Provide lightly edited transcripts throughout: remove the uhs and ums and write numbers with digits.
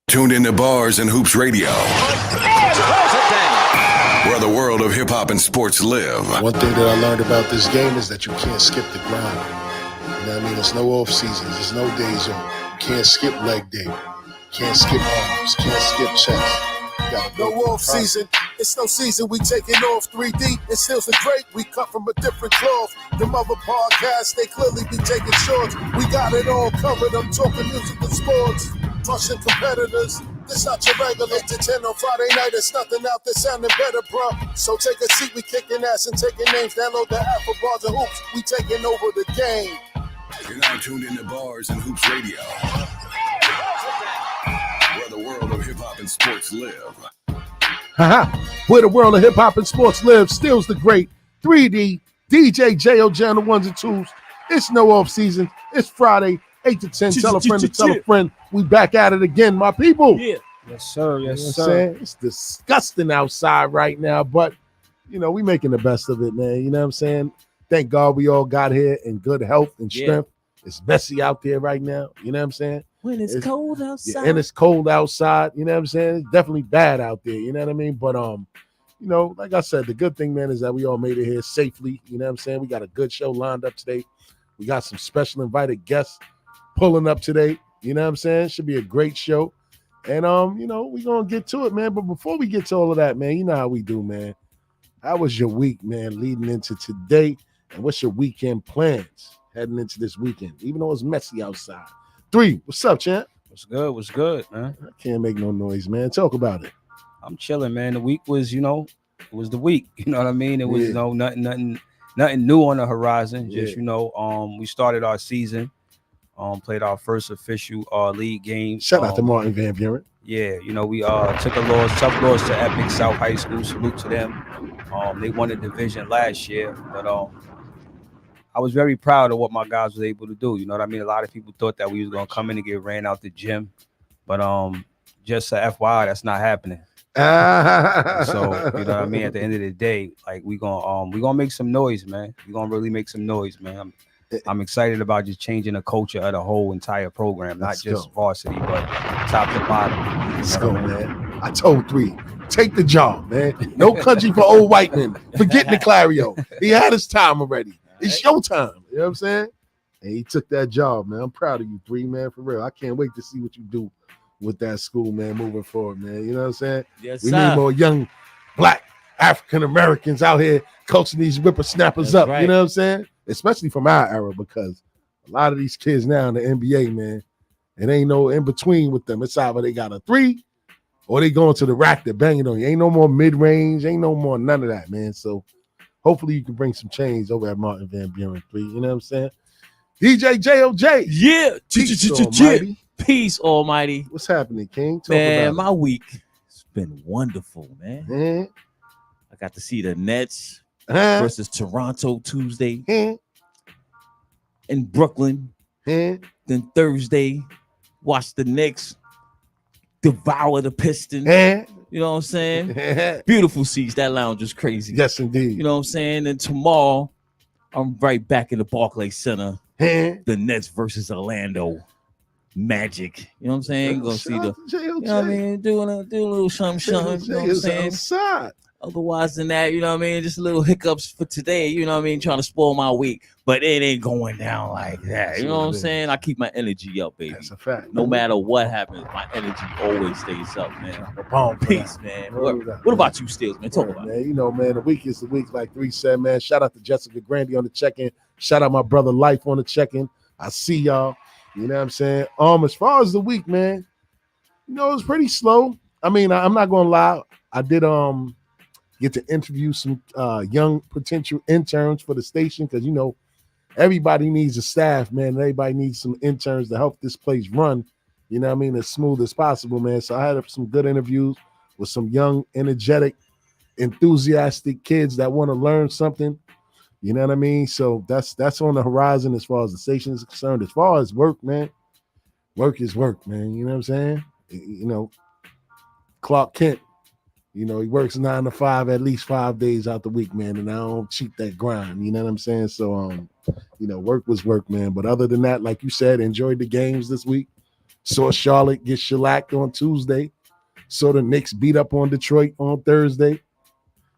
Tuned into Bars and Hoops Radio, where the world of hip-hop and sports live. One thing that I learned about this game is that you can't skip the grind. You know what I mean? There's no off seasons. There's no days off. You can't skip leg day. Can't skip arms. Can't skip chest. No off season, it's no season, we taking off 3D, it still the great, we cut from a different cloth. Them other podcasts, they clearly be taking shorts. We got it all covered, I'm talking music and sports. Crushing competitors, this not your regular 8 to 10 on Friday night, there's nothing out there sounding better, bro. So take a seat, we kicking ass and taking names. Download the app for Bars and Hoops, we taking over the game. You're now tuned into Bars and Hoops Radio, where the world of hip-hop and sports live. Where the world of hip-hop and sports live, stills the great 3D, DJ J.O.J. on the ones and twos. It's no off season. It's Friday, 8 to 10. Tell a friend to tell a friend. We back at it again, my people. Yeah. Yes, sir. Yes, You know what sir. I'm saying? It's disgusting outside right now, but, we making the best of it, man. You know what I'm saying? Thank God we all got here in good health and strength. It's messy out there right now. You know what I'm saying? When it's cold outside. Yeah, and it's cold outside. You know what I'm saying? It's definitely bad out there. You know what I mean? But, like I said, the good thing, man, is that we all made it here safely. You know what I'm saying? We got a good show lined up today. We got some special invited guests pulling up today. You know what I'm saying? Should be a great show. And, we're going to get to it, man. But before we get to all of that, man, you know how we do, man. How was your week, man, leading into today? And what's your weekend plans heading into this weekend, even though it's messy outside? 3, what's up, champ? What's good? What's good, man? I can't make no noise, man. Talk about it. I'm chilling, man. The week was, it was the week. You know what I mean? It was nothing new on the horizon. Just, we started our season, played our first official league game. Shout out to Martin Van Buren. Yeah, we took a tough loss to Epic South High School. Salute to them. They won the division last year, but I was very proud of what my guys was able to do. You know what I mean? A lot of people thought that we was gonna come in and get ran out the gym, but just a FYI, that's not happening. So you know what I mean? At the end of the day, like we gonna make some noise, man. We're gonna really make some noise, man. I'm excited about just changing the culture of the whole entire program, not just varsity, but top to bottom. Let's go, man. I told 3, take the job, man. No country for old white men. Forget Niclario. He had his time already. It's your time. You know what I'm saying? And he took that job, man. I'm proud of you, 3, man, for real. I can't wait to see what you do with that school, man, moving forward, man. You know what I'm saying? Yes, we need more young black African Americans out here coaching these whippersnappers up. Right. You know what I'm saying? Especially from our era, because a lot of these kids now in the NBA, man, it ain't no in between with them. It's either they got a 3 or they going to the rack to bang it on you. Ain't no more mid range. Ain't no more none of that, man. So hopefully you can bring some change over at Martin Van Buren 3. You know what I'm saying? DJ J.O.J. Yeah. Peace, Almighty. What's happening, King? Talk Man, about my week has been wonderful, man. it. I got to see the Nets Huh? versus Toronto Tuesday Huh? in Brooklyn. Huh? Then Thursday, watch the Knicks devour the Pistons. Huh? You know what I'm saying? Huh? Beautiful seats. That lounge is crazy. Yes, indeed. You know what I'm saying? And tomorrow, I'm right back in the Barclays Center. Huh? The Nets versus Orlando Magic. You know what I'm saying? Gonna see the, J.O.J. you know what I mean? Do a little something. You know what I'm is saying? outside. Otherwise than that, you know what I mean? Just a little hiccups for today, you know what I mean? Trying to spoil my week, but it ain't going down like that. You know what I'm saying? I keep my energy up, baby. That's a fact. No matter what happens, my energy always stays up, man. Bomb Peace, man. What about you, Steels, man? Talk about it. man. You know, man, the week is the week, like 3 said, man. Shout out to Jessica Grandy on the check-in. Shout out my brother Life on the check-in. I see y'all. You know what I'm saying? As far as the week, man, it was pretty slow. I mean, I'm not gonna lie. I did get to interview some young potential interns for the station, because everybody needs a staff, man. Everybody needs some interns to help this place run, you know what I mean, as smooth as possible, man. So I had some good interviews with some young, energetic, enthusiastic kids that want to learn something. You know what I mean? So that's on the horizon as far as the station is concerned. As far as work, man, work is work, man. You know what I'm saying? Clark Kent, he works 9 to 5 at least 5 days out the week, man. And I don't cheat that grind. You know what I'm saying? So, work was work, man. But other than that, like you said, enjoyed the games this week. Saw Charlotte get shellacked on Tuesday. Saw the Knicks beat up on Detroit on Thursday.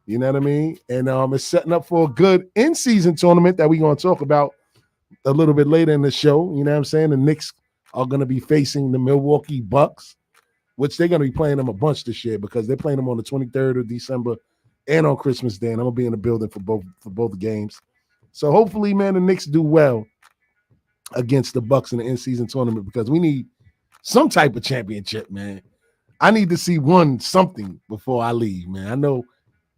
You know what I mean? And it's setting up for a good in-season tournament that we're going to talk about a little bit later in the show. You know what I'm saying? The Knicks are going to be facing the Milwaukee Bucks, which they're going to be playing them a bunch this year because they're playing them on the 23rd of December and on Christmas Day. And I'm going to be in the building for both games. So hopefully, man, the Knicks do well against the Bucks in the in-season tournament because we need some type of championship, man. I need to see something before I leave, man. I know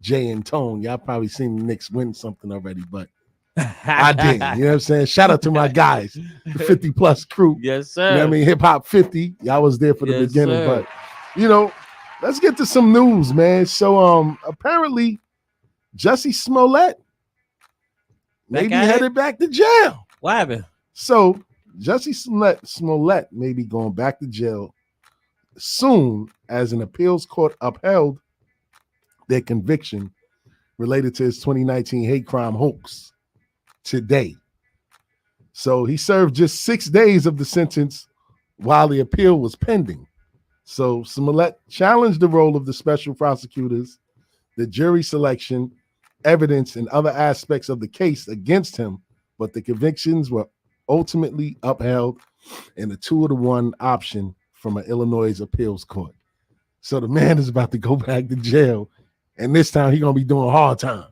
Jay and Tone, y'all probably seen the Knicks win something already, but I didn't. You know what I'm saying? Shout out to my guys, the 50+ crew. Yes, sir. You know what I mean? Hip Hop 50. Y'all was there for the Yes, beginning, sir. but let's get to some news, man. So apparently Jussie Smollett may be headed back to jail. What happened? So Jussie Smollett may be going back to jail soon as an appeals court upheld their conviction related to his 2019 hate crime hoax today. So he served just 6 days of the sentence while the appeal was pending. So Smollett challenged the role of the special prosecutors, the jury selection, evidence, and other aspects of the case against him, but the convictions were ultimately upheld in a 2-1 option from an Illinois appeals court. So the man is about to go back to jail, and this time he's gonna be doing hard time.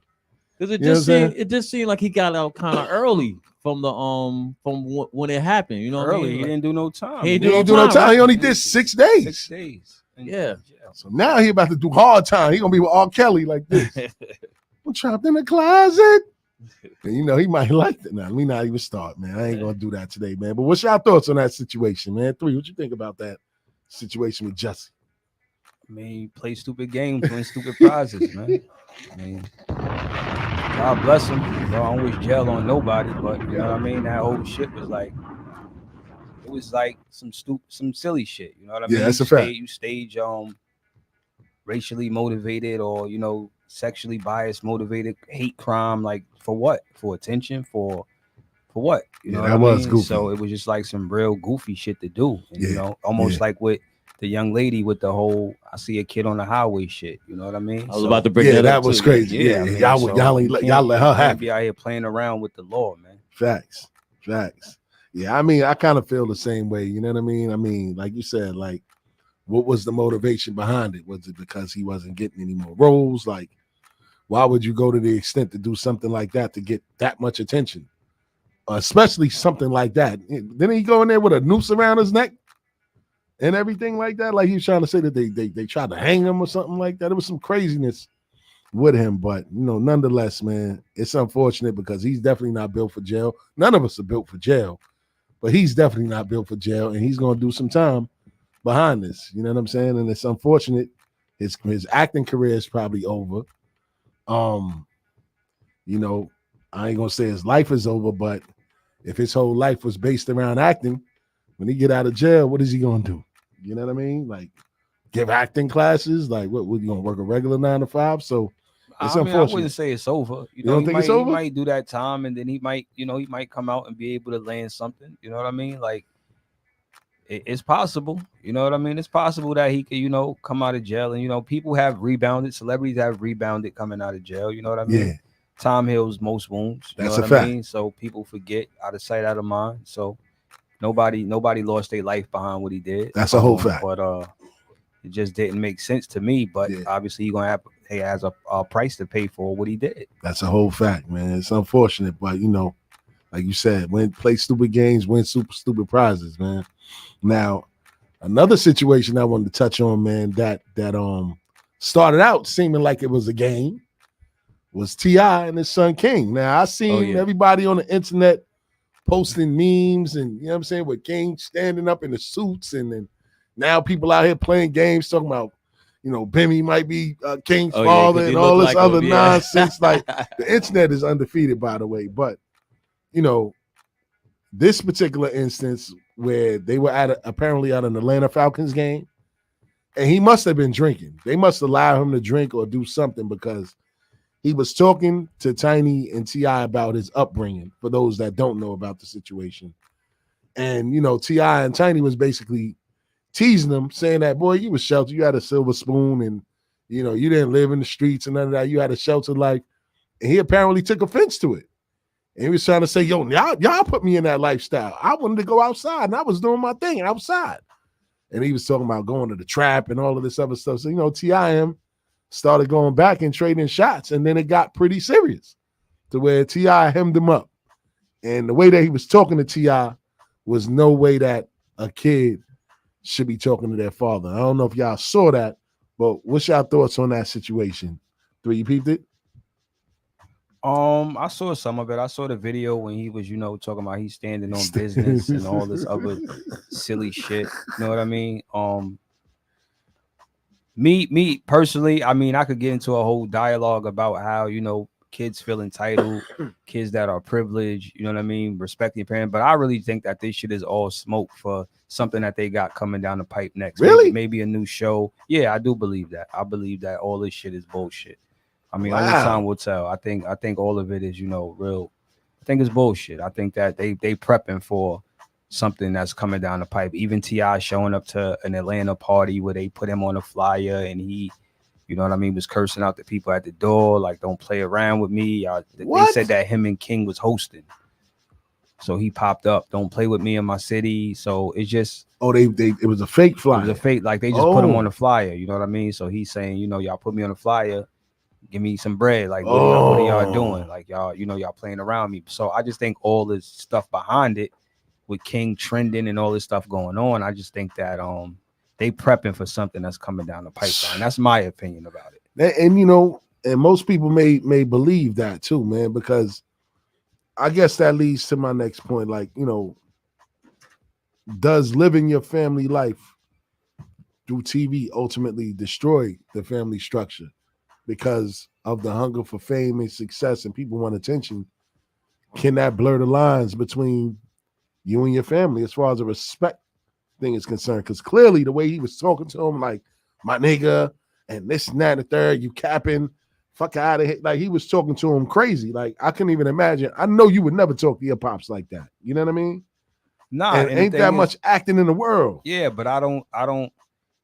Because it just seemed like he got out kind of early from when it happened. You know what I mean? He didn't do no time. He didn't do no time. He only did 6 days. 6 days. Yeah. So now he about to do hard time. He gonna be with R. Kelly like this. I'm trapped in the closet. And he might like that. Now, let me not even start, man. I ain't gonna do that today, man. But what's your thoughts on that situation, man? 3, what you think about that situation with Jussie? I mean, play stupid games, win stupid prizes, man. I mean, God bless him. I don't wish jail on nobody, but you know what I mean? That whole shit was like, it was like some silly shit. You know what I mean? Yeah, that's a fact. You stage racially motivated or sexually biased motivated hate crime, like for what? For attention? For what? You know that what was I mean? goofy. So it was just like some real goofy shit to do. And, almost Yeah. like with the young lady with the whole I see a kid on the highway shit. You know what I mean? I was about to bring that up. That was too. crazy. Yeah, I mean, so y'all let her have be it. out here playing around with the law, man. Facts. Yeah, I mean, I kind of feel the same way. You know what I mean? I mean, like you said, like, what was the motivation behind it? Was it because he wasn't getting any more roles? Like, why would you go to the extent to do something like that to get that much attention? Especially something like that. Didn't he go in there with a noose around his neck and everything like that? Like he was trying to say that they tried to hang him or something like that. It was some craziness with him, but nonetheless, man, it's unfortunate because he's definitely not built for jail. None of us are built for jail, but he's definitely not built for jail, and he's going to do some time behind this. You know what I'm saying? And it's unfortunate. His acting career is probably over. I ain't gonna say his life is over, but if his whole life was based around acting, when he get out of jail, what is he gonna do? You know what I mean? Like give acting classes? Like what you gonna work a regular 9 to 5? So it's unfortunate. I wouldn't say it's over. You don't think it's over? He might do that time and then he might come out and be able to land something. You know what I mean? Like it's possible. You know what I mean? It's possible that he could, come out of jail and people have rebounded. Celebrities have rebounded coming out of jail. You know what I mean? Yeah. Time heals most wounds. That's a fact. I mean? So people forget, out of sight, out of mind. So nobody lost their life behind what he did. That's a whole fact. But it just didn't make sense to me. But obviously he has a price to pay for what he did. That's a whole fact, man. It's unfortunate, but like you said, play stupid games, win super stupid prizes, man. Now, another situation I wanted to touch on, man, that started out seeming like it was a game was T.I. and his son King. Now, I seen everybody on the internet posting memes and, you know what I'm saying, with King standing up in the suits, and then now people out here playing games talking about, Bimmy might be King's father and all this other nonsense. Like, the internet is undefeated, by the way. But, this particular instance where they were apparently at an Atlanta Falcons game, and he must have been drinking. They must allow him to drink or do something because he was talking to Tiny and T.I. about his upbringing, for those that don't know about the situation. And, T.I. and Tiny was basically teasing him, saying that, boy, you was sheltered, you had a silver spoon, and you know, you didn't live in the streets and none of that. You had a sheltered life. And he apparently took offense to it. And he was trying to say, yo, y'all put me in that lifestyle. I wanted to go outside and I was doing my thing outside. And he was talking about going to the trap and all of this other stuff. So, you know, T.I.M. started going back and trading shots. And then it got pretty serious to where T.I. hemmed him up. And the way that he was talking to T.I. was no way that a kid should be talking to their father. I don't know if y'all saw that, but what's y'all thoughts on that situation? You peeped it? I saw some of it. I saw the video when he was, you know, talking about he's standing on business and all this other silly shit. You know what I mean? Me personally, I mean, I could get into a whole dialogue about how, you know, kids feel entitled, kids that are privileged, you know what I mean, respecting parents. But I really think that this shit is all smoke for something that they got coming down the pipe next. Really? Maybe a new show. Yeah, I do believe that. I believe that all this shit is bullshit. I mean, Wow. only time will tell. I think all of it is, you know, real. I think it's bullshit. I think that they prepping for something that's coming down the pipe. Even T.I. showing up to an Atlanta party where they put him on a flyer and he, you know what I mean, was cursing out the people at the door, like, don't play around with me. They said that him and King was hosting. So he popped up, don't play with me in my city. So it's just... Oh, it was a fake flyer. It was a fake, like, they just put him on a flyer, you know what I mean? So he's saying, you know, y'all put me on a flyer, give me some bread. Like, what are y'all doing? Like, y'all, you know, y'all playing around me. So I just think all this stuff behind it, with King trending and all this stuff going on, I just think that they prepping for something that's coming down the pipeline. That's my opinion about it. And you know, and most people may believe that too, man, because I guess that leads to my next point. Like, you know, does living your family life through TV ultimately destroy the family structure because of the hunger for fame and success and people want attention? Can that blur the lines between you and your family as far as a respect thing is concerned? Because clearly the way he was talking to him, like, my nigga, and this and that and the third, you capping, fuck out of here. Like, he was talking to him crazy. Like, I couldn't even imagine. I know you would never talk to your pops like that. You know what I mean? Nah, and ain't that much acting in the world. Yeah, but I don't.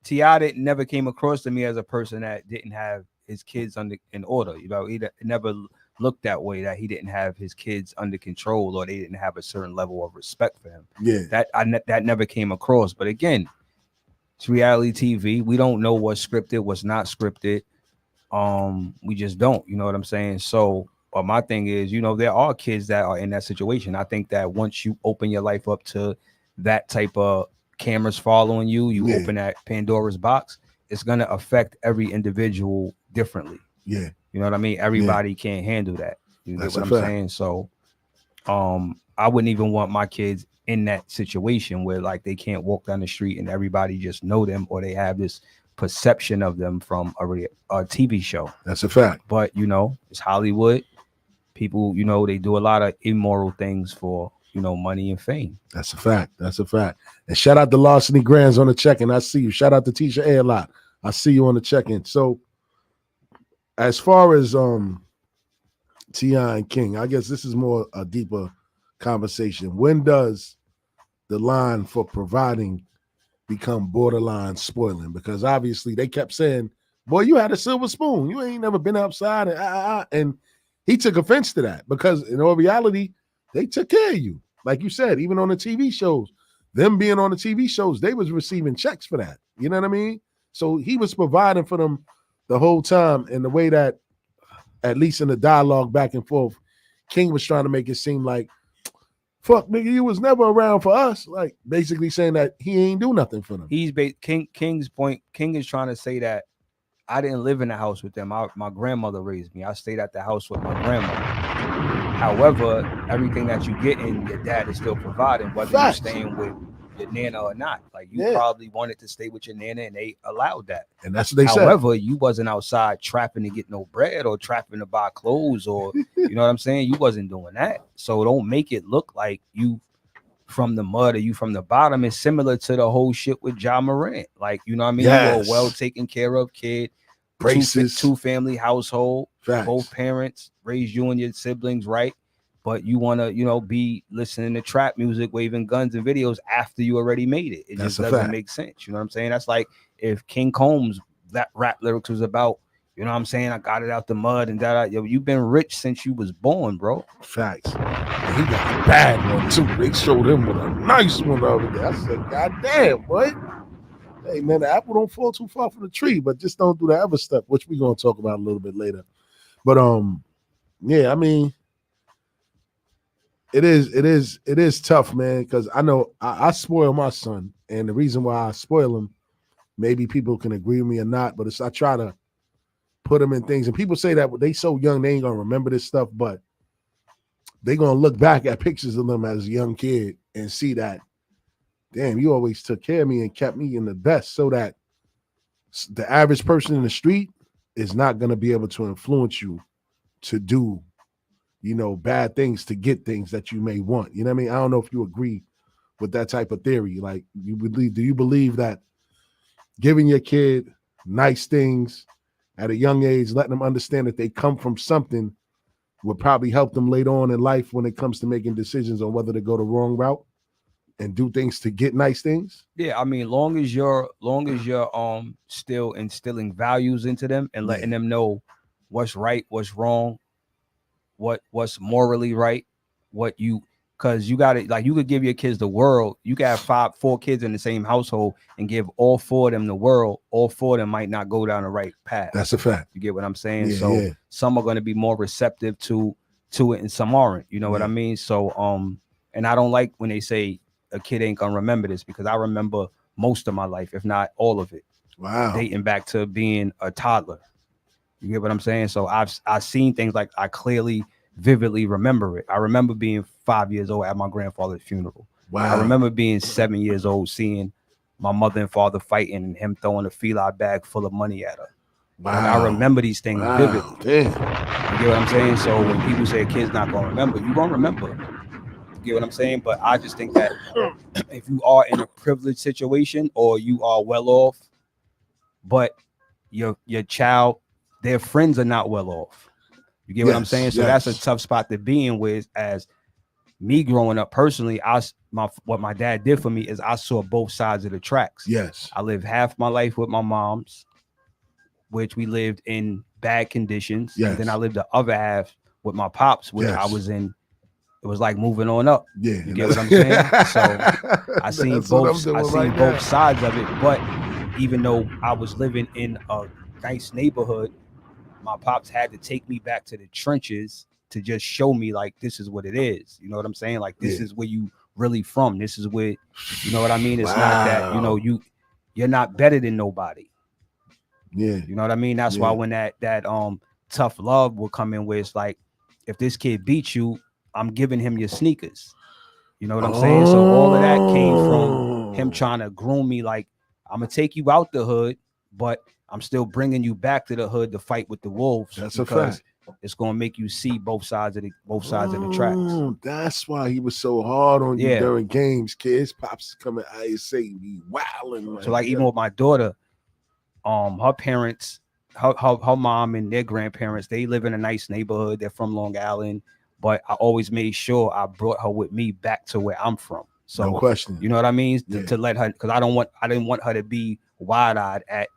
T.I. never came across to me as a person that didn't have his kids in order. You know, he never looked that way, that he didn't have his kids under control or they didn't have a certain level of respect for him. Yeah, that never came across. But again, it's reality TV. We don't know what's scripted, what's not scripted. We just don't. You know what I'm saying? So, but my thing is, you know, there are kids that are in that situation. I think that once you open your life up to that type of cameras following you, open that Pandora's box, it's gonna affect every individual differently. Yeah. You know what I mean? Everybody can't handle that. You That's get what I'm saying? So I wouldn't even want my kids in that situation where, like, they can't walk down the street and everybody just know them, or they have this perception of them from a TV show. That's a fact. But, you know, it's Hollywood. People, you know, they do a lot of immoral things for, you know, money and fame. That's a fact. That's a fact. And shout out to Larceny Grands on the check-in. I see you. Shout out to Tisha Airlot. I see you on the check-in. So, as far as T.I. and King, I guess this is more a deeper conversation. When does the line for providing become borderline spoiling? Because obviously they kept saying, boy, you had a silver spoon. You ain't never been outside. And he took offense to that because in all reality, they took care of you. Like you said, even on the TV shows, them being on the TV shows, they was receiving checks for that. You know what I mean? So he was providing for them the whole time, and the way that, at least in the dialogue back and forth, King was trying to make it seem like, fuck, nigga, you was never around for us. Like, basically saying that he ain't do nothing for them. King's point. King is trying to say that I didn't live in the house with them. My grandmother raised me. I stayed at the house with my grandmother. However, everything that you get in, your dad is still providing, whether you're staying with your nana or not. Like, you probably wanted to stay with your nana and they allowed that. And that's what they said. However, you wasn't outside trapping to get no bread or trapping to buy clothes, or you know what I'm saying? You wasn't doing that. So don't make it look like you from the mud or you from the bottom. It's similar to the whole shit with Ja Morant. Like, you know what I mean? Yes. You were a well taken care of kid, Braces. two family household. Facts. Both parents raised you and your siblings right. but you want to, you know, be listening to trap music, waving guns and videos after you already made it. It That's just a doesn't fact. make sense. You know what I'm saying? That's like if King Combs that rap lyrics was about, you know what I'm saying, I got it out the mud and that. Yo, you've been rich since you was born, bro. Facts. And he got a bad one too. They showed him with a nice one the other day. I said, God damn, boy. Hey man, the apple don't fall too far from the tree, but just don't do the other stuff, which we're gonna talk about a little bit later. But yeah, I mean, it is tough, man, because I know I spoil my son, and the reason why I spoil him, maybe people can agree with me or not, but it's I try to put them in things, and people say that they so young they ain't gonna remember this stuff, but they gonna look back at pictures of them as a young kid and see that, damn, you always took care of me and kept me in the best, so that the average person in the street is not gonna be able to influence you to do, you know, bad things to get things that you may want. You know what I mean? I don't know if you agree with that type of theory. Like, do you believe that giving your kid nice things at a young age, letting them understand that they come from something, would probably help them later on in life when it comes to making decisions on whether to go the wrong route and do things to get nice things? Yeah, I mean, long as you're still instilling values into them and letting them know what's right, what's wrong, what's morally right, because you got it. Like, you could give your kids the world. You got 4 kids in the same household and give all 4 of them the world. All 4 of them might not go down the right path. That's a fact. You get what I'm saying? Yeah, some are going to be more receptive to it, and some aren't. You know what I mean? So and I don't like when they say a kid ain't gonna remember this, because I remember most of my life, if not all of it. Wow. Dating back to being a toddler. You get what I'm saying? So I've seen things like I clearly, vividly remember it. I remember being 5 years old at my grandfather's funeral. Wow. I remember being 7 years old, seeing my mother and father fighting and him throwing a feline bag full of money at her. Wow. Like, I remember these things vividly. Damn. You get what I'm saying? So when people say a kid's not gonna remember, you gonna remember. You get what I'm saying? But I just think that if you are in a privileged situation, or you are well off, but your child, their friends are not well off. You get what I'm saying? So that's a tough spot to be in. With, as me growing up personally, what my dad did for me is I saw both sides of the tracks. Yes. I lived half my life with my mom's, which we lived in bad conditions. Yes. And then I lived the other half with my pops, which I was in. It was like moving on up. Yeah. You get what I'm saying? So I seen both sides of it. But even though I was living in a nice neighborhood, my pops had to take me back to the trenches to just show me, like, this is what it is. You know what I'm saying? Like, this is where you really from. This is where, you know what I mean? It's not that, you know, you're not better than nobody. Yeah. You know what I mean? That's why when that tough love will come in, where it's like, if this kid beats you, I'm giving him your sneakers. You know what I'm saying? So all of that came from him trying to groom me. Like, I'm going to take you out the hood, but I'm still bringing you back to the hood to fight with the wolves. That's a fact. It's going to make you see both sides of the tracks. That's why he was so hard on you during games, kids. Pops coming out and say be wilding. So like even with my daughter, her parents, her mom and their grandparents, they live in a nice neighborhood. They're from Long Island, but I always made sure I brought her with me back to where I'm from. So no question. You know what I mean? To let her, because I didn't want her to be wide-eyed at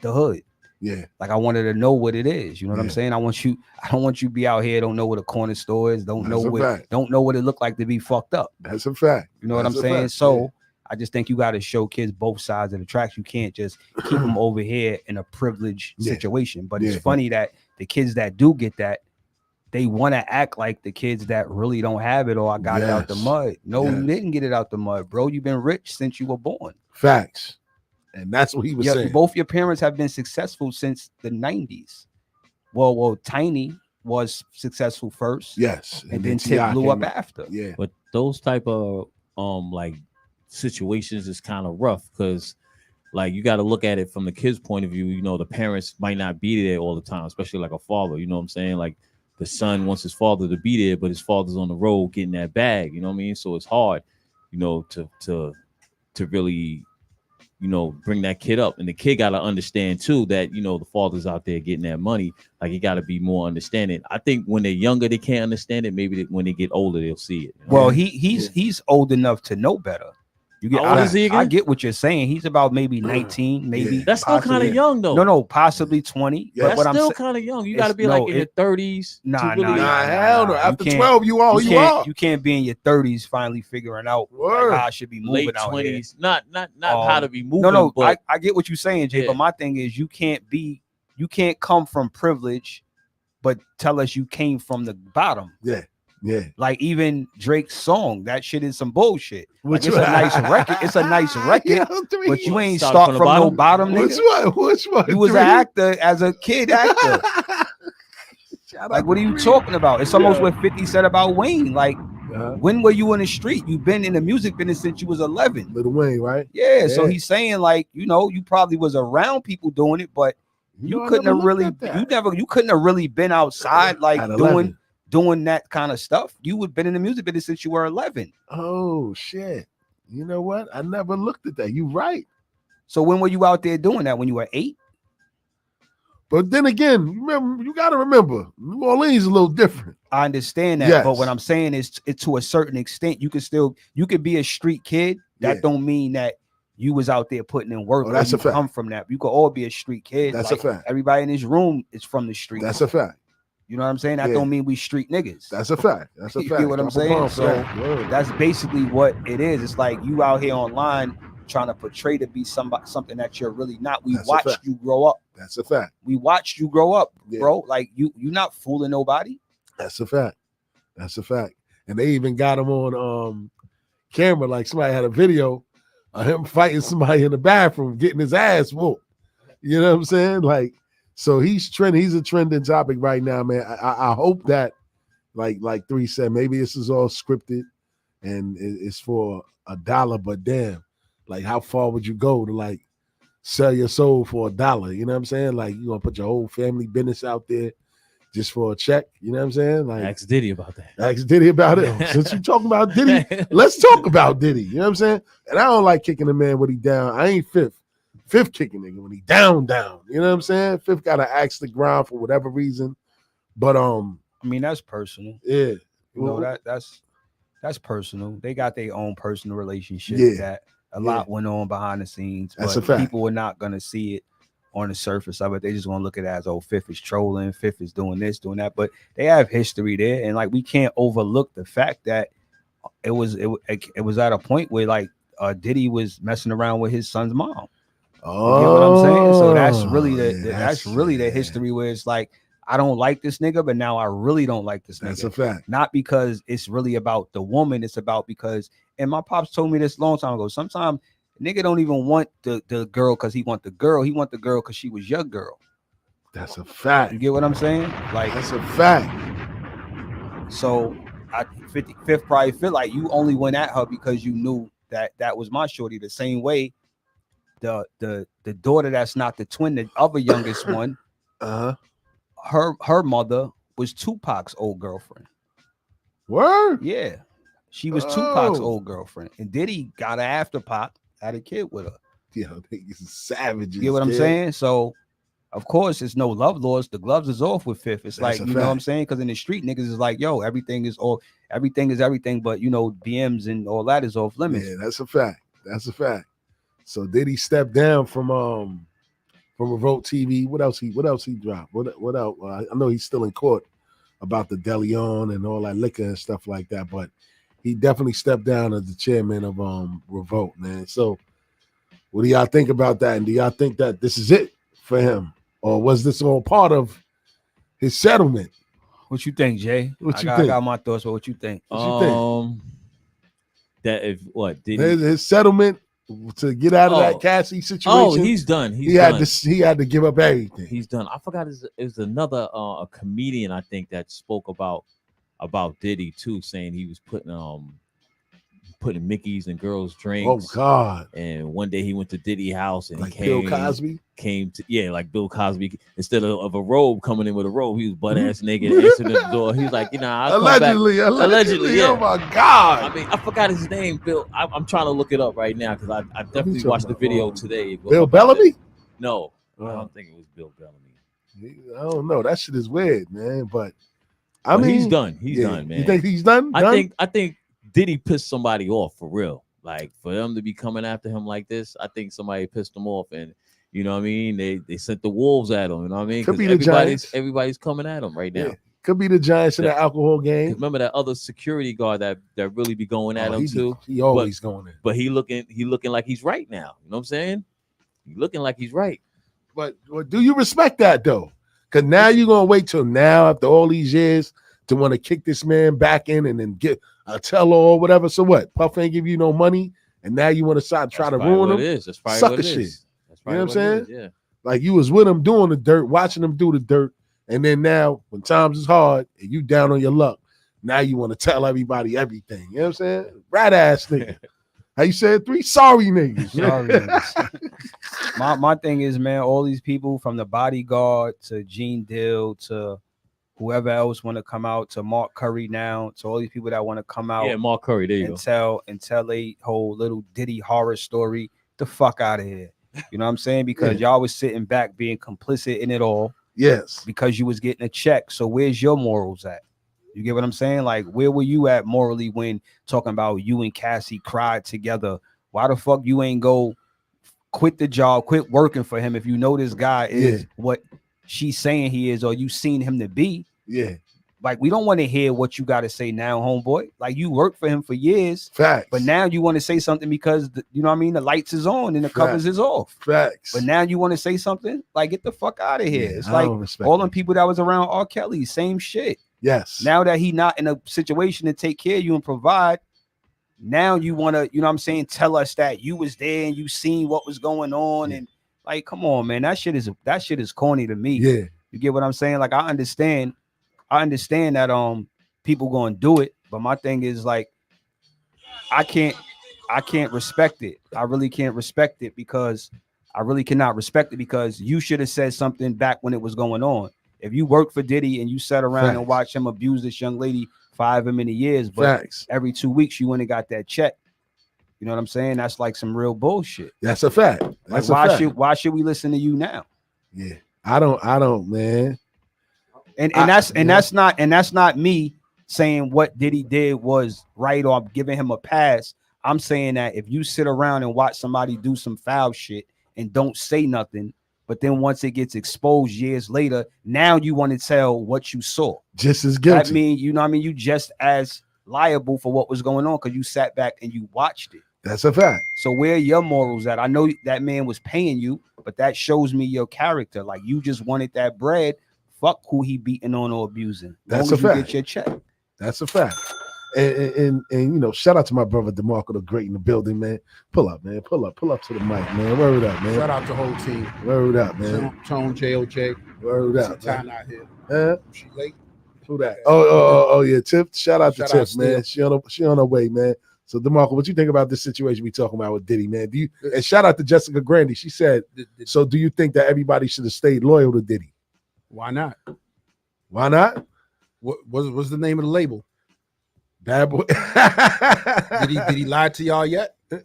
the hood. Yeah. Like, I wanted to know what it is. You know what I'm saying? I don't want you to be out here, don't know what a corner store is, don't know what it looked like to be fucked up. That's a fact. You know what I'm saying? So I just think you got to show kids both sides of the tracks. You can't just keep them over here in a privileged situation. But it's funny that the kids that do get that, they want to act like the kids that really don't have it, or I got it out the mud. No, you didn't get it out the mud, bro. You've been rich since you were born. Facts. And that's what he was saying. Both your parents have been successful since the 90s. Well, Tiny was successful first. Yes. And then Tip blew up after. Yeah. But those type of like situations is kind of rough, because like you got to look at it from the kid's point of view. You know, the parents might not be there all the time, especially like a father. You know what I'm saying? Like the son wants his father to be there, but his father's on the road getting that bag. You know what I mean? So it's hard, you know, to really bring that kid up. And the kid got to understand too that, the father's out there getting that money. Like, he got to be more understanding. I think when they're younger, they can't understand it. Maybe when they get older, they'll see it. Well, he's old enough to know better. You get, How old is he again? I get what you're saying. He's about maybe 19, maybe. That's still kind of young, though. No, possibly 20. Yeah, that's still kind of young. You got to be like in your 30s. Nah, hell no. After you 12, you are. You can't be in your 30s finally figuring out like, how I should be moving late out 20s. here. Not how to be moving. No, but I get what you're saying, Jay. But my thing is, you can't come from privilege, but tell us you came from the bottom. Yeah. Like even Drake's song, that shit is some bullshit. Like, it's a nice record. It's a nice record, but you ain't start from no bottom, nigga. Which one? You was an actor as a kid actor. Like, what are you talking about? It's almost what 50 said about Wayne. Like, when were you in the street? You've been in the music business since you was 11. Lil Wayne, right? Yeah. So he's saying, like, you probably was around people doing it, but you couldn't have really, you couldn't have really been outside like doing that kind of stuff. You would been in the music business since you were 11. Oh shit! You know what? I never looked at that. You right. So when were you out there doing that? When you were 8? But then again, you got to remember, New Orleans is a little different. I understand that, but what I'm saying is, to a certain extent, you could be a street kid. That don't mean that you was out there putting in work. That's a fact. Come from that. You could all be a street kid. That's like, a fact. Everybody in this room is from the street. That's a fact. You know what I'm saying? That don't mean we street niggas. That's a fact. That's a fact. You get what I'm saying? So that's basically what it is. It's like you out here online trying to portray to be something that you're really not. We watched you grow up. That's a fact. We watched you grow up, bro. Like you're not fooling nobody. That's a fact. That's a fact. And they even got him on camera. Like somebody had a video of him fighting somebody in the bathroom, getting his ass whooped. You know what I'm saying? Like, so he's trending. He's a trending topic right now, man. I hope that, like 3 said, maybe this is all scripted and it's for $1. But damn, like how far would you go to like sell your soul for $1? You know what I'm saying? Like you gonna put your whole family business out there just for a check? You know what I'm saying? Like ask Diddy about that. Ask Diddy about it. Since you talking about Diddy, let's talk about Diddy. You know what I'm saying? And I don't like kicking a man when he down. I ain't fifth kicking nigga when he down. You know what I'm saying? Fifth gotta axe the ground for whatever reason. But I mean, that's personal. Yeah. You know, that's personal. They got their own personal relationship that a lot went on behind the scenes. That's but a fact. People are not gonna see it on the surface of it. They just gonna look at it as, oh, Fifth is trolling, Fifth is doing this, doing that. But they have history there, and like we can't overlook the fact that it was at a point where like Diddy was messing around with his son's mom. Oh, you know what I'm saying? So that's really the history where it's like, I don't like this nigga, but now I really don't like this nigga. That's a fact. Not because it's really about the woman. It's about because, and my pops told me this a long time ago, sometimes nigga don't even want the girl because he want the girl. He want the girl because she was your girl. That's a fact. You get what I'm saying? Like, that's a fact. So Fifth probably feel like you only went at her because you knew that was my shorty. The same way the daughter that's not the twin, the other youngest one, her mother was Tupac's old girlfriend. Word? Yeah. She was Tupac's old girlfriend. And Diddy got her after Pac, had a kid with her. Yo, niggas savages. You get what I'm saying? So of course it's no love laws. The gloves is off with Fifth. It's like, you know what I'm saying? Because in the street, niggas is like, yo, everything is everything, but you know, BMs and all that is off limits. Yeah, that's a fact. That's a fact. So Diddy stepped down from Revolt TV. What else he dropped? What else? I know he's still in court about the DeLeon and all that liquor and stuff like that, but he definitely stepped down as the chairman of Revolt, man. So what do y'all think about that? And do y'all think that this is it for him? Or was this all part of his settlement? What you think, Jay? I got my thoughts, but what you think? That if what did his settlement to get out of that Cassie situation? Oh, he's done. He had to give up everything. He's done. I forgot. Is another a comedian I think that spoke about Diddy too, saying he was putting putting Mickeys in girls' Oh drinks. God. And one day he went to Diddy's house and Like he Bill Cosby. came to like Bill Cosby. Instead of a robe coming in with a robe, he was butt ass naked, Mm-hmm. answering the door. He's like, I'll come back. Allegedly, Allegedly, yeah. Oh my God. I mean, I forgot his name, Bill. I'm trying to look it up right now because I definitely talking watched the about? video today. Bill about Bellamy? it. No, I Oh. don't think it was Bill Bellamy. I don't know. That shit is weird, man. But I But mean, he's done. He's done, man. You think he's done? I think Diddy pissed somebody off for real. Like for them to be coming after him like this, I think somebody pissed him off, and you know what I mean. They sent the wolves at him. You know what I mean? Could be the everybody's coming at him right now. Yeah. Could be the Giants in the alcohol game. Remember that other security guard that really be going at him too. He always going in. But he looking like he's right now. You know what I'm saying? He looking like he's right. But do you respect that though? Because now you're gonna wait till now after all these years to want to kick this man back in and then get a tell-all or whatever. So what? Puff ain't give you no money, and now you want to try to ruin him? It is. That's probably Sucker what it shit. is. That's You know what I'm saying? Yeah. Like you was with him doing the dirt, watching him do the dirt, and then now when times is hard and you down on your luck, now you want to tell everybody everything. You know what I'm saying? Rat ass nigga. How you said 3 sorry niggas. Sorry niggas. My thing is, man, all these people from the bodyguard to Gene Dill to whoever else want to come out, to Mark Curry now, to all these people that want to come out. Yeah, Mark Curry, there you go. Tell a whole little Diddy horror story. The fuck out of here. You know what I'm saying? Because y'all was sitting back being complicit in it all. Yes. Because you was getting a check. So where's your morals at? You get what I'm saying? Like, where were you at morally when talking about you and Cassie cried together? Why the fuck you ain't go quit the job, quit working for him if you know this guy is what she's saying he is, or you seen him to be? Yeah. Like, we don't want to hear what you got to say now, homeboy. Like, you worked for him for years. Facts. But now you want to say something because, you know what I mean? The lights is on and the covers is off. Facts. But now you want to say something? Like, get the fuck out of here. Yeah, it's like all them that. people that was around R. Kelly, same shit. Yes. Now that he not in a situation to take care of you and provide, now you want to, you know what I'm saying, tell us that you was there and you seen what was going on. And like, come on, man, that shit is corny to me. Yeah. You get what I'm saying? Like, I understand that people gonna do it, but my thing is like, I can't respect it. I really can't respect it because I really cannot respect it because you should have said something back when it was going on. If you worked for Diddy and you sat around and watched him abuse this young lady for however many years, but every 2 weeks you went and got that check. You know what I'm saying? That's like some real bullshit. That's a fact. That's like, why should we listen to you now? Yeah. I don't, man. And that's not me saying what Diddy did was right or giving him a pass. I'm saying that if you sit around and watch somebody do some foul shit and don't say nothing, but then once it gets exposed years later, now you want to tell what you saw. Just as guilty. That mean, you know what I mean? You just as liable for what was going on because you sat back and you watched it. That's a fact. So where are your morals at? I know that man was paying you, but that shows me your character. Like, you just wanted that bread. Fuck who he beating on or abusing. That's a fact. Get your check. That's a fact. And you know, shout out to my brother Dmarco, the great in the building, man. Pull up, man. Pull up to the mic, man. Word up, man. Shout out to the whole team. Word up, man. Tone, JOJ. Word up. Time out here. She late. Who that? Oh yeah, Tiff. Shout out to Tiff, man. She on her way, man. So Dmarco, what you think about this situation we talking about with Diddy, man? And shout out to Jessica Grandy. She said, so do you think that everybody should have stayed loyal to Diddy? Why not? Why not? What's the name of the label? Bad Boy. Did he lie to y'all yet? Yeah.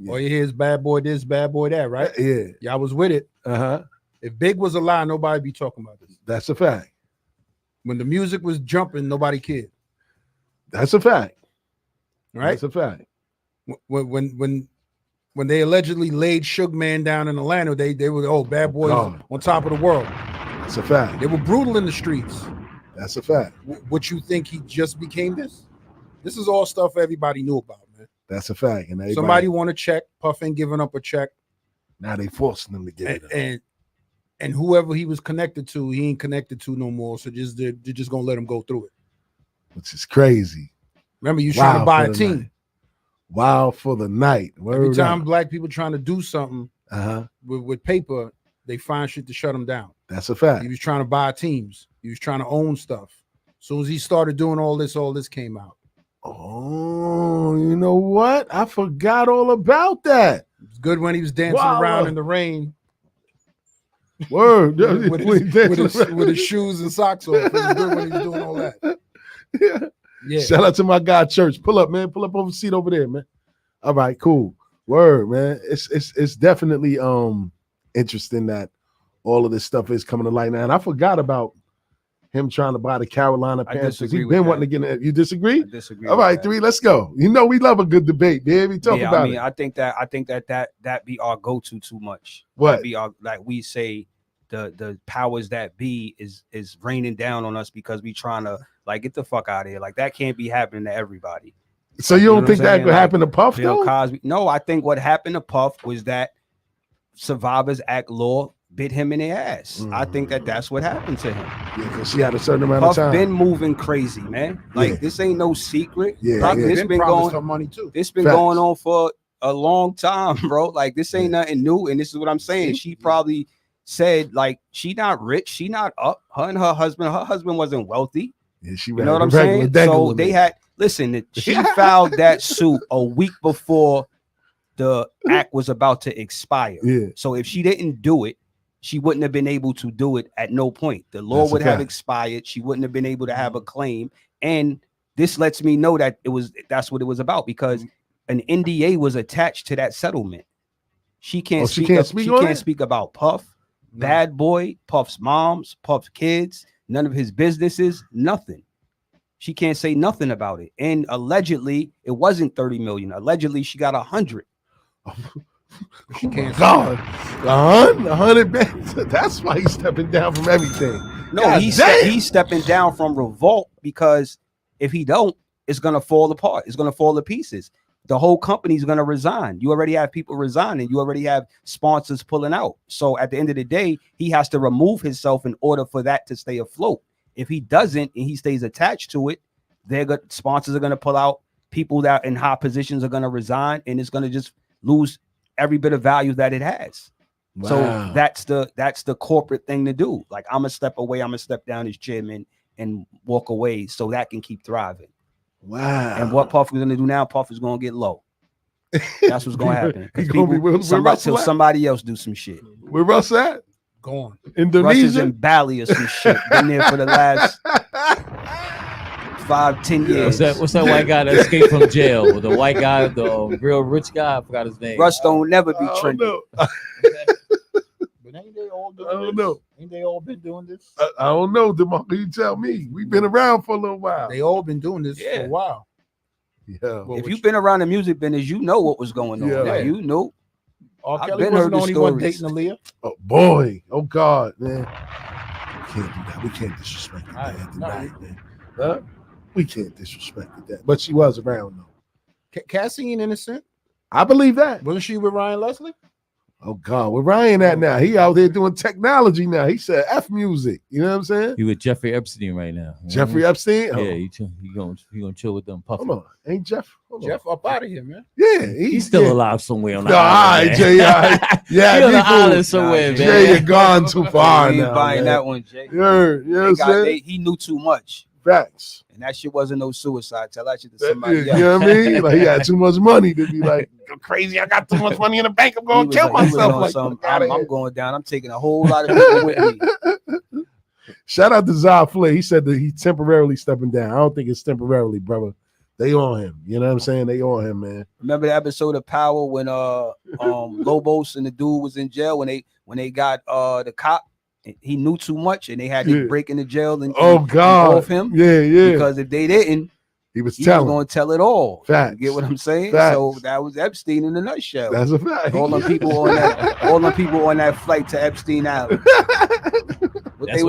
All you hear is bad boy this, bad boy that, right? Yeah. Y'all was with it. Uh-huh. If Big was a lie, nobody be talking about this. That's a fact. When the music was jumping, nobody cared. That's a fact. Right? That's a fact. When they allegedly laid Suge Man down in Atlanta, they were bad boys on top of the world. That's a fact. They were brutal in the streets. That's a fact. What you think he just became this? This is all stuff everybody knew about, man. That's a fact. And somebody want a check. Puff ain't giving up a check. Now they forcing them to get it. And whoever he was connected to, he ain't connected to no more. So they're just gonna let him go through it. Which is crazy. Remember, you trying to buy a team. Night. Wild for the night. Every time black people trying to do something with paper, they find shit to shut them down. That's a fact. He was trying to buy teams. He was trying to own stuff. As soon as he started doing all this came out. Oh, you know what? I forgot all about that. It's good when he was dancing Wow. around in the rain Word. with his shoes and socks off. It was good when he was doing all that. Yeah. Shout out to my guy Church. Pull up, man. Pull up over the seat over there, man. All right, cool. Word, man. It's definitely interesting that all of this stuff is coming to light now. And I forgot about him trying to buy the Carolina Panthers. He's been wanting to get in. You disagree? I disagree. All right, 3, let's go. You know we love a good debate, man. We talk about it. I think that be our go-to too much. What? That be our, like we say, the powers that be is raining down on us because we trying to like get the fuck out of here. Like that can't be happening to everybody. So you don't think that could happen to Puff Bill though? Cosby? No, I think what happened to Puff was that Survivors Act law bit him in the ass. I think that's what happened to him. Yeah, because she had a certain amount Puff of time. been moving crazy, man. Like this ain't no secret. Yeah, This been going her money too. This been going on for a long time, bro. Like this ain't nothing new. And this is what I'm saying. She probably said like she not rich, she not up. Her and her husband wasn't wealthy. Yeah, she you know what I'm saying? So they had she filed that suit a week before the act was about to expire. Yeah. So if she didn't do it, she wouldn't have been able to do it at no point. The law would have expired. She wouldn't have been able to have a claim. And this lets me know that that's what it was about because an NDA was attached to that settlement. She can't speak about Puff, Bad Boy, Puff's moms, Puff's kids, none of his businesses, nothing. She can't say nothing about it. And allegedly, it wasn't 30 million. Allegedly, she got 100. She can't. God, 100 bands. That's why he's stepping down from everything. No, God he's stepping down from revolt because if he don't, it's gonna fall apart. It's gonna fall to pieces. The whole company's gonna resign. You already have people resigning. You already have sponsors pulling out. So at the end of the day, he has to remove himself in order for that to stay afloat. If he doesn't and he stays attached to it, sponsors are gonna pull out. People that in high positions are gonna resign, and it's gonna just lose every bit of value that it has. Wow. So that's the corporate thing to do. Like I'm gonna step away, I'm gonna step down as chairman and walk away so that can keep thriving. Wow. And what Puff is gonna do now, Puff is gonna get low. That's what's gonna happen. Till somebody else do some shit. Where Russ at? Gone. Indonesia. Russ is in Bali or some shit. Been there for the last 5-10 years. What's that white guy that escaped from jail? The white guy, the real rich guy. I forgot his name. Russ don't never be trendy. But ain't they all doing I don't know. Ain't they all been doing this? I don't know, Dmarco. You tell me. We've been around for a little while. They all been doing this for a while. Yeah. If you've been around the music business, you know what was going on. Yeah. You know. R. Kelly wasn't the only one dating Aaliyah. Oh boy. Oh God, man. We can't do that. We can't disrespect that tonight, man. Huh? We can't disrespect that. But she was around though. Cassie ain't innocent. I believe that. Wasn't she with Ryan Leslie? Oh God, where Ryan at now? He out there doing technology now. He said F music. You know what I'm saying? He with Jeffrey Epstein right now. Jeffrey Epstein? Yeah, he gonna chill with them puffing. Hold on. Ain't Jeff? Jeff up out of here, man. Yeah, he's still alive somewhere on the island. All right, Jay. Yeah, on the island somewhere, man. Jay, you're gone too far now. Buying that one, Jay. You know what I'm saying? He knew too much. Facts. And that shit wasn't no suicide. Tell that shit to somebody else. You know what I mean? Like he had too much money to be like, I'm crazy. I got too much money in the bank. I'm going to kill myself. I'm going down. I'm taking a whole lot of people with me. Shout out to Zah Flay. He said that he's temporarily stepping down. I don't think it's temporarily, brother. They on him. You know what I'm saying? They on him, man. Remember the episode of Power when Lobos and the dude was in jail when they got the cop? He knew too much, and they had to break into jail and off him. Yeah. Because if they didn't, he was going to tell it all. Facts. You get what I'm saying? Facts. So that was Epstein in a nutshell. That's a fact. All them people on that flight to Epstein Island. What they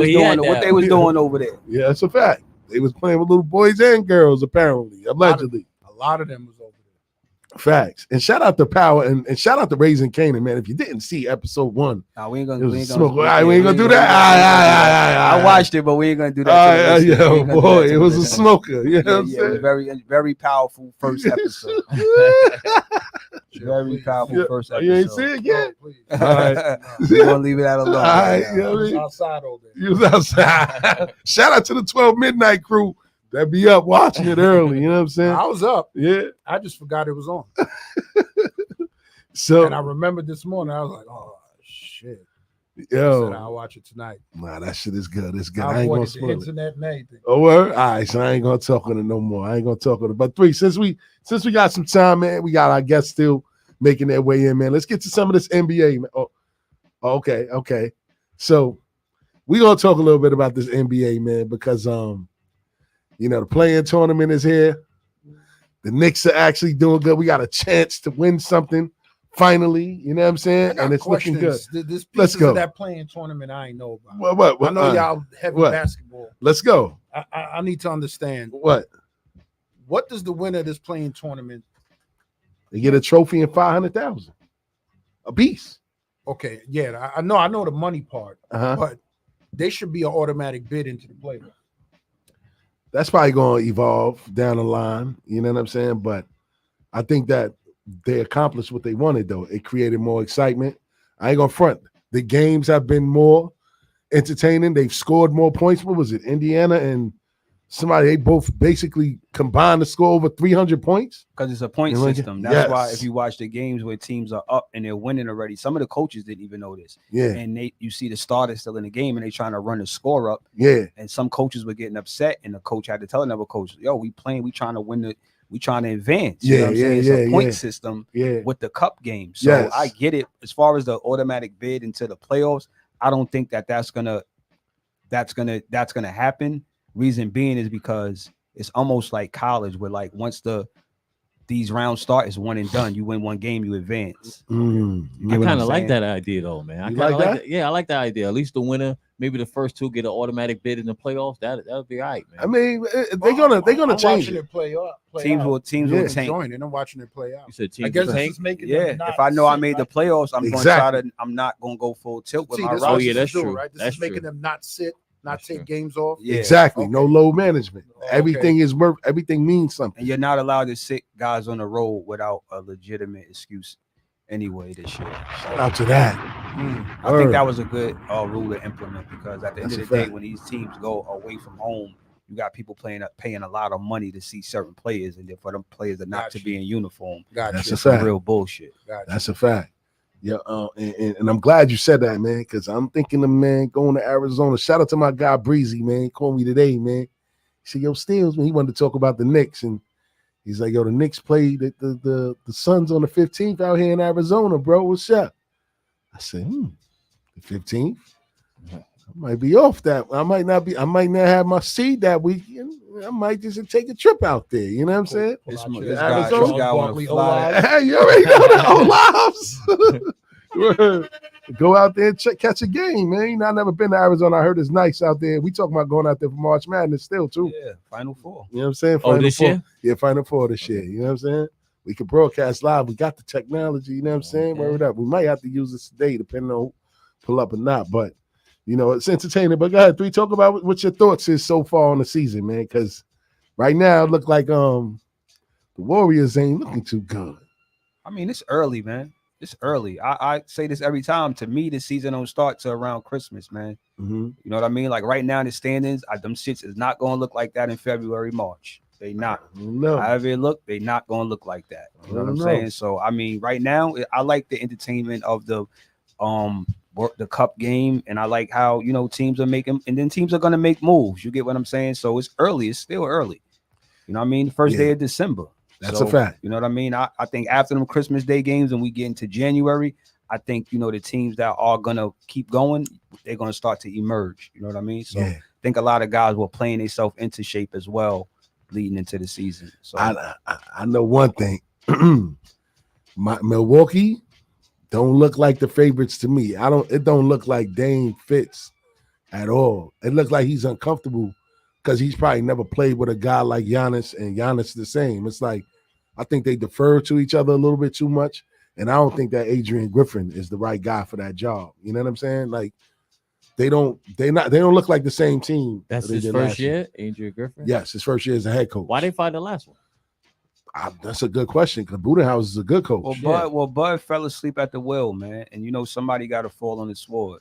was doing over there. Yeah, that's a fact. They was playing with little boys and girls, apparently, allegedly. A lot of them was over there. Facts. And shout out to Power and shout out to Raising Canaan, man. If you didn't see episode 1, we ain't gonna do that. I watched it, but we ain't gonna do that. It was a smoker. You know what I'm saying? It was very, very powerful first episode. Very powerful first episode. You ain't see it yet? All right. We're gonna leave it out alone. All right, you know what I mean? Outside over there. You was outside. Shout out to the 12 Midnight crew. They'd be up watching it early. You know what I'm saying? I was up. Yeah. I just forgot it was on. So And I remembered this morning. I was like, oh shit. I said, yo, I'll watch it tonight. nah, that shit is good. It's good. I I ain't gonna avoided the spoil it. internet and everything. Oh, word? All right, so I ain't gonna talk on it no more. I ain't gonna talk on it. But three, since we got some time, man, we got our guests still making their way in, man. Let's get to some of this NBA, man. Oh, okay. So we gonna talk a little bit about this NBA, man, because the play-in tournament is here. The Knicks are actually doing good. We got a chance to win something finally. You know what I'm saying? And it's looking good. This Let's pieces go. of that playing tournament I ain't know about. What? I know y'all heavy what? basketball. Let's go. I need to understand What does the winner of this playing tournament? they get a trophy and 500,000 a piece. Okay, yeah, I know the money part, Uh-huh. but they should be an automatic bid into the playoffs. That's probably going to evolve down the line. You know what I'm saying? But I think that they accomplished what they wanted, though. It created more excitement. I ain't going to front. The games have been more entertaining. They've scored more points. What was it? Indiana and somebody, they both basically combined to score over 300 points. Because it's a point You know, system. That's why yes. if you watch the games where teams are up and they're winning already, some of the coaches didn't even know this. Yeah. And you see the starters still in the game and they trying to run the score up. Yeah. And some coaches were getting upset, and the coach had to tell another coach, "Yo, we playing. We trying to win we trying to advance." You know what I'm saying? It's a point system with the cup game. So I get it. As far as the automatic bid into the playoffs, I don't think that's gonna happen. Reason being is because it's almost like college, where like once these rounds start, it's one and done. You win one game, you advance. I kind of like that idea, though, man. I kind of like that. Yeah, I like that idea. At least the winner, maybe the first two get an automatic bid in the playoffs. That'll be all right, man. I mean, they're gonna change it. Play Teams will tank. join, I'm watching it play out. You said teams I guess will this tank? is making Yeah, them not if I know I sit, made the right? playoffs, I'm not gonna go full tilt with See, my this is roster. what yeah, this that's is doing, true. right? This That's is making true. them not sit, not That's take true. games off. Yeah. Exactly. Okay. No load management. Okay. Everything is worth. Everything means something. And you're not allowed to sit guys on the road without a legitimate excuse anyway this year. Shout out to that. I think that was a good rule to implement, because at the end That's of the a day, fact. when these teams go away from home, you got people paying a lot of money to see certain players, and then for them players not to be in uniform. That's a It's some fact. real bullshit. That's a fact. Yeah, and I'm glad you said that, man, because I'm thinking of, man, going to Arizona. Shout out to my guy Breezy, man. He called me today, man. He said, "Yo, Steels," man. He wanted to talk about the Knicks, and he's like, "Yo, the Knicks played the Suns on the 15th out here in Arizona, bro. What's up?" I said, the 15th. I might be off that. I might not have my seed that weekend. I might just take a trip out there. You know what I'm saying? This Arizona. guy want to fly. Hey, you already know the Olafs. Go out there and catch a game, man. You know, I never been to Arizona. I heard it's nice out there. We talking about going out there for March Madness still, too. Yeah, Final Four. You know what I'm saying? This year? Yeah, Final Four this year. You know what I'm saying? We can broadcast live. We got the technology. You know what I'm saying? Word up. We might have to use this today, depending on who pull up or not. But, you know, it's entertaining. But go ahead, Three, talk about what your thoughts is so far on the season, man. Because right now it look like the Warriors ain't looking too good. I mean, it's early, man. It's early. I say this every time. To me, the season don't start till around Christmas, man. Mm-hmm. You know what I mean? Like right now in the standings, them shits is not going to look like that in February, March. They not. No. However it look, they not going to look like that. You know what I'm No. saying? So, I mean, right now, I like the entertainment of the cup game, and I like how, you know, teams are making, and then teams are going to make moves. You get what I'm saying? So it's early. It's still early. You know what I mean? The first day of December. That's a fact. You know what I mean? I think after them Christmas Day games and we get into January, I think, you know, the teams that are going to keep going, they're going to start to emerge. You know what I mean? So I think a lot of guys were playing themselves into shape as well leading into the season. So I know one thing. Milwaukee don't look like the favorites to me. It don't look like Dame fits at all. It looks like he's uncomfortable because he's probably never played with a guy like Giannis, and Giannis the same. It's like I think they defer to each other a little bit too much, and I don't think that Adrian Griffin is the right guy for that job. You know what I'm saying? Like they don't look like the same team. That's his first year, Adrian Griffin? Yes, his first year as a head coach. Why they find the last one? That's a good question, because Budenholzer is a good coach. Bud fell asleep at the wheel, man. And you know, somebody got to fall on the sword.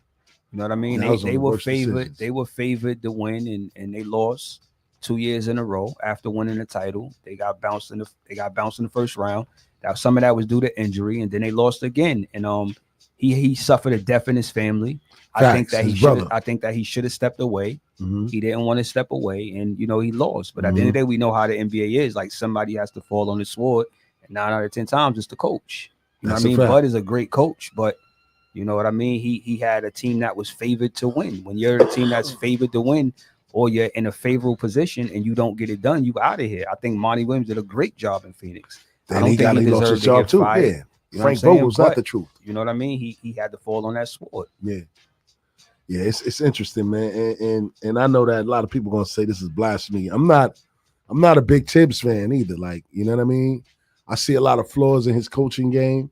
You know what I mean? They were favored. They were favored to win, and they lost. 2 years in a row after winning the title. They got bounced in the first round. Now some of that was due to injury, and then they lost again. And he suffered a death in his family. I think that he should have stepped away. Mm-hmm. He didn't want to step away, and he lost. But at the end of the day, we know how the NBA is. Like, somebody has to fall on the sword, and 9 out of 10 times it's the coach. You know what I mean? Bud is a great coach, but you know what I mean? He had a team that was favored to win. When you're a team that's favored to win, or you're in a favorable position and you don't get it done, you out of here. I think Monty Williams did a great job in Phoenix. And he lost his job too. Fired. Yeah. You know Frank Vogel's not the truth. You know what I mean? He had to fall on that sword. Yeah. Yeah, it's interesting, man. And I know that a lot of people are gonna say this is blasphemy. I'm not a big Tibbs fan either. Like, you know what I mean? I see a lot of flaws in his coaching game.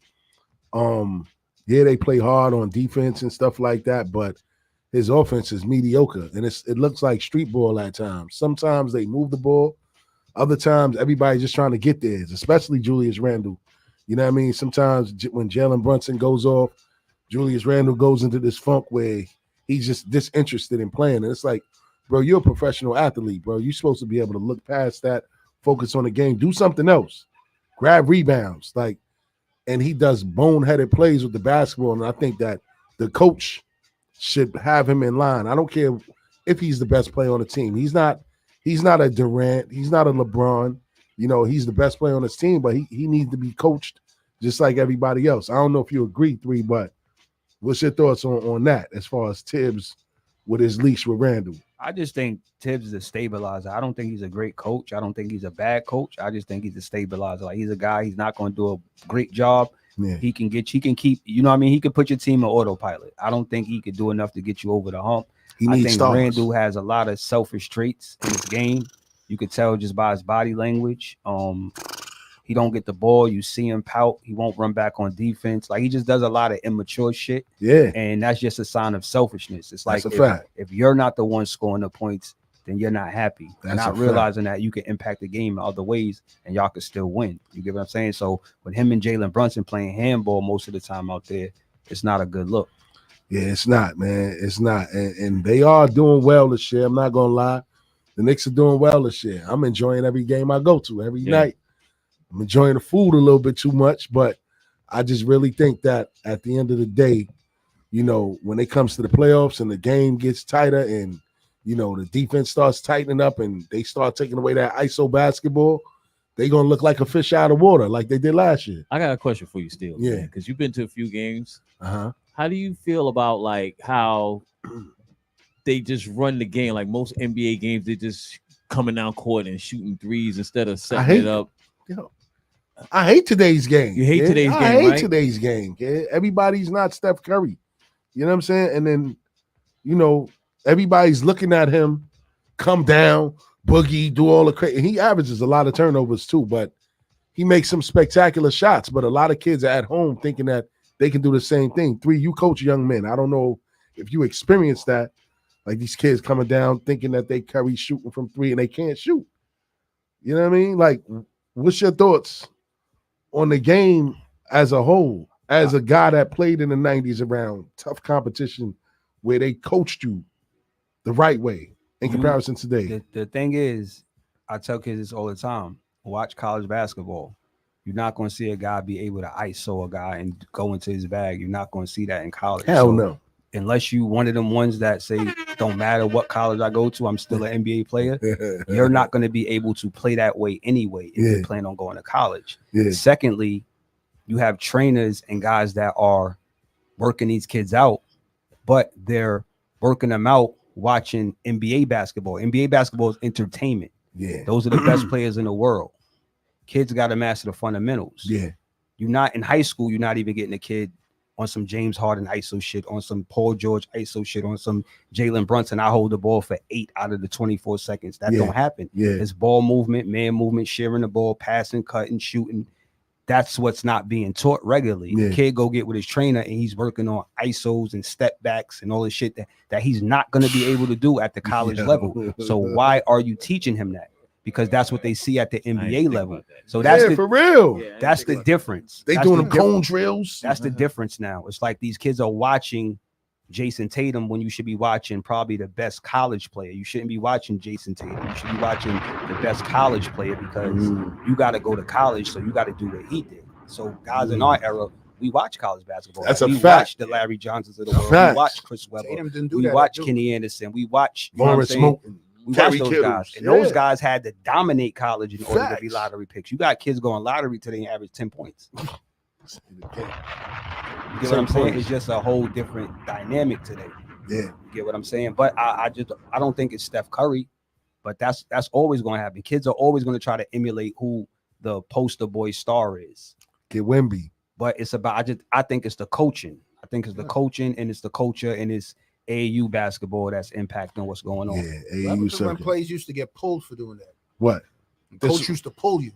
Yeah, they play hard on defense and stuff like that, but his offense is mediocre, and it looks like street ball at times. Sometimes they move the ball, other times everybody's just trying to get theirs, especially Julius Randle. You know what I mean? Sometimes when Jalen Brunson goes off, Julius Randle goes into this funk where he's just disinterested in playing. And it's like, bro, you're a professional athlete, bro. You're supposed to be able to look past that, focus on the game, do something else, grab rebounds. Like, and he does boneheaded plays with the basketball. And I think that the coach should have him in line. I don't care if he's the best player on the team. He's not a Durant. He's not a LeBron. You know, he's the best player on his team, but he needs to be coached just like everybody else. I don't know if you agree, 3, but what's your thoughts on that as far as Tibbs with his leash with Randle? I just think Tibbs is a stabilizer. I don't think he's a great coach. I don't think he's a bad coach. I just think he's a stabilizer. Like, he's a guy, he's not going to do a great job. Yeah. He can keep, you know what I mean? He could put your team on autopilot. I don't think he could do enough to get you over the hump. I think Randle has a lot of selfish traits in his game. You could tell just by his body language. He don't get the ball. You see him pout. He won't run back on defense. Like, he just does a lot of immature shit. Yeah. And that's just a sign of selfishness. It's like, that's a fact. If you're not the one scoring the points, then you're not happy. That's not realizing that you can impact the game in other ways and y'all can still win. You get what I'm saying? So with him and Jalen Brunson playing handball most of the time out there, it's not a good look. Yeah, it's not, man. It's not. And they are doing well this year. I'm not going to lie. The Knicks are doing well this year. I'm enjoying every game I go to every night. I'm enjoying the food a little bit too much, but I just really think that at the end of the day, you know, when it comes to the playoffs and the game gets tighter and, you know, the defense starts tightening up and they start taking away that ISO basketball, they're going to look like a fish out of water like they did last year. I got a question for you still. Yeah. Because you've been to a few games. Uh-huh. How do you feel about, like, how they just run the game? Like, most NBA games, they just coming down court and shooting threes instead of setting it up. I hate today's game. You hate today's game, I hate right? today's game. Kid. Everybody's not Steph Curry. You know what I'm saying? And then, you know, everybody's looking at him come down, boogie, do all the crazy. He averages a lot of turnovers too, but he makes some spectacular shots. But a lot of kids are at home thinking that they can do the same thing. 3, you coach young men. I don't know if you experience that. Like, these kids coming down thinking that they Curry shooting from 3 and they can't shoot. You know what I mean? Like, what's your thoughts on the game as a whole, as a guy that played in the 90s around tough competition where they coached you the right way in comparison to today? The thing is, I tell kids this all the time, watch college basketball. You're not going to see a guy be able to ISO a guy and go into his bag. You're not going to see that in college. Hell no. Unless you one of them ones that say, don't matter what college I go to, I'm still an NBA player. You're not going to be able to play that way anyway if you plan on going to college. Secondly, you have trainers and guys that are working these kids out, but they're working them out watching NBA basketball. NBA basketball is entertainment. Yeah. Those are the best players in the world. Kids got to master the fundamentals. Yeah. You're not in high school, you're not even getting a kid on some James Harden ISO shit, on some Paul George ISO shit, on some Jalen Brunson. I hold the ball for 8 out of the 24 seconds. That don't happen. It's ball movement, man movement, sharing the ball, passing, cutting, shooting. That's what's not being taught regularly. The kid go get with his trainer and he's working on ISOs and step backs and all this shit that he's not going to be able to do at the college level. So why are you teaching him that? Because that's what they see at the NBA level. So that's for real. That's the difference. They doing them cone drills. That's the difference now. It's like these kids are watching Jason Tatum when you should be watching probably the best college player. You shouldn't be watching Jason Tatum. You should be watching the best college player because you got to go to college, so you got to do what he did. So guys in our era, we watch college basketball. That's a we fact. watch the Larry Johnsons of the world. Fact. We watch Chris Webber. Tatum didn't do We that, watch dude. Kenny Anderson. We watch you know what I'm Lawrence saying? Moulton. We Terry watch those Kittles. guys. And those Yeah. guys had to dominate college in order to be Facts. lottery picks. You got kids going lottery today and average 10 points. You get what I'm saying? It's just a whole different dynamic today. Yeah. You get what I'm saying? But I don't think it's Steph Curry, but that's always going to happen. Kids are always going to try to emulate who the poster boy star is. Get Wemby. But it's about I think it's the coaching. I think it's the coaching and it's the culture and it's AAU basketball that's impacting what's going on. Yeah, What AAU happens when circuit. players used to get pulled for doing that? What? Coach used to pull you.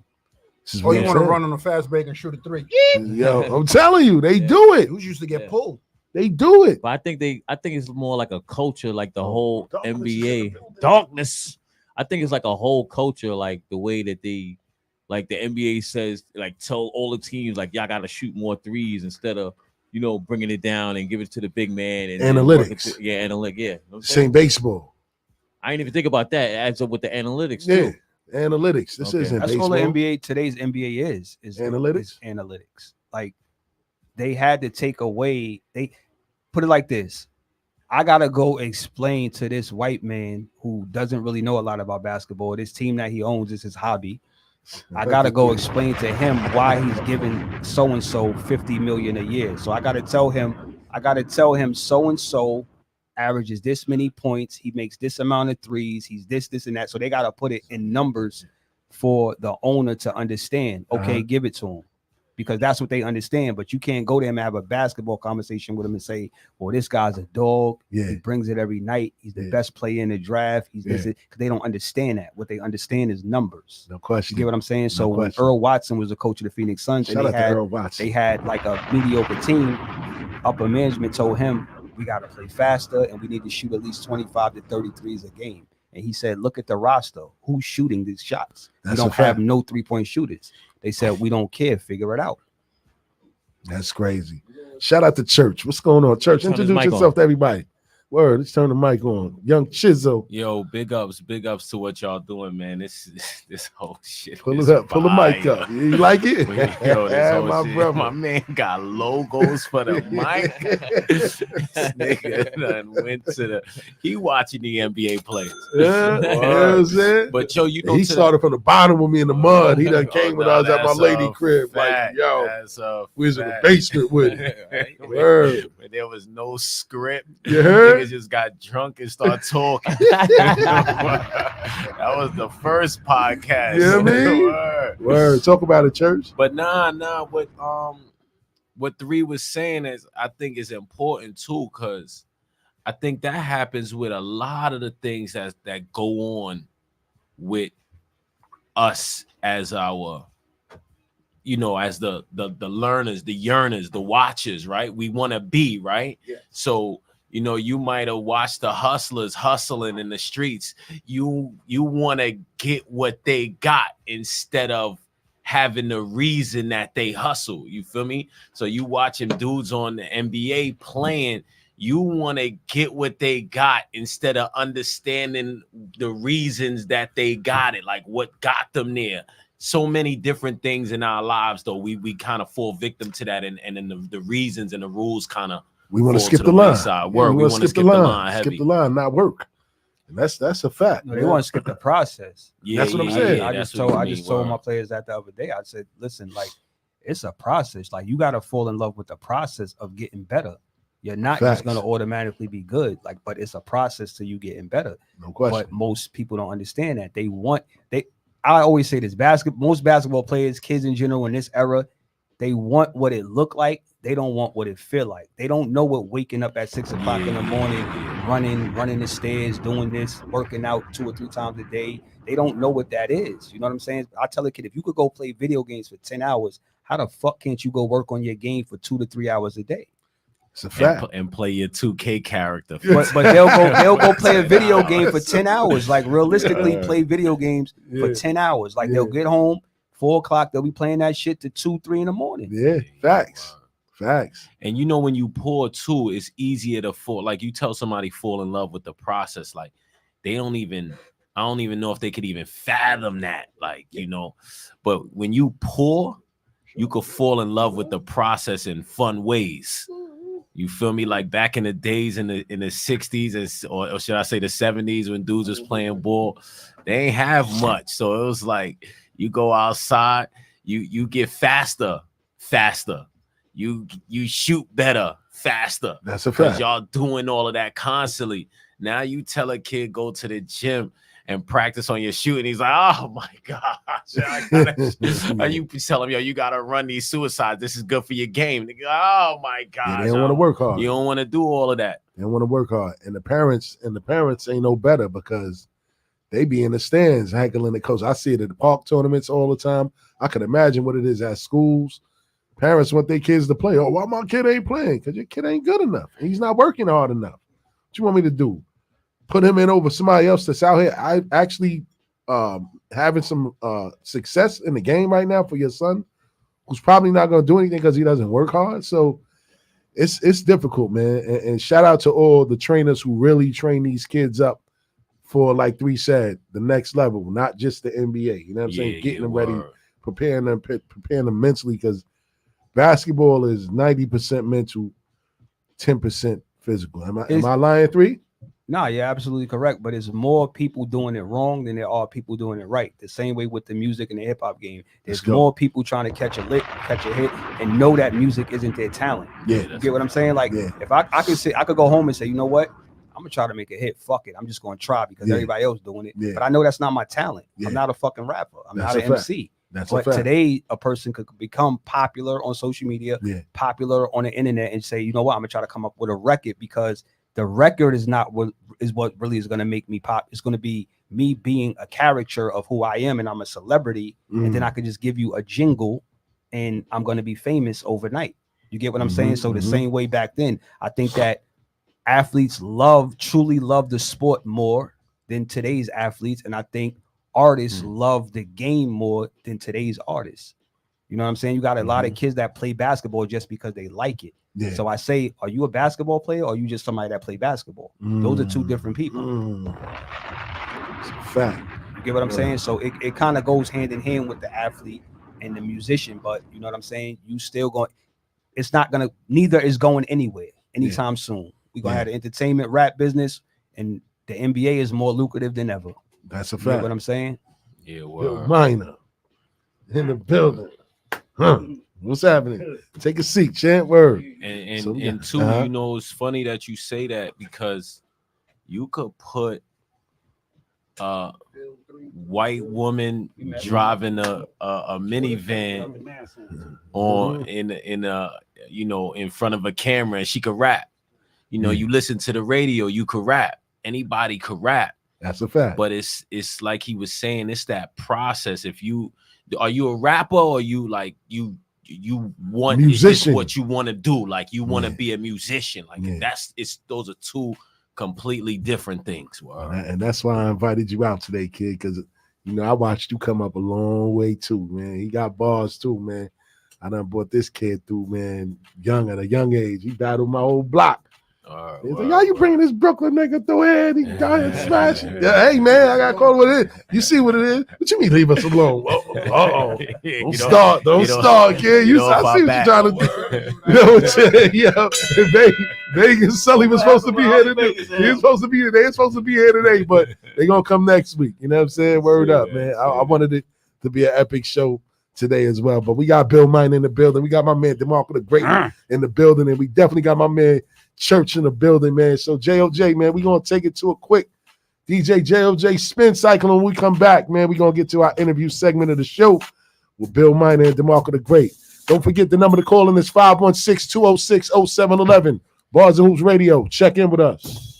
This is Or what you I'm want to saying. run on a fast break and shoot a three. Yo, I'm telling you, they do it. Who's used to get Yeah. pulled? They do it. But I think it's more like a culture, like the whole Darkness is in NBA the building. darkness. I think it's like a whole culture, like the way that like the NBA says, like tell all the teams, like y'all got to shoot more threes instead of bringing it down and give it to the big man and Analytics. analytics. Yeah, Same baseball. I didn't even think about that. It adds up with the analytics Yeah. too. Analytics. This Okay. isn't That's baseball. all the NBA today's NBA is Analytics? is analytics. Like they had to take away. They put it like this. I gotta go explain to this white man who doesn't really know a lot about basketball. This team that he owns is his hobby. I gotta go explain to him why he's giving so and so 50 million a year. So I gotta tell him so and so averages this many points. He makes this amount of threes. He's this, and that. So they gotta put it in numbers for the owner to understand. Okay, give it to him. Because that's what they understand, but you can't go there and have a basketball conversation with him and say, well, this guy's a dog. Yeah. He brings it every night. He's the Yeah. best player in the draft. He's this, Yeah. because they don't understand that. What they understand is numbers. No You question. get what I'm saying? So when question. Earl Watson was the coach of the Phoenix Suns, Shout and out to Earl Watson. they had like a mediocre team, upper management told him, we got to play faster and we need to shoot at least 25 to 33s a game. And he said, look at the roster. Who's shooting these shots? We That's a don't have fact. no 3-point shooters. They said, we don't care. Figure it out. That's crazy. Shout out to Church. What's going on, Church? Turn his Introduce mic yourself on. to everybody. Word, let's turn the mic on. Young Chizzo. Yo, big ups to what y'all doing, man. This whole shit. Pull is it up. Pull the mic fire. up. You like it? Yo, this whole my shit. brother. My man got logos for the mic. This nigga done went to he watching the NBA players. Yeah, you know what I'm saying? But yo, you know, he to started from the bottom with me in the mud. He done came with us at my that's lady a crib. fact. Like, yo, That's a we was in the fact. basement with him. Right? Word. When there was no script. You heard? Niggas just got drunk and start talking. That was the first podcast. You know what I mean? Word. Talk about it, Church. But nah, what Three was saying is I think is important too, because I think that happens with a lot of the things that go on with us as our, as the learners, the yearners, the watchers, right? We want to be, right? Yeah. So you might have watched the hustlers hustling in the streets. You want to get what they got instead of having the reason that they hustle. You feel me? So you watching dudes on the NBA playing, you want to get what they got instead of understanding the reasons that they got it, like what got them there. So many different things in our lives, though, we kind of fall victim to that, and then the reasons and the rules kind of We want to fall skip to the the line. wayside. Yeah, Word, we wanna wanna skip the line heavy. Skip the line, not work. And that's a fact. No, they man. want to skip the process. Yeah, That's what I'm yeah, saying. yeah, I that's just what told you I mean, just told word. my players that the other day. I said, listen, like it's a process. Like you got to fall in love with the process of getting better. You're not Facts. just going to automatically be good. Like, but it's a process to you getting better. No question. But most people don't understand that. I always say this: most basketball players, kids in general, in this era, they want what it look like. They don't want what it feel like. They don't know what waking up at 6 o'clock in the morning, running the stairs, doing this, working out 2 or 3 times a day. They don't know what that is. You know what I'm saying? I tell a kid, if you could go play video games for 10 hours, how the fuck can't you go work on your game for 2 to 3 hours a day? It's a fact. And play your 2K character. But they'll go play a video game for 10 hours. Like realistically, play video games for 10 hours. Like they'll get home 4 o'clock. They'll be playing that shit to 2, 3 in the morning. Yeah, facts. Facts. And you know, when you pour too, it's easier to fall. Like you tell somebody fall in love with the process. Like I don't even know if they could even fathom that. Like, you know, but when you pour, you could fall in love with the process in fun ways. You feel me? Like back in the days in the 60s, or should I say the 70s, when dudes was playing ball, they ain't have much. So it was like you go outside, you get faster. You shoot better, faster. That's a Because fact. y'all doing all of that constantly. Now you tell a kid go to the gym and practice on your shooting. He's like, oh my gosh. You tell him, yo, you gotta run these suicides. This is good for your game. Nigga, oh my gosh. Yeah, they don't want to work hard. You don't want to do all of that. They don't want to work hard. And the parents ain't no better because they be in the stands hankling the coach. I see it at the park tournaments all the time. I can imagine what it is at schools. Parents want their kids to play. Oh, why my kid ain't playing? Because your kid ain't good enough. He's not working hard enough. What you want me to do? Put him in over somebody else that's out here? I actually having some success in the game right now for your son, who's probably not going to do anything because he doesn't work hard. So it's difficult, man. And shout out to all the trainers who really train these kids up for, like Three said, the next level, not just the NBA. You know what I'm saying? Getting them ready, preparing them mentally, because basketball is 90% mental, 10% physical. Am I lying, Three? No, you're absolutely correct. But there's more people doing it wrong than there are people doing it right. The same way with the music and the hip hop game. There's more people trying to catch a hit, and know that music isn't their talent. Yeah, you get what I'm saying? Like, if I could go home and say, you know what? I'm gonna try to make a hit. Fuck it. I'm just gonna try because everybody else doing it. Yeah. But I know that's not my talent. I'm not a fucking rapper. I'm not an MC. But today, a person could become popular on social media, popular on the internet, and say, you know what? I'm gonna try to come up with a record, because the record is not what really is gonna make me pop. It's gonna be me being a caricature of who I am, and I'm a celebrity, and then I could just give you a jingle, and I'm gonna be famous overnight. You get what I'm saying? So the same way back then, I think that athletes truly love the sport more than today's athletes, and I think artists love the game more than today's artists. You know what I'm saying? You got a lot of kids that play basketball just because they like it. Yeah. So I say, are you a basketball player, or are you just somebody that play basketball? Those are two different people. It's a fact. You get what I'm saying? So it kind of goes hand in hand with the athlete and the musician, but you know what I'm saying? You still going, it's not gonna, neither is going anywhere anytime soon. We're gonna have the entertainment rap business, and the NBA is more lucrative than ever. That's a fact. You know what I'm saying? Yeah, well, Minerr in the building. What's happening? Take a seat, chant word. And two, you know, it's funny that you say that, because you could put a white woman driving a minivan on in front of a camera, and she could rap. You know, you listen to the radio, you could rap. Anybody could rap. That's a fact. But it's like he was saying, it's that process. Are you a rapper, or you like you want musician, what you want to do? Like you want to be a musician. Like those are two completely different things. And that's why I invited you out today, kid, because you know I watched you come up a long way too, man. He got bars too, man. I done brought this kid through, man, at a young age. He battled my whole block. He's like, how you bringing this Brooklyn nigga through here? He got and smash. Yeah, hey man, I gotta call it what it is. You see what it is? What you mean leave us alone? Don't start, kid. I see what you're trying to do. You know what I'm saying? Vegas Sully was supposed to be here today. He was supposed to be here. They're supposed to be here today, but they're gonna come next week. You know what I'm saying? Word up, man. I wanted it to be an epic show today as well. But we got Bill Minerr in the building. We got my man Dmarco the Great in the building, and we definitely got my man Church in the building, man. So JOJ, man, we're gonna take it to a quick DJ JOJ spin cycle. When we come back, man, we're gonna get to our interview segment of the show with Bill Minerr and Dmarco the Great. Don't forget the number to call in is 516-206-0711. Bars and Hoops Radio. Check in with us.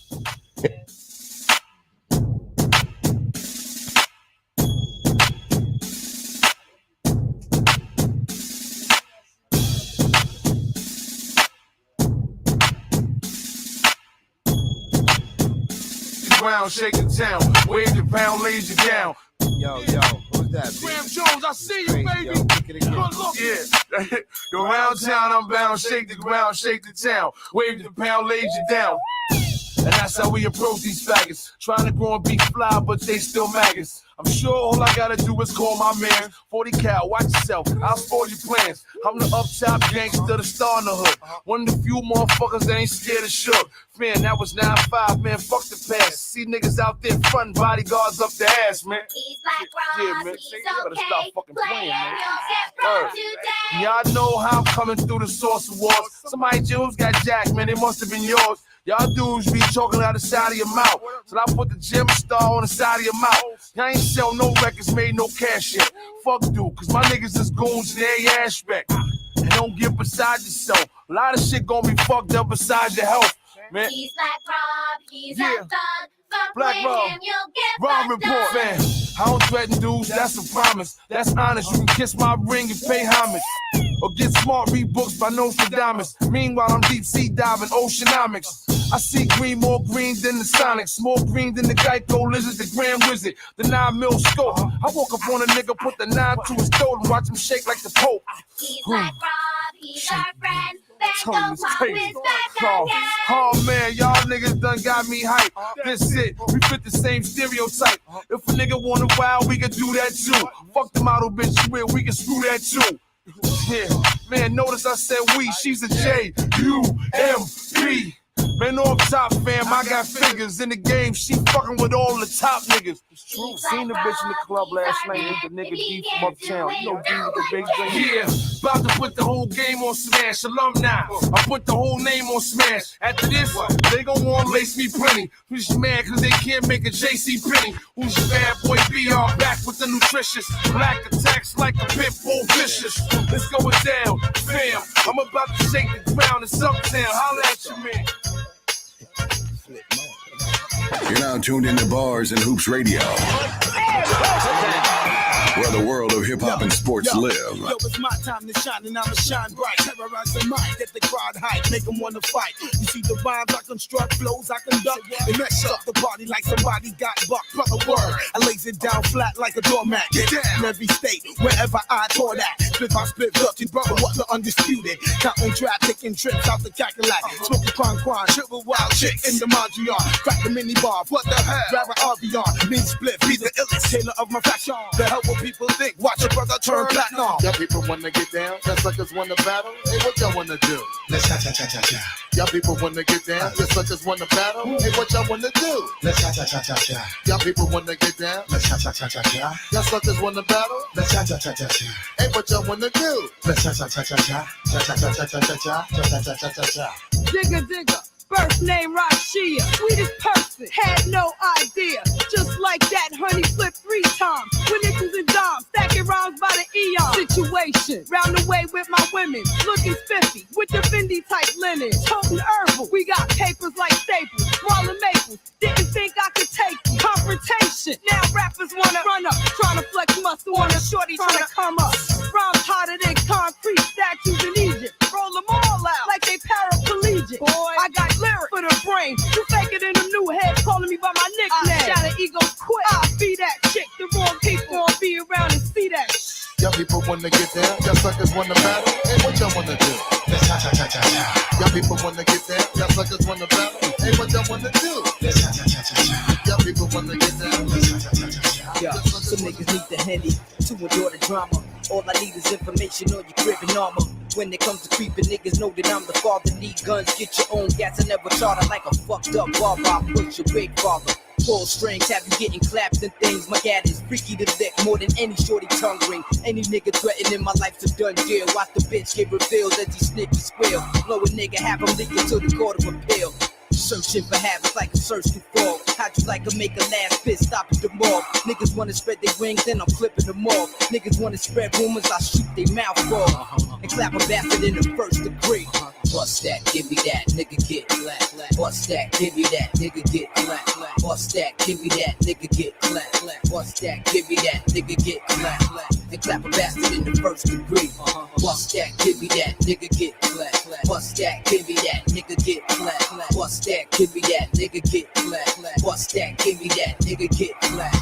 Ground, shake the town, wave the pound, lays you down. Yo, who's Graham Jones, I see you, baby. Good look. Yeah. Go round town, I'm bound. Shake the ground, shake the town. Wave the pound, lays you down. And that's how we approach these faggots. Trying to grow and be fly, but they still maggots. I'm sure all I gotta do is call my man. 40 cal, watch yourself, I'll spoil your plans. I'm the up top gangster, the star in the hood. One of the few motherfuckers that ain't scared of shook. Man, that was 9-5, man, fuck the past. See niggas out there frontin' bodyguards up the ass, man. Yeah, man, you better stop fucking playing, man. Y'all know how I'm coming through the Source Awards. Somebody Jules got jacked, man, it must have been yours. Y'all dudes be talking out the side of your mouth. So I put the gym star on the side of your mouth. Y'all ain't sell no records, made no cash yet. Fuck dude, cause my niggas is goons in every aspect. And don't get beside yourself. A lot of shit gonna be fucked up besides your health, man. He's like Rob, he's a thug. Fuck Black with Rob. him, you'll get Rob fucked report, up. man. I don't threaten dudes, that's a promise. That's honest, you can kiss my ring and pay homage. Or get smart, read books by Nostradamus. Meanwhile, I'm deep sea diving, oceanomics. I see green, more green than the Sonics, more green than the Geico lizard, the Grand Wizard, the 9mm scope. I woke up on a nigga, put the 9 to his throat and watch him shake like the Pope. He's like Rob, he's our friend. Tell him it's crazy. Oh man, y'all niggas done got me hype. This it, we fit the same stereotype. If a nigga wanna wild, we can do that too. Fuck the model bitch, we can screw that too. Yeah, man, notice I said we, she's a J-U-M-P. Man, off top, fam, I got fingers in the game. She fucking with all the top niggas. True, seen the bitch in the club last night with the nigga D from uptown. You know D with the big drink. Yeah, about to put the whole game on smash. Alumni, I put the whole name on smash. After this, they gon' wanna lace me plenty. Who's mad cause they can't make a JC Penny? Who's your bad boy BR back with the nutritious black attacks like a pit bull vicious. Let's go it down, fam. I'm about to shake the ground in Uptown. Holla at you, man. You're now tuned into Bars and Hoops Radio, where the world of hip-hop and sports live. Yo, it's my time to shine and I'ma shine bright. Terrorize the mind, get the crowd hype, make them wanna fight. You see the rhymes I construct, flows I conduct. They mess up the party like somebody got bucked. Brother word, I lays it down flat like a doormat. Get down every state, wherever I tour that. Split by split, dirty brother, what the undisputed. Counting trap, taking trips out the calculate. Smoking quan, triple wild chick in the Mondrian. Crack the mini bar, what the hell? Grab an RVR, mean split, be the illest tailor of my faction. The hell will people think? Watch your brother turn platinum. Y'all people wanna get down, y'all suckers wanna battle. Hey, what y'all wanna do? Let's cha-cha-cha-cha-cha. Y'all people wanna get down, y'all suckers wanna battle. Hey, what y'all wanna do? Let's cha-cha-cha-cha-cha. Y'all people wanna get down, Let's cha-cha-cha-cha-cha. y'all suckers wanna battle. Let's cha-cha-cha-cha-cha. Hey, what y'all wanna do? Let's cha-cha-cha-cha-cha. Cha-cha-cha-cha-cha-cha. Cha-cha-cha-cha-cha. Digga, first name Rashia, sweetest person, had no idea. Just like that, honey flipped 3 times. With nickels and dimes, stacking rhymes by the eon. Situation, round the way with my women, looking spiffy, with the Fendi type linen. Toting herbal, we got papers like Staples, Marlon Maples. Didn't think I could take you. Confrontation, now rappers wanna run up, trying to flex muscle on a shorty trying to come up. Rhymes hotter than concrete statues in Egypt. Roll them all out like they paraplegic. Boy, I got lyrics for the brain. You fake it in them new heads calling me by my nickname. Shatter egos quick. I'll be that chick. The wrong people won't be around and see that. Y'all people wanna get down, y'all suckers wanna battle. Hey, what y'all wanna do? Let's cha-cha-cha-cha-cha. Y'all people wanna get down, y'all suckers wanna battle. Hey, what y'all wanna do? Let's cha-cha-cha-cha-cha. Y'all people wanna get down. Let's cha-cha-cha-cha-cha. Yeah, some niggas need the Henny to endure the drama. All I need is information on your crib and armor. When it comes to creeping, niggas know that I'm the father. Need guns, get your own gas. I never charter like a fucked up barber. I push your big father. Pull strings, have you getting clapped and things. My dad is freaky to lick more than any shorty tongue ring. Any nigga threatening my life's a done deal. Watch the bitch get revealed as he snippy squeal. Blow a nigga, have him leaking to the court of appeal. Searching for habits like a search to fall. How'd you like to make a last pit stop at the mall? Niggas wanna spread their wings, then I'm flipping them off. Niggas wanna spread rumors, I shoot their mouth off. And clap a bastard in the first degree. Bust that, give me that, nigga get clap. Bust that, give me that, nigga get clap. Bust that, give me that, nigga get clap. Bust that, give me that, nigga get clap. And clap a bastard in the first degree. Bust that, give me that, nigga get clap. Bust that, give me that, nigga get clap. Bust that, give me that, nigga get clap. Bust that, give me that, nigga get clap.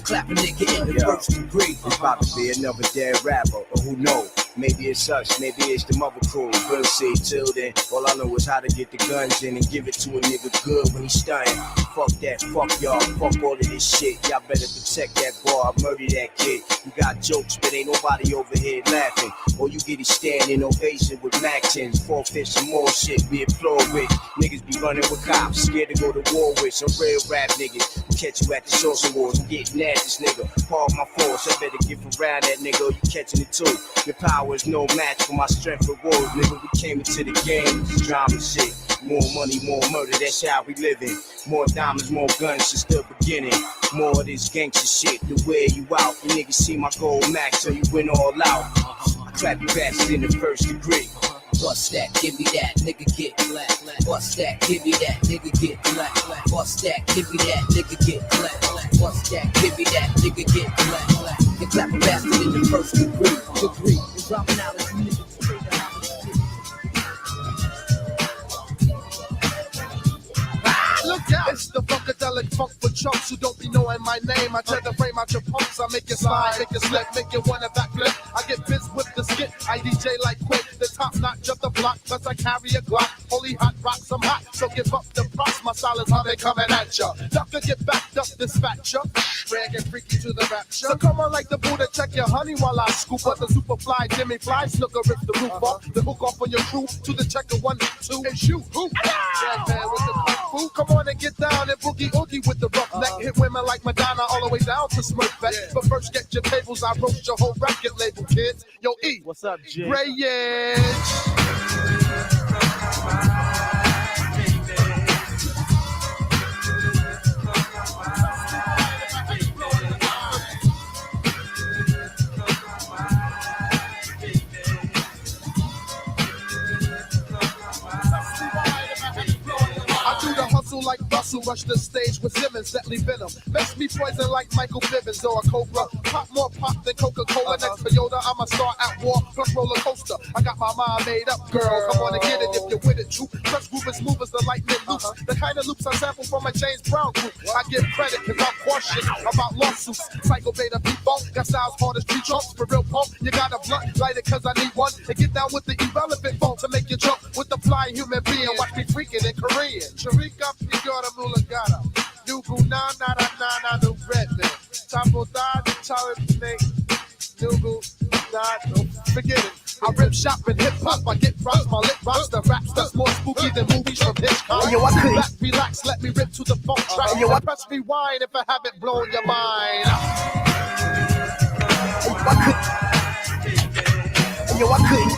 to clap a nigga in the first degree. It's about to be another dead rapper, or who knows? Maybe it's us, maybe it's the mother crew. We'll see. Till then, all I know is how to get the guns in and give it to a nigga good when he's stunning. Fuck that, fuck y'all, fuck all of this shit. Y'all better protect that boy, I'll murder that kid. You got jokes, but ain't nobody over here laughing. All you get is standing ovation with Mac-10s, 4 fish and more shit we applaud with. Niggas be running with cops, scared to go to war with some real rap niggas. Catch you at the social wars, I'm getting at this nigga. Pardon my force, I better get around that nigga, or you catching it too. Your power is no match for my strength of words, nigga. We came into the game, this drama shit. More money, more murder, that's how we living. More diamonds, more guns since the beginning. More of this gangster shit to wear you out. You niggas see my gold max, so you win all out. I clap your asses in the first degree. Bust that, give me that, nigga get black. Bust that, give me that, nigga get black. Bust that, give me that, nigga get black. Bust that, give me that, nigga get black. You clap a bastard in the first degree. It's dropping out as you niggas straight out. Look out! It's the funkadelic funk for chumps who don't be knowing my name. I tear the frame out your pumps, I make it slide, make it slip, make it wanna backflip. I get biz with the skit, I DJ like quick. The top notch of the block, plus I carry a Glock. Holy hot rocks, I'm hot, so give up the props. My style is how they coming at ya. Doctor get backed up, dispatch ya. Drag and freaky to the rapture. So come on like the Buddha, check your honey while I scoop up the super fly, Jimmy fly, snooker rip the roof off. The hook off on your crew to the checker 1 and 2 and shoot. Drag man with the kung fu. Come on and get down and boogie oogie with the roughneck. Hit women like Madonna all the way down to Smurfette. But first get your tables, I roast your whole record label, kids. Yo, E. What's up, G? Reyes. Like Russell, rush the stage with Simmons, deadly venom. Makes me poison like Michael Bivins or a Cobra. Pop more pop than Coca-Cola. Next Toyota, I'm a star at war, plus roller coaster. I got my mind made up, girl. Come on and get it if you're with it, true. Press groove and smooth as the lightning loops. The kind of loops I sample from my James Brown group. I give credit cause I'm cautious about lawsuits. Psycho beta people, got styles hard as tree trunks. For real punk, you got a blunt, light it cause I need one. And get down with the irrelevant funk to make you jump with the flying human being. Watch me freaking in Korean. Sharika Figura Mulagata. Nugu na na na na na no redman. Tapo da the challenge. Nugu na no forget it. I rip shop and hip hop, I get props, my lip rocks, the raps that's more spooky than movies from Hitchcock. Yo, I could relax, let me rip to the funk track. Yo, I press rewind if I haven't blown your mind. Yo, I couldn't.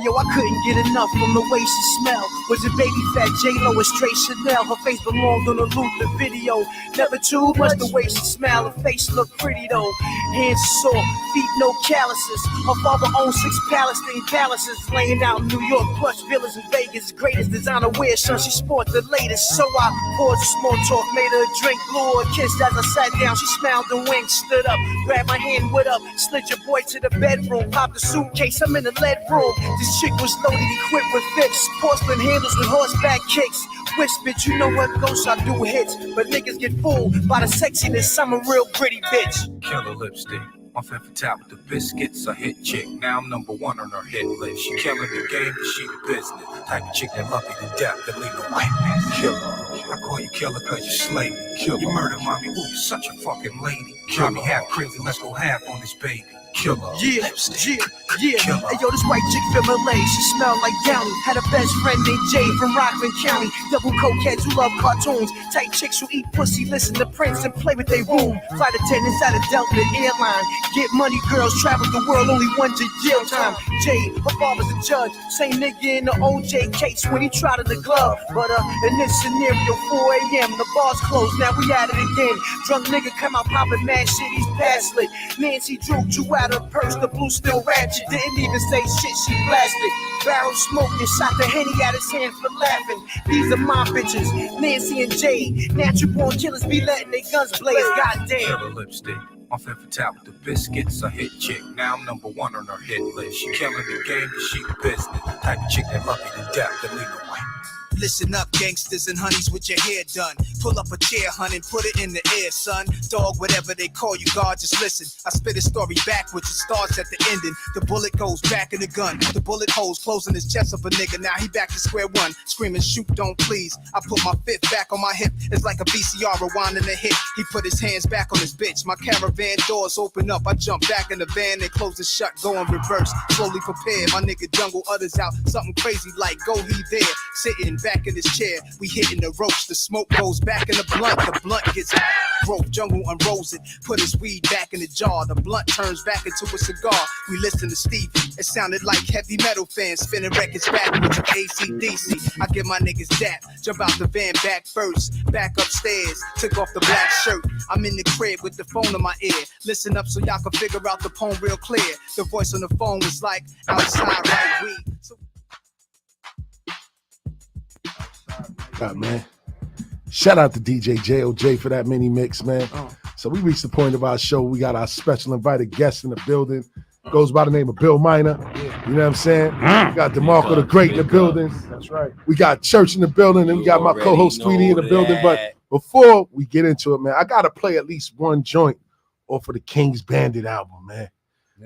Yo, I couldn't get enough from the way she smelled. Was it baby fat J-Lo or straight Chanel? Her face belonged on a loop, the video. Never too much the way she smiled. Her face looked pretty though. Hands sore, feet no calluses. Her father owned 6 Palestine palaces. Laying out in New York, plush villas in Vegas. Greatest designer wear, son, she sport the latest. So I paused a small talk, made her a drink, blew her a kiss. As I sat down, she smiled and winked, stood up, grabbed my hand, what up? Slid your boy to the bedroom, popped the suitcase, I'm in the lead room. This chick was loaded, equipped with fixed porcelain handles with horseback kicks. Whispered, you know what, ghost, I do hits. But niggas get fooled by the sexiness, I'm a real pretty bitch. Killer lipstick. My femme fatale with the biscuits, a hit chick. Now I'm number 1 on her hit list. She killing the game, but she the business. Type of chick that love you to death, that leave no witness. Killer. I call you killer cause you slay me. Killer. You murder mommy, ooh, you're such a fucking lady. Killer. Me half crazy, let's go half on this baby. Killer. Yeah. Killer. Hey yo, this white chick from LA, she smelled like Downey. Had a best friend named Jay from Rockland County. Double cokeheads who love cartoons. Tight chicks who eat pussy, listen to Prince and play with their womb. Flight attendants at a Delta airline. Get money girls, travel the world, only one to jail time. Jay, her father's a judge. Same nigga in the OJ case when he tried in the glove. But in this scenario, 4 a.m., the bar's closed, now we at it again. Drunk nigga come out popping mad shit, he's past lit. Nancy drew you out of purse, the blue still ratchet. Didn't even say shit, she blasted. Barrel smoking, shot the Henny out his hand for laughing. These are my bitches, Nancy and Jay. Natural born killers be letting their guns blaze, goddamn. Killer lipstick. My femme fatale with the biscuits, a hit chick. Now I'm number 1 on her hit list. She killing the game, but she the business. Type of chick that love you to death, that leave no white. Listen up, gangsters and honeys with your hair done. Pull up a chair, hun, and put it in the air, son. Dog, whatever they call you, God, just listen. I spit a story backwards, it starts at the ending. The bullet goes back in the gun. The bullet holes closing his chest of a nigga. Now he back to square one, screaming, shoot, don't please. I put my fifth back on my hip. It's like a VCR rewinding a hit. He put his hands back on his bitch. My caravan doors open up. I jump back in the van and close it shut, go in reverse. Slowly prepare. My nigga jungle others out. Something crazy like go he there. Sitting back in his chair. We hitting the ropes. The smoke goes back in the blunt. The blunt gets broke. Jungle unrolls it. Put his weed back in the jar. The blunt turns back into a cigar. We listen to Stevie. It sounded like heavy metal fans spinning records backwards of AC/DC. I give my niggas dap. Jump out the van back first. Back upstairs. Took off the black shirt. I'm in the crib with the phone in my ear. Listen up so y'all can figure out the poem real clear. The voice on the phone was like outside right weed. So God, man. Shout out to DJ JOJ for that mini mix, man. So we reached the point of our show. We got our special invited guest in the building. Goes by the name of Bill Minerr. You know what I'm saying? We got Dmarco the Great in the building. That's right. We got Church in the building, and we got my co-host Tweety in the building. But before we get into it, man, I gotta play at least one joint off of the King's Bandit album, man.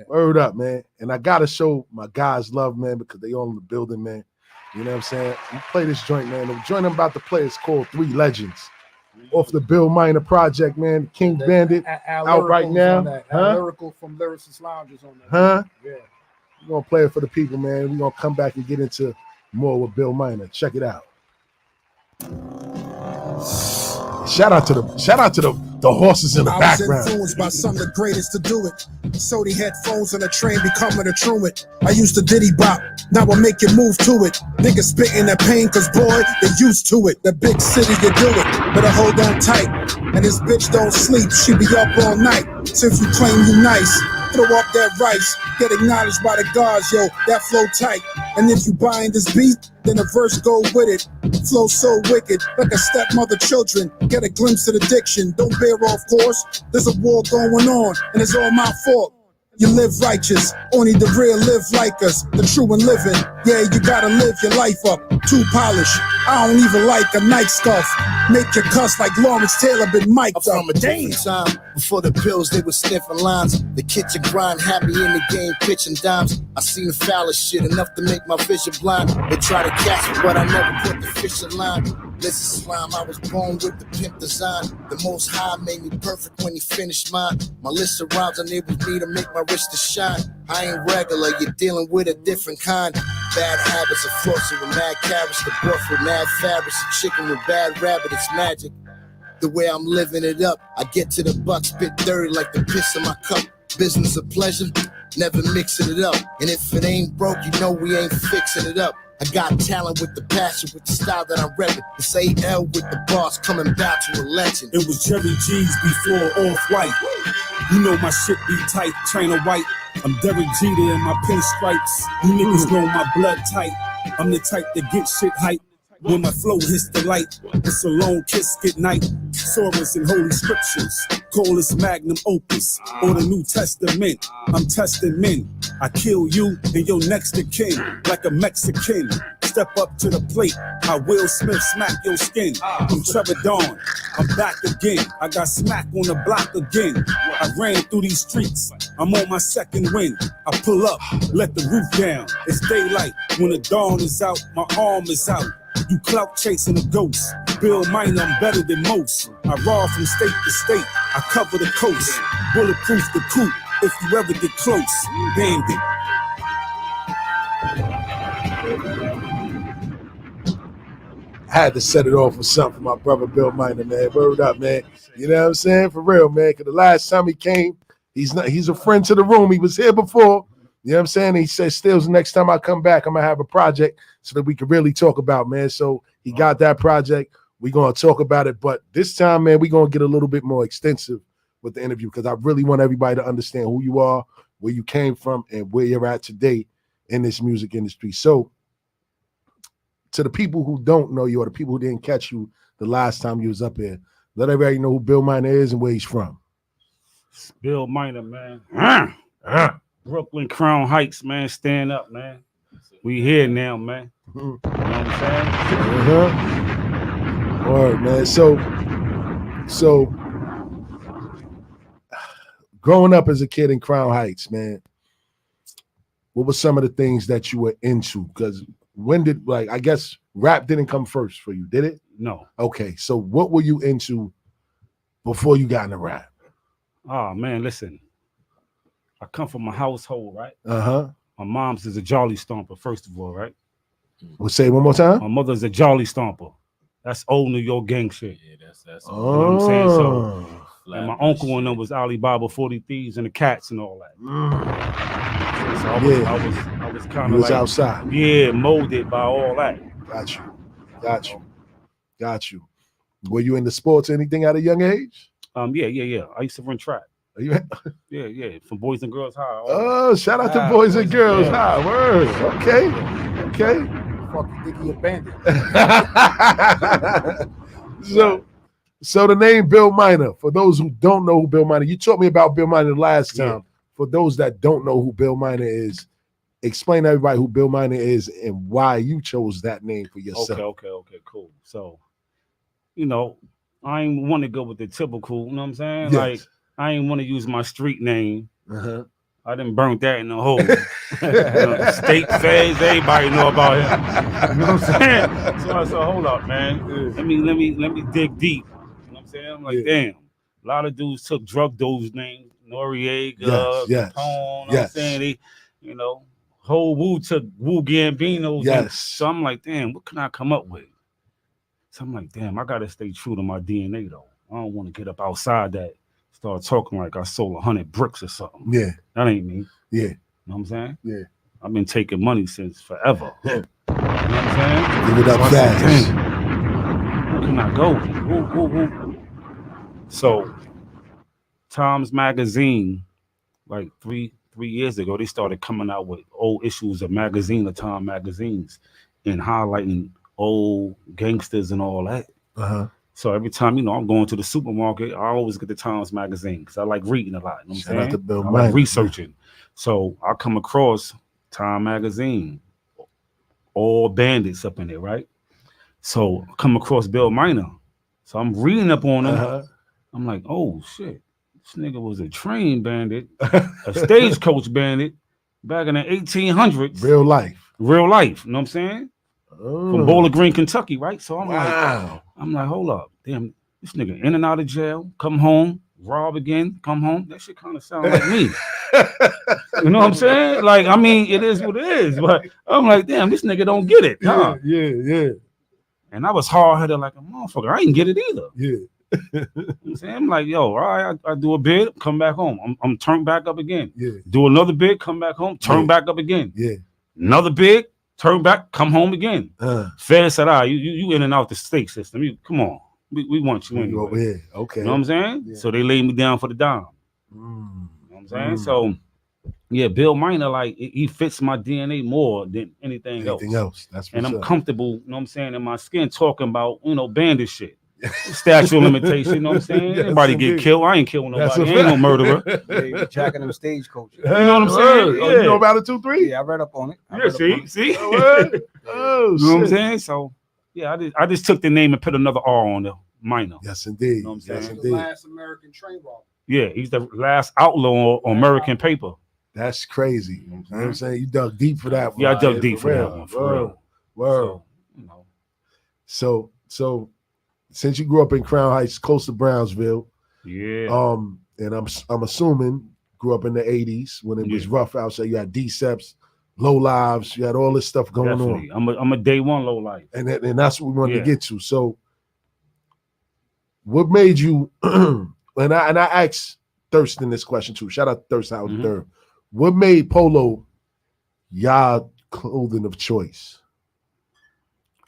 Word up, man. And I gotta show my guys love, man, because they all in the building, man. You know what I'm saying? We play this joint, man. The joint I'm about to play is called 3 Legends. Off the Bill Minerr project, man. King's Bandit out right now. Lyrical from Lyricist Lounges on that. Huh? Yeah. We're gonna play it for the people, man. We're gonna come back and get into more with Bill Minerr. Check it out. Shout out to the horses in the background. I was influenced by some of the greatest to do it. Sody headphones on a train becoming a truant. I used to diddy bop, now I make you move to it. Niggas spitting that pain cause boy, they used to it. The big city you do it, better hold on tight. And this bitch don't sleep, she be up all night. Since you claim you nice, throw up that rice. Get acknowledged by the gods, yo, that flow tight. And if you buying this beat, then the verse go with it. Flow so wicked, like a stepmother children. Get a glimpse of the diction, don't bear off course. There's a war going on, and it's all my fault. You live righteous, only the real live like us. The true and living, yeah, you gotta live your life up. Too polished, I don't even like a Nike scuff. Make your cuss like Lawrence Taylor been mic'd up. From a different time, before the pills, they was sniffing lines. The kitchen grind had me in the game, pitching dimes. I seen the foulest shit, enough to make my vision blind. They try to catch me, but I never put the fish in line. Listen, slime, I was born with the pimp design. The Most High made me perfect when he finished mine. My list of rhymes enables me to make my wrist to shine. I ain't regular, you're dealing with a different kind. Bad habits of flossing with mad carrots, the buff with mad fabrics, the chicken with bad rabbit, it's magic. The way I'm living it up, I get to the buck, spit dirty like the piss in my cup. Business of pleasure, never mixing it up. And if it ain't broke, you know we ain't fixing it up. I got talent with the passion, with the style that I'm repping. It's AL with the boss coming back to a legend. It was Jerry G's before Off-White. You know my shit be tight, China White. I'm Derek Jeter in my pinstripes. You niggas know my blood tight. I'm the type that get shit hype. When my flow hits the light, it's a long kiss goodnight. Soros and holy scriptures, coldest magnum opus, or the New Testament. I'm testing men. I kill you and your next of kin, like a Mexican. Step up to the plate, I Will Smith smack your skin. I'm Trevor Dawn, I'm back again. I got smack on the block again. I ran through these streets, I'm on my second win. I pull up, let the roof down. It's daylight, when the dawn is out, my arm is out. You clout chasing a ghost. Bill Minerr, I'm better than most. I raw from state to state. I cover the coast. Bulletproof the coupe. If you ever get close, bandit. I had to set it off with something for my brother Bill Minerr, man. Word up, man. You know what I'm saying? For real, man. Because the last time he came, he's a friend to the room. He was here before. You know what I'm saying? He said, Stills, next time I come back, I'm going to have a project so that we can really talk about, man. So he got that project. We're going to talk about it. But this time, man, we're going to get a little bit more extensive with the interview because I really want everybody to understand who you are, where you came from, and where you're at today in this music industry. So to the people who don't know you or the people who didn't catch you the last time you was up here, let everybody know who Bill Minerr is and where he's from. Bill Minerr, man. Brooklyn Crown Heights, man. Stand up, man. We here now, man. You know what I'm saying? All right, man. So growing up as a kid in Crown Heights, man, what were some of the things that you were into? Because when did, like, I guess rap didn't come first for you, did it? No. Okay, so what were you into before you got into rap? Oh man, listen. I come from a household, right? Uh-huh. My mom's is a jolly stomper, first of all, right? We'll say it one more time. My mother's a jolly stomper. That's old New York gang shit. Yeah, that's you know what I'm saying? So, Oh. and my uncle and them was Alibaba 40 Thieves and the Cats and all that. So I was kind You of was like outside. Yeah, molded by all that. Got you. Were you into sports, anything at a young age? Yeah. I used to run track. Are you? Yeah. From Boys and Girls High. Oh, shout out to Boys and Girls High. Word. Okay. Fuck you think he a bandit? So the name Bill Minerr, for those who don't know who Bill Minerr, you taught me about Bill Minerr last time. For those that don't know who Bill Minerr is, explain to everybody who Bill Minerr is and why you chose that name for yourself. Okay, cool. So, you know, I ain't want to go with the typical, you know what I'm saying? Yes. Like, I ain't want to use my street name. Uh-huh. I done burnt that in the hole. State feds, everybody know about him. You know what I'm saying? So I said, hold up, man. Let me dig deep. You know what I'm saying? I'm like, damn. A lot of dudes took drug dudes' names. Noriega, Yes. Capone, you know what I'm saying? They, you know, whole Wu took Wu Gambino's. Yes. So I'm like, damn, what can I come up with? So I'm like, damn, I gotta stay true to my DNA though. I don't want to get up outside that, start talking like I sold 100 bricks or something. Yeah. That ain't me. Yeah. You know what I'm saying? Yeah. I've been taking money since forever. You know what I'm saying? Give it up So I fast. said, damn, where can I go? Who? So Times Magazine, like three years ago, they started coming out with old issues of Time magazines and highlighting old gangsters and all that. Uh-huh. So every time, you know, I'm going to the supermarket, I always get the Times magazine because I like reading a lot. You know what I'm Shout out saying? to Bill I Minerr, like researching. So I come across Time magazine, all bandits up in there, right? So I come across Bill Minerr. So I'm reading up on him. Uh-huh. I'm like, oh shit, this nigga was a train bandit, a stagecoach bandit back in the 1800s. Real life. You know what I'm saying? From Bowling Green, Kentucky, right? So I'm like, hold up, damn, this nigga in and out of jail, come home, rob again, come home. That shit kind of sound like me. You know what I'm saying? Like, I mean, it is what it is, but I'm like, damn, this nigga don't get it. Huh? Yeah. And I was hard-headed like a motherfucker. I didn't get it either. Yeah. You know what I'm saying? I'm like, yo, all right, I do a bid, come back home. I'm turned back up again. Yeah. Do another bid, come back home, turn back up again. Yeah. Another bid, turn back, come home again. Fed said, you in and out the state system. Come on. We want you anyway. Over here. Okay. You know what I'm saying? Yeah. So they laid me down for the dime. You know what I'm saying? So yeah, Bill Minerr, like he fits my DNA more than anything else. That's and I'm up. comfortable, you know what I'm saying, in my skin talking about, you know, bandit shit. Statute of limitation, you know what I'm saying? Anybody get killed, I ain't killing nobody. I ain't no murderer. Yeah, you be jacking them stagecoaches. You know what I'm saying? Oh, you know about it 2-3? Yeah, I read up on it. See? Oh, you know what I'm saying? So yeah, I just took the name and put another R on the Minerr. Yes, indeed. You know what I'm saying? That's the last American train robber. Yeah, he's the last outlaw on American paper. That's crazy. You know what I'm saying? You dug deep for that one. Yeah, I dug deep for that one. For real. Word. So, since you grew up in Crown Heights, close to Brownsville, and I'm assuming grew up in the 80s when it was rough outside. You had D-Ceps, low lives, you had all this stuff going on. I'm a day one low life. And that's what we wanted to get to. So what made you and I asked Thurston this question too. Shout out to Thurston out there. What made Polo y'all clothing of choice?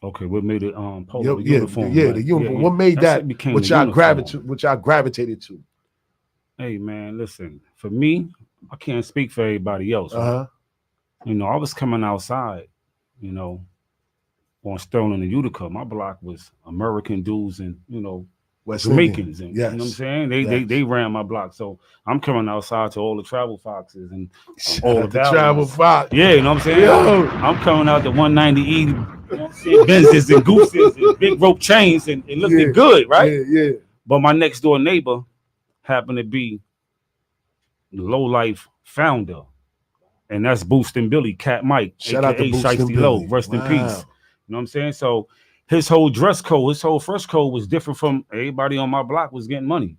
Okay, what made it Polo uniform? Yeah, the uniform. What made that what y'all gravitated to? Hey man, listen, for me, I can't speak for everybody else. Right? You know, I was coming outside, you know, on Sterling and Utica. My block was American dudes and, you know, Jamaicans, and yes. you know what I'm saying? They ran my block. So I'm coming outside to all the travel foxes and all the travel fox. Yeah, you know what I'm saying? Yo. I'm coming out the 190E, you know what I'm saying? Benzes and gooses and big rope chains, and it looked good, right? Yeah. But my next door neighbor happened to be the low life founder, and that's Boostin' Billy, Cat Mike, Shout out to aka Boostin' Shiesty Low, Billy. rest in Wow. peace. You know what I'm saying? So his whole dress code, his whole first code was different from everybody on my block was getting money.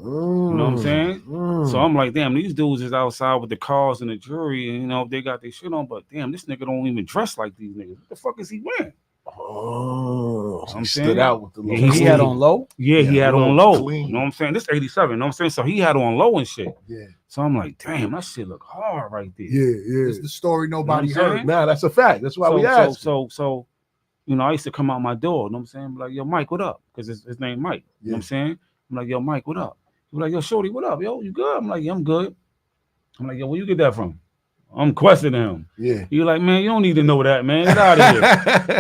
You know what I'm saying? So I'm like, damn, these dudes is outside with the cars and the jewelry, and you know they got their shit on, but damn, this nigga don't even dress like these niggas. What the fuck is he wearing? Oh, I'm stood saying? out with the low. He had on low? Yeah, he had on low. Clean. You know what I'm saying? This 87, you know what I'm saying? So he had on low and shit. Yeah. So I'm like, damn, that shit look hard right there. Yeah. It's the story nobody You know what I'm heard. saying? Nah, that's a fact. That's why we asked. So, you know, I used to come out my door, you know what I'm saying? Be like, yo, Mike, what up? Because his name Mike. You know what I'm saying? I'm like, yo, Mike, what up? He be like, yo, Shorty, what up? Yo, you good? I'm like, yeah, I'm good. I'm like, yo, where you get that from? I'm questioning him. Yeah. He like, man, you don't need to know that, man. Get out of here.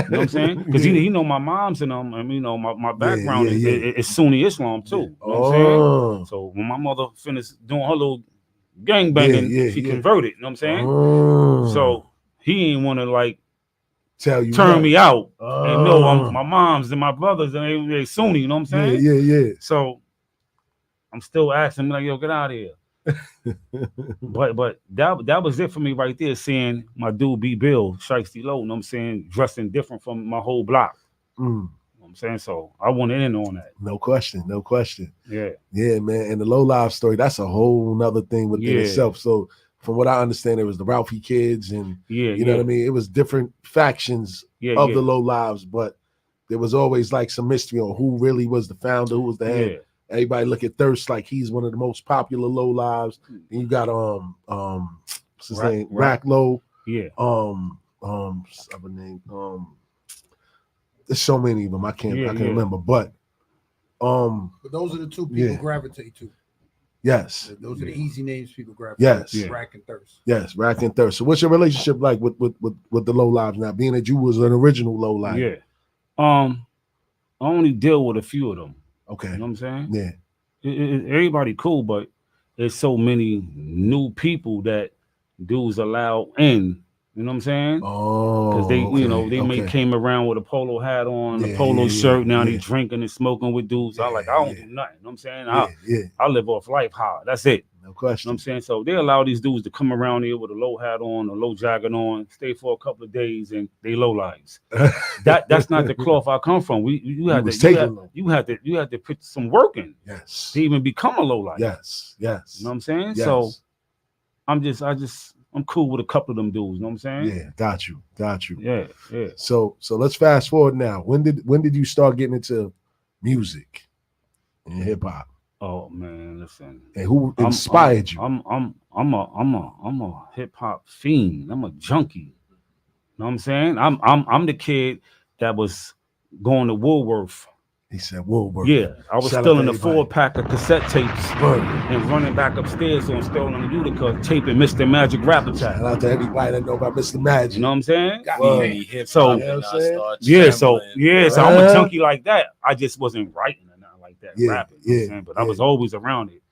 You know what I'm saying? Because he know my mom's and you know, my background is Sunni Islam too. You know what I'm saying? So when my mother finished doing her little gangbanging, she converted. You know what I'm saying? So he ain't want to like tell you turn me out and know my mom's and my brothers and they Sunni. You know what I'm saying? Yeah. So I'm still asking him like, yo, get out of here. but that was it for me right there, seeing my dude B Bill, Shiesty Low, you know what I'm saying, dressing different from my whole block. You know what I'm saying? So I wanted in on that. No question. Yeah. Yeah, man. And the low live story, that's a whole nother thing within itself. So from what I understand, it was the Ralphie kids and you know what I mean? It was different factions of the low lives, but there was always like some mystery on who really was the founder, who was the head. Yeah. Everybody look at Thirst like he's one of the most popular low lives. And you got what's his name? Rack Low. Yeah. Other name. There's so many of them. I can't remember. But those are the two people gravitate to. Yes. Those are the easy names people gravitate to. Yes. Rack and Thirst. Yes, Rack and Thirst. So what's your relationship like with the low lives now? Being that you was an original low life. Yeah. I only deal with a few of them. Okay. You know what I'm saying? Yeah. Everybody cool, but there's so many new people that dudes allow in. You know what I'm saying? Oh, because they, you know, they may came around with a polo hat on, a polo shirt. Now they drinking and smoking with dudes. I don't do nothing. You know what I'm saying? I live off life hard. That's it. No question. You know what I'm saying? So they allow these dudes to come around here with a low hat on, a low jacket on, stay for a couple of days, and they low lives. That's not the cloth I come from. You had to put some work in. Yes. To even become a low life. Yes. You know what I'm saying? Yes. So I'm cool with a couple of them dudes. You know what I'm saying? Yeah, got you. Yeah. So let's fast forward now. When did you start getting into music and hip hop? Oh man, listen. And who inspired you? I'm a hip hop fiend. I'm a junkie. You know what I'm saying? I'm the kid that was going to Woolworth. He said Woolworth. Yeah, I was stealing a 4-pack of cassette tapes and running back upstairs on stolen Utica, taping Mr. Magic Rap Attack. Shout out to everybody that know about Mr. Magic. You know what I'm saying? So I'm a junkie like that. I just wasn't writing or nothing like that, rapping. You know what I'm saying? But I was always around it.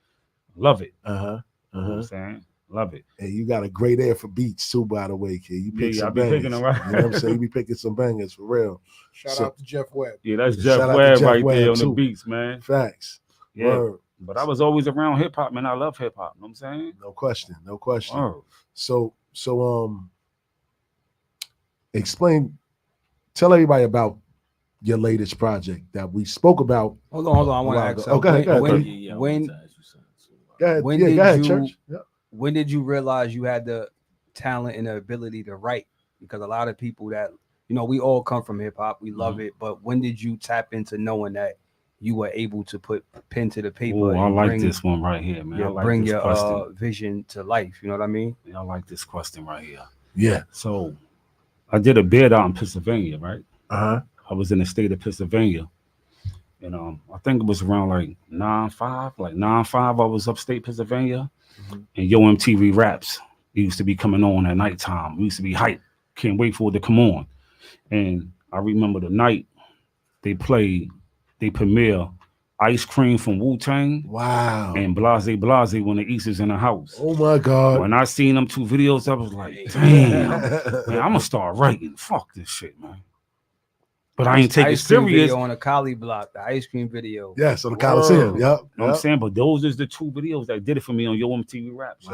Love it. You know what I'm saying? Love it. And you got a great ear for beats too, by the way, kid. You pick some I be bangers. picking them, right? You know what I'm saying? You be picking some bangers for real. Shout out to Jeff Webb. Yeah, that's Jeff Webb right there on the beats, man. Facts. Yeah. Word. But I was always around hip hop, man. I love hip hop. You know what I'm saying? No question. Word. So tell everybody about your latest project that we spoke about. Hold on. I want to ask. Go ahead. When did you realize you had the talent and the ability to write? Because a lot of people that, you know, we all come from hip hop, we love it. But when did you tap into knowing that you were able to put pen to the paper? Oh, I like this one right here, man. I like bring this your question. vision to life. You know what I mean? Yeah, I like this question right here. Yeah. So I did a bid out in Pennsylvania, right? I was in the state of Pennsylvania. And I think it was around like 9/5. I was upstate Pennsylvania. And Yo MTV Raps used to be coming on at nighttime. We used to be hyped. Can't wait for it to come on. And I remember the night they played they premiere Ice Cream from Wu-Tang. Wow. And Blase when the East is in the house. Oh my God. When I seen them 2 videos, I was like, damn, man, I'm gonna start writing. Fuck this shit, man. But I ain't take it serious. Video on the Cali block, the ice cream video. Yes, on the Coliseum. Yep. You know what I'm saying? But those is the 2 videos that did it for me on Yo MTV Rap. So.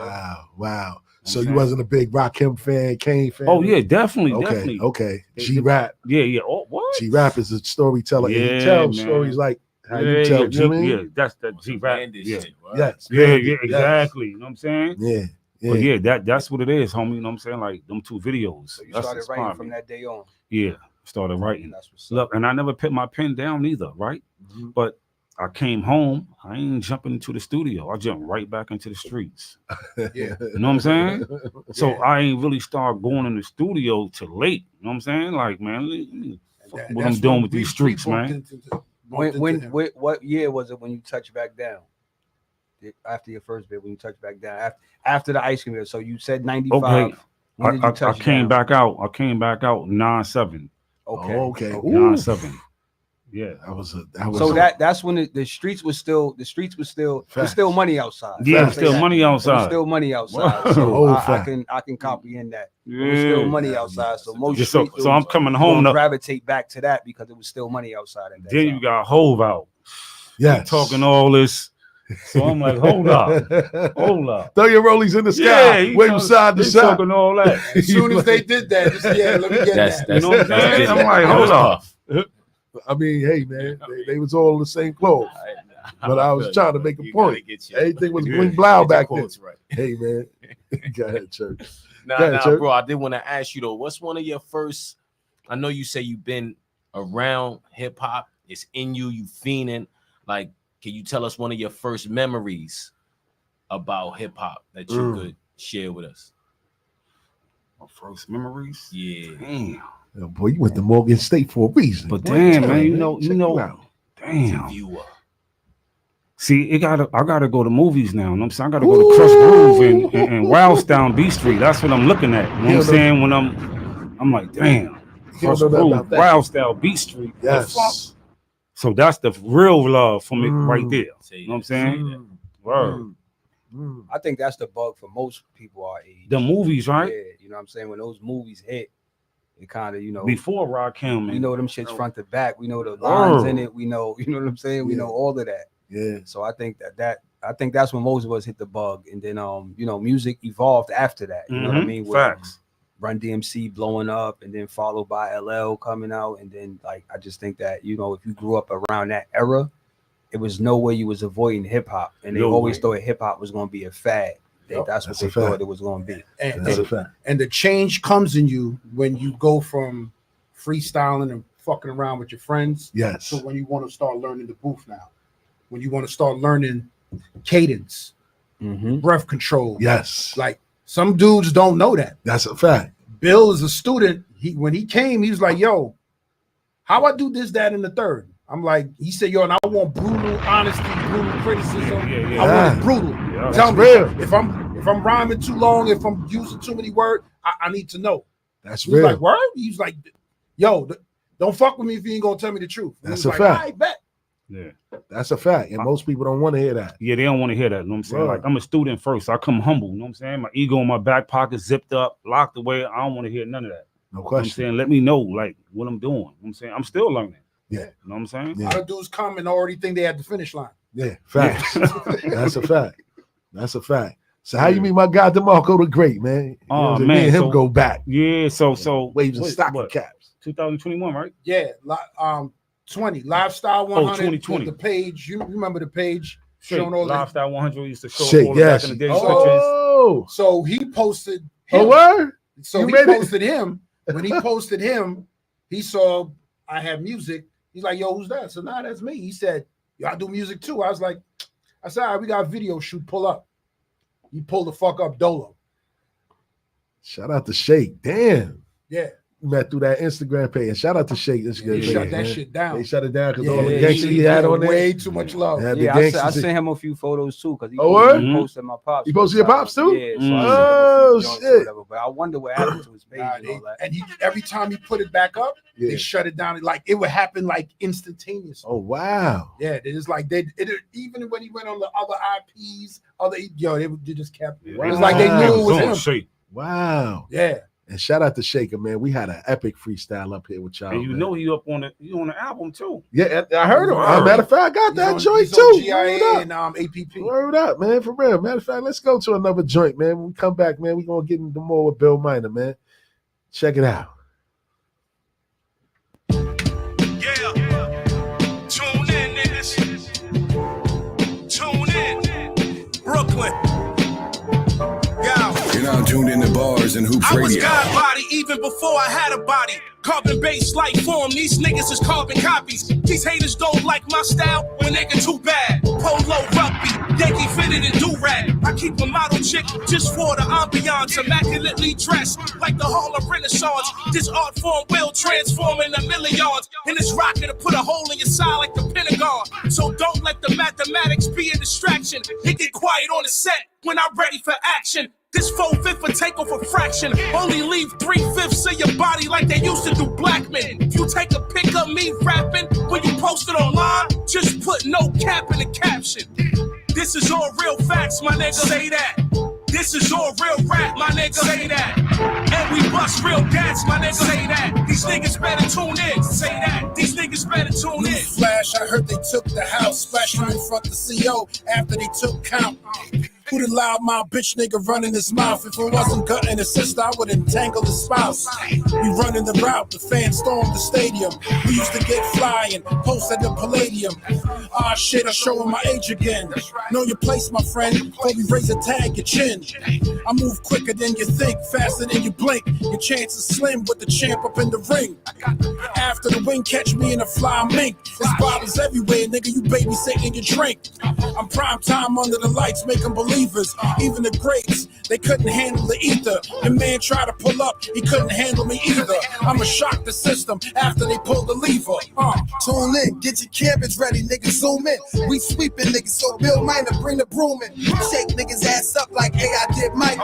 Wow. So you wasn't a big Rakim fan, Kane fan? Oh yeah, definitely. Okay. G-Rap. Yeah. Oh, what? G-Rap is a storyteller. Yeah, and he tells man. stories like how you tell. You know what I mean? Yeah, that's the G-Rap. Yeah. Yes. Yeah, Yes. exactly. You know what I'm saying? Yeah. But yeah, that's what it is, homie. You know what I'm saying? Like them 2 videos. So you started writing from that day on. Yeah, started writing. That's what's Look, and I never put my pen down either, right? Mm-hmm. But I came home, I ain't jumping into the studio. I jumped right back into the streets. Yeah. You know what I'm saying? So I ain't really start going in the studio till late. You know what I'm saying? Like, man, what I'm doing with these streets, man. What year was it when you touched back down? After your first bit, when you touched back down, after the ice cream bit. So you said 95. Okay. When did you I touch came down? back out. I came back out 9/7. Okay. Okay. 9/7. Yeah, that's when the streets was still there's still money outside. Yeah, still money outside. There's still money outside. So I can comprehend that. There was still money outside. So most so I'm coming home to gravitate back to that because it was still money outside at that then time. you got Hove out. Yeah, talking all this. So I'm like, hold up. Throw your rollies in the sky. Wave side to side. Talking all that. As soon as they did that, just, let me get that. You know what I'm saying? I'm like, hold up. I mean, hey man, they was all in the same clothes. But I was trying to make a point. Everything was bling blow back then. Right. Hey man, go ahead, Church. Bro. I did want to ask you though, what's one of your first? I know you say you've been around hip hop. It's in you. You fiending. Like, can you tell us one of your first memories about hip hop that you could share with us? My first memories? Yeah. Damn. Oh, boy, you went to Morgan State for a reason. But boy, damn, tell man, me, you know, damn. See, I gotta go to movies now. You know what I'm saying? I gotta go to Crush Groove and Wildstown B Street. That's what I'm looking at. You know what I'm saying? When I'm like, damn, Crush Groove, Wildstown B Street. Yes. So that's the real love for me right there. You know what I'm saying? Word. I think that's the bug for most people our age. The movies, right? Yeah, you know what I'm saying? When those movies hit, it kind of, before Rakim, we know them shits front to back. We know the lines in it. We know, you know what I'm saying? We know all of that. Yeah. So I think that's when most of us hit the bug, and then music evolved after that. You know what I mean? With Facts. Run DMC blowing up, and then followed by LL coming out, and then like I just think that if you grew up around that era, it was no way you was avoiding hip hop, and they always thought hip hop was going to be a fad. That's what they thought it was going to be. And the change comes in you when you go from freestyling and fucking around with your friends. Yes. So when you want to start learning the booth now, when you want to start learning cadence, breath control. Yes. Like some dudes don't know that. That's a fact. Bill is a student. When he came, he was like, yo, how I do this, that, and the third. I'm like, he said, yo, and I want brutal honesty, brutal criticism. I want it brutal. Yeah, Tell me real. if I'm rhyming too long, if I'm using too many words, I need to know. That's He's real. like, word? He's like, yo, don't fuck with me if you ain't gonna tell me the truth. That's a like, fact. I bet. Yeah. That's a fact. And most people don't want to hear that. Yeah, they don't want to hear that. You know what I'm saying? Like, I'm a student first. I come humble. You know what I'm saying? My ego in my back pocket, zipped up, locked away. I don't want to hear none of that. No question. You know what I'm saying? Let me know, like, what I'm doing. You know what I'm saying? I'm still learning. Yeah. You know what I'm saying? A lot of dudes come and already think they had the finish line. Yeah, facts. That's a fact. That's a fact. So how you meet my guy Dmarco the Great, man? Oh, man, man. Me and him go back. Yeah, so waves and stocking caps. 2021, right? Yeah, 20 Lifestyle 100. 2020. The page, you remember the page Shake, showing all Lifestyle 100 used to show Shake, all yes. the back in the day Oh, so he posted him. Oh, word? So You he made it? posted him. When he posted him, he saw I have music. He's like, yo, who's that? So nah, that's me. He said, yo, I do music too. I said, all right, we got a video shoot. Pull up. He pulled the fuck up Dolo. Shout out to Shake. Damn. Yeah. met through that Instagram page. Shout out to Shake. This They shut that shit down. They shut it down because Yeah, all the yeah, gangsters he had on there. Way too much love. Had the Yeah, I gangsters. sent him a few photos too because he posted my pops. You posted your pops too? Yeah. So I sent him a few joints or shit. whatever, but I wonder what happened to his page and all that. And every time he put it back up, they shut it down. Like it would happen like instantaneously. Oh wow. Yeah, it's like even when he went on the other IPs, they just kept. It was like they knew it was him. Wow. Yeah. And shout out to Shaker, man. We had an epic freestyle up here with y'all. And you know he up on the album too. Yeah, I heard him. Matter of fact, I got that joint too. GIA and APP. Word up, man. For real. Matter of fact, let's go to another joint, man. When we come back, man, we're gonna get into more with Bill Minerr, man. Check it out. Tune in, niggas. Tune in. Brooklyn. You're now tuned in to Bars and Hoops I was Radio. God body even before I had a body. Carbon based life form, these niggas is carbon copies. These haters don't like my style when they get too bad. Polo rugby, Yankee fitted and do-rag. I keep a model chick just for the ambiance. Immaculately dressed like the Harlem Renaissance. This art form will transform in a millions. And this rocket to put a hole in your side like the Pentagon. So don't let the mathematics be a distraction. It get quiet on the set when I'm ready for action. This 4/5 will take off a fraction. Only leave 3/5 of your body like they used to do black men. If you take a pic of me rapping when you post it online, just put no cap in the caption. This is all real facts, my nigga. Say that. This is all real rap, my nigga. Say that. And we bust real gats, my nigga. Say that. These niggas better tune in. Say that. These niggas better tune in. Flash, I heard they took the house, splashed in front of the CO after they took count. Who'd allowed my bitch nigga running his mouth? If it wasn't cutting his sister, I would entangle his spouse. We running the route, the fans stormed the stadium. We used to get fly and post at the Palladium. Ah shit, I'm showing my age again. Know your place, my friend. Before we raise a tag, your chin. I move quicker than you think, faster than you blink. Your chance is slim with the champ up in the ring. After the wing, catch me in a fly mink. There's bottles everywhere, nigga, you babysitting your drink. I'm prime time under the lights, making believers. Even the greats, they couldn't handle the ether. The man tried to pull up, he couldn't handle me either. I'ma shock the system after they pull the lever. Tune in, get your cabbage ready, niggas, zoom in. We sweeping niggas, so Bill Minerr, bring the broom in. Shake niggas ass up like AI did Mike.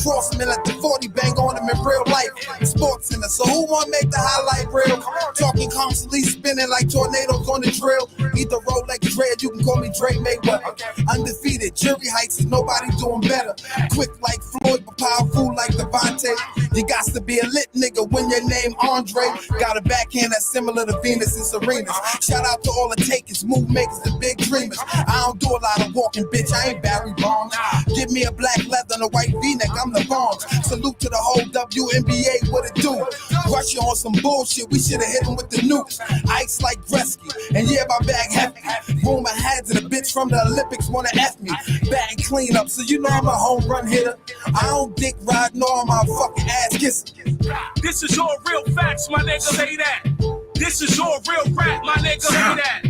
Cross him and let the 40 bang on him in real life. Sports center, so who wanna make the highlight reel? Talking constantly spinning like tornadoes on the drill. Either Rolex Dread, you can call me Dre Mayweather. Undefeated, jury heights, nobody doing better. Quick like Floyd, but powerful like Devontae. You got to be a lit nigga when your name Andre. Got a backhand that's similar to Venus and Serena's. Shout out to all the takers, move makers, and big dreamers. I don't do a lot of walking, bitch, I ain't Barry Bonds. Give me a black leather and a white V-neck, I'm the Bonds. Salute to the whole WNBA, what it do? Rush you on some bullshit, we should've hit him with the nukes. Ice like Gretzky, and yeah, my bag hefty. Rumor has it, a bitch from the Olympics wanna F me. Bag clean up, so you know I'm a home run hitter. I don't dick ride, nor am I fucking ass kissing. This is all real facts, my nigga. Say that. This is all real rap, my nigga. Say that.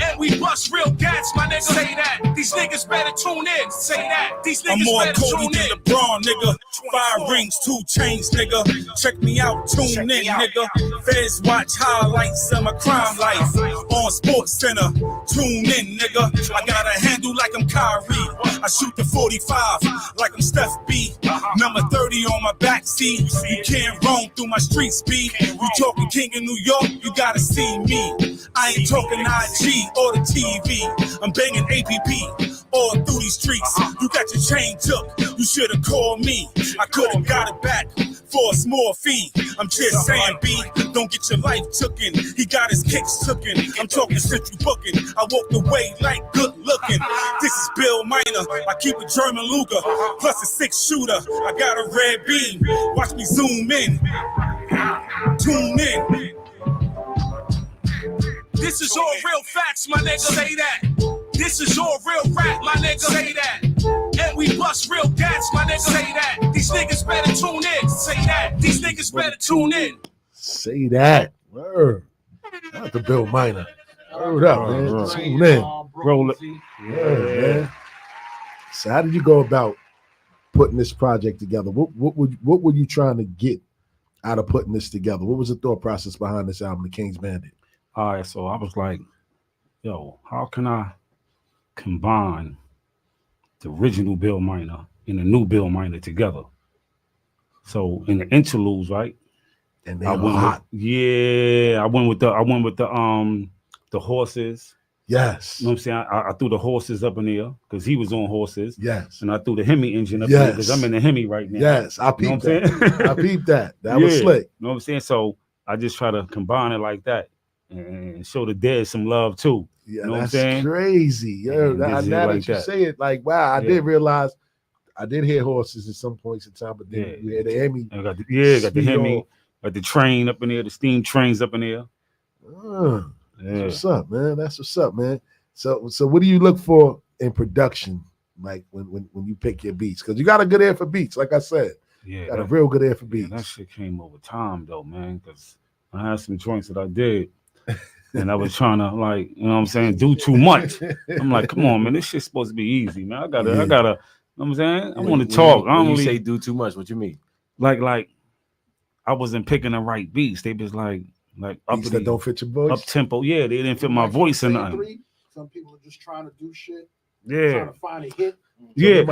And we bust real gats, my nigga. Say that. These niggas better tune in. Say that. These niggas I'm more better Cody tune than in. LeBron, nigga. 5 rings, 2 chains, nigga. Check me out, tune in, nigga. Feds watch highlights of my crime life. On Sports Center, tune in, nigga. I got a handle like I'm Kyrie. I shoot the 45 like I'm Steph B. Number 30 on my backseat. You can't roam through my street speed. You talking King of New York, you gotta see me. I ain't talking IG or the TV. I'm banging APP all through these streets. You got your chain took, you should've called me. I could've got it back for a small fee. I'm just saying, B, don't get your life tooken. He got his kicks tooken. I'm talking central booking. I walked away like good looking. This is Bill Minerr. I keep a German Luger plus a 6-shooter. I got a red beam. Watch me zoom in. Tune in. This is all real facts, my nigga. Say that. This is all real rap, my nigga. Say that. And we bust real gats, my nigga. Say that. These niggas better tune in. Say that. These niggas better tune in. Say that. Word. Shout out to Bill Minerr. Word up, man. Tune in. Roll it. Yeah, man. So how did you go about putting this project together? What were you trying to get out of putting this together? What was the thought process behind this album, The King's Bandit? All right, so I was like, yo, how can I combine the original Bill Minerr and the new Bill Minerr together? So in the interludes, right? And they I were went hot. I went with the horses. Yes. You know what I'm saying? I threw the horses up in there because he was on horses. Yes. And I threw the Hemi engine up in there because I'm in the Hemi right now. Yes, I peeped that. I peeped that. That was slick. You know what I'm saying? So I just try to combine it like that and show the dead some love too. Yeah, you know that's what I'm saying? crazy. Yeah, now that you say it, like, wow, I did realize I did hear horses at some points in time, but then we had the Hemi. Got the Hemi, got the train up in there, the steam trains up in there. That's what's up, man. That's what's up, man. So what do you look for in production, like when you pick your beats? Because you got a good ear for beats, like I said. Got a real good ear for beats. That shit came over time though, man, because I had some joints that I did. And I was trying to, like, you know what I'm saying, do too much. I'm like, come on, man, this shit's supposed to be easy, man. I gotta, you know what I'm saying? I want to talk. When you say do too much, what you mean? Like I wasn't picking the right beats. They was like beats that don't fit your voice. Up tempo. Yeah, they didn't fit my voice or nothing. Some people are just trying to do shit. Yeah. Trying to find a hit. Yeah.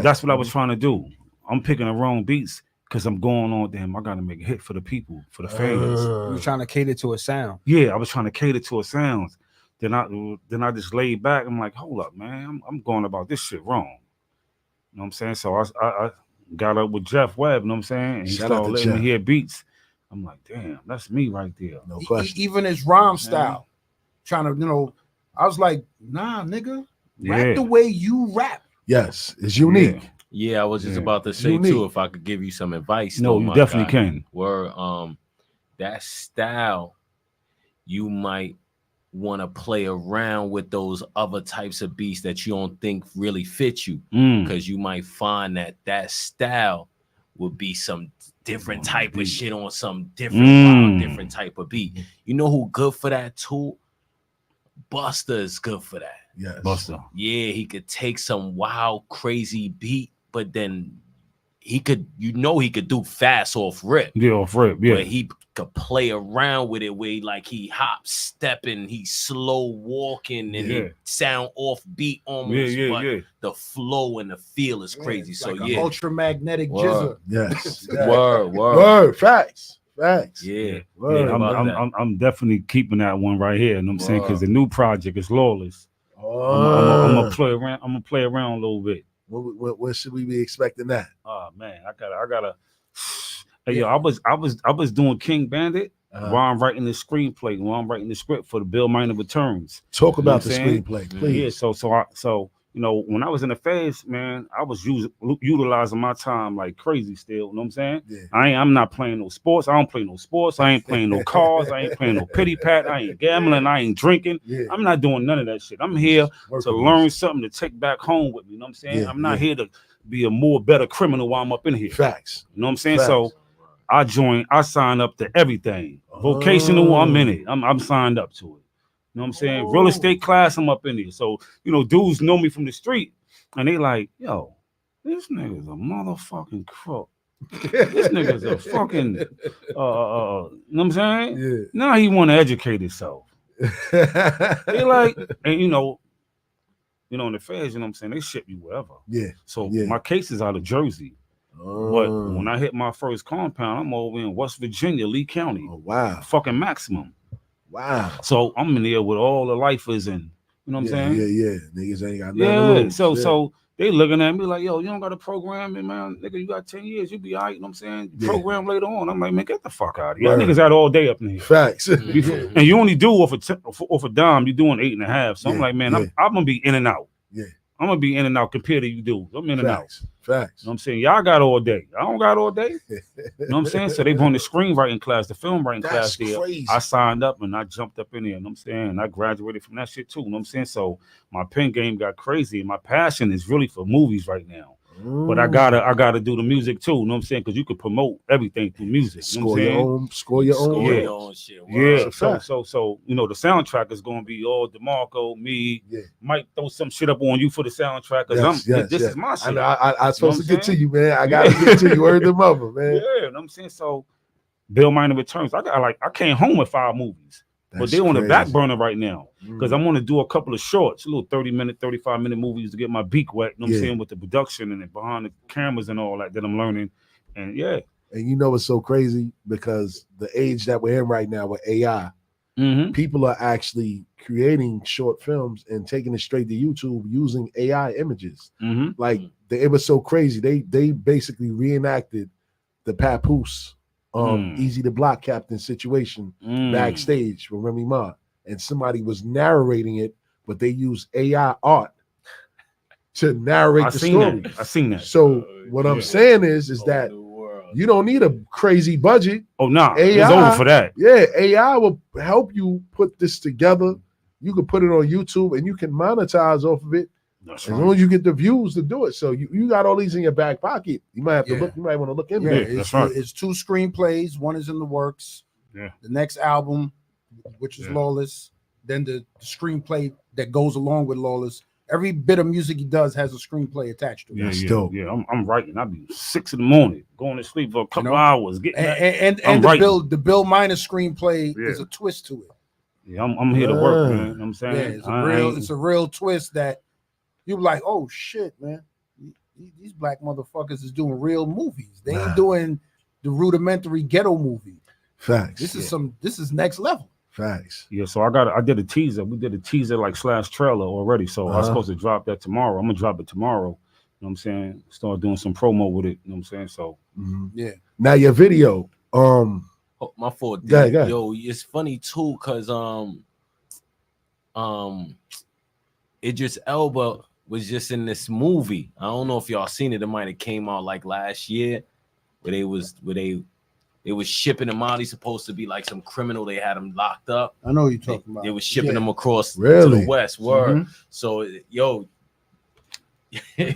That's what I was trying to do. I'm picking the wrong beats because I'm going on, damn, I gotta make a hit for the people, for the fans. You were trying to cater to a sound. Yeah, I was trying to cater to a sound. Then I just laid back. I'm like, hold up, man. I'm going about this shit wrong. You know what I'm saying? So I got up with Jeff Webb, you know what I'm saying? And he started letting me hear beats. I'm like, damn, that's me right there. No question. Even his rhyme style. Trying to, I was like, nah, nigga. Rap the way you rap. Yes, it's unique. Yeah, I was just about to say too, if I could give you some advice. No, you definitely can. Where that style, you might want to play around with those other types of beats that you don't think really fit you, because you might find that style would be some different type of shit on some different different type of beat. You know who good for that too? Busta is good for that. Yes. Busta. Yeah, he could take some wild, crazy beat, but then he could do fast off rip. Yeah, off rip, yeah. But he could play around with it where he hop stepping, he slow walking, and he sound off beat almost. But the flow and the feel is crazy. So like ultramagnetic jizzer. Yes. Word. Facts. Yeah. I'm definitely keeping that one right here. You know what I'm saying? Because the new project is Lawless. I'm gonna play around. I'm gonna play around a little bit. When should we be expecting that? Oh man, I gotta. Hey, yo, I was doing King Bandit while I'm writing the screenplay, while I'm writing the script for the Bill Minerr Returns. Talk about the screenplay, please. Yeah, so you know, when I was in the phase, man, I was utilizing my time like crazy still. You know what I'm saying? Yeah. I'm not playing no sports. I don't play no sports. I ain't playing no cars. I ain't playing no pity pat. I ain't gambling. I ain't drinking. Yeah. I'm not doing none of that shit. I'm here to learn something to take back home with me. You know what I'm saying? Yeah, I'm not here to be a better criminal while I'm up in here. Facts. You know what I'm saying? Facts. So I signed up to everything. Vocational, I'm in it. I'm signed up to it. You know what I'm saying? Real estate class, I'm up in here. So, you know, dudes know me from the street and they like, yo, this nigga's a motherfucking crook. This nigga's a fucking, you know what I'm saying? Yeah. Now he want to educate himself. They like, and you know, in the feds, you know what I'm saying? They ship you wherever. Yeah. So my case is out of Jersey. But when I hit my first compound, I'm over in West Virginia, Lee County. Oh, wow. Fucking maximum. Wow. So I'm in there with all the lifers and you know what I'm saying? Yeah. Niggas ain't got nothing to lose. So they looking at me like, yo, you don't got a program, man. Nigga, you got 10 years, you be all right, you know what I'm saying? Program later on. I'm like, man, get the fuck out of here. Y'all niggas out all day up in here. Facts. And you only do off a dime, you're doing 8.5. So I'm like, man, I'm gonna be in and out. Yeah. I'm gonna be in and out compared to you dudes. I'm in and out. Facts. You know what I'm saying? Y'all got all day. I don't got all day. You know what I'm saying? So they run the screenwriting class, the film writing class there. Crazy. I signed up and I jumped up in there. You know what I'm saying? And I graduated from that shit too. You know what I'm saying? So my pen game got crazy. And my passion is really for movies right now. But I gotta do the music too. You know what I'm saying? Because you could promote everything through music. You know what I'm saying? Score your own yeah. hits. shit. Yeah. So you know the soundtrack is gonna be all Dmarco, me. Yeah. Might throw some shit up on you for the soundtrack because this is my shit. I supposed to get to you, man. I Yeah. gotta get to you. Word the mother, man. Yeah, you know what I'm saying? So Bill Minor Returns. I came home with 5 movies. But That's they're on the crazy. back burner right now because I'm gonna do a couple of shorts, little 30-minute, 35-minute movies to get my beak wet. You know what I'm saying, with the production and behind the cameras and all that I'm learning. And yeah. And you know it's so crazy because the age that we're in right now with AI, people are actually creating short films and taking it straight to YouTube using AI images. Like it was so crazy. They basically reenacted the Papoose Easy to Block Captain situation backstage with Remy Ma, and somebody was narrating it, but they used AI art to narrate the story. I seen that. So what I'm saying is that you don't need a crazy budget. Oh no, AI, it's over for that. Yeah, AI will help you put this together. You can put it on YouTube and you can monetize off of it. As long as you get the views to do it. So you got all these in your back pocket. You might have to look. You might want to look into it. It's 2 screenplays. One is in the works. Yeah. The next album, which is Lawless, then the screenplay that goes along with Lawless. Every bit of music he does has a screenplay attached to it. Yeah. I'm writing. I'll be 6 a.m, going to sleep for a couple hours. Getting and the Bill Minor screenplay is a twist to it. Yeah, I'm here to work, man. You know what I'm saying? Yeah, it's a real twist that you're like, oh shit, man. These black motherfuckers is doing real movies. They ain't doing the rudimentary ghetto movie. Facts. This is next level. Facts. Yeah, so I did a teaser. We did a teaser like / trailer already. So I was supposed to drop that tomorrow. I'm gonna drop it tomorrow. You know what I'm saying? Start doing some promo with it. You know what I'm saying? So yeah. Now your video. Oh, my fault. Go ahead. Yo, it's funny too, cause Idris Elba was just in this movie. I don't know if y'all seen it. It might have came out like last year, where they was shipping him out. He's supposed to be like some criminal. They had him locked up. I know what you're talking about. They was shipping him across to Really? the West. Word. So yo, you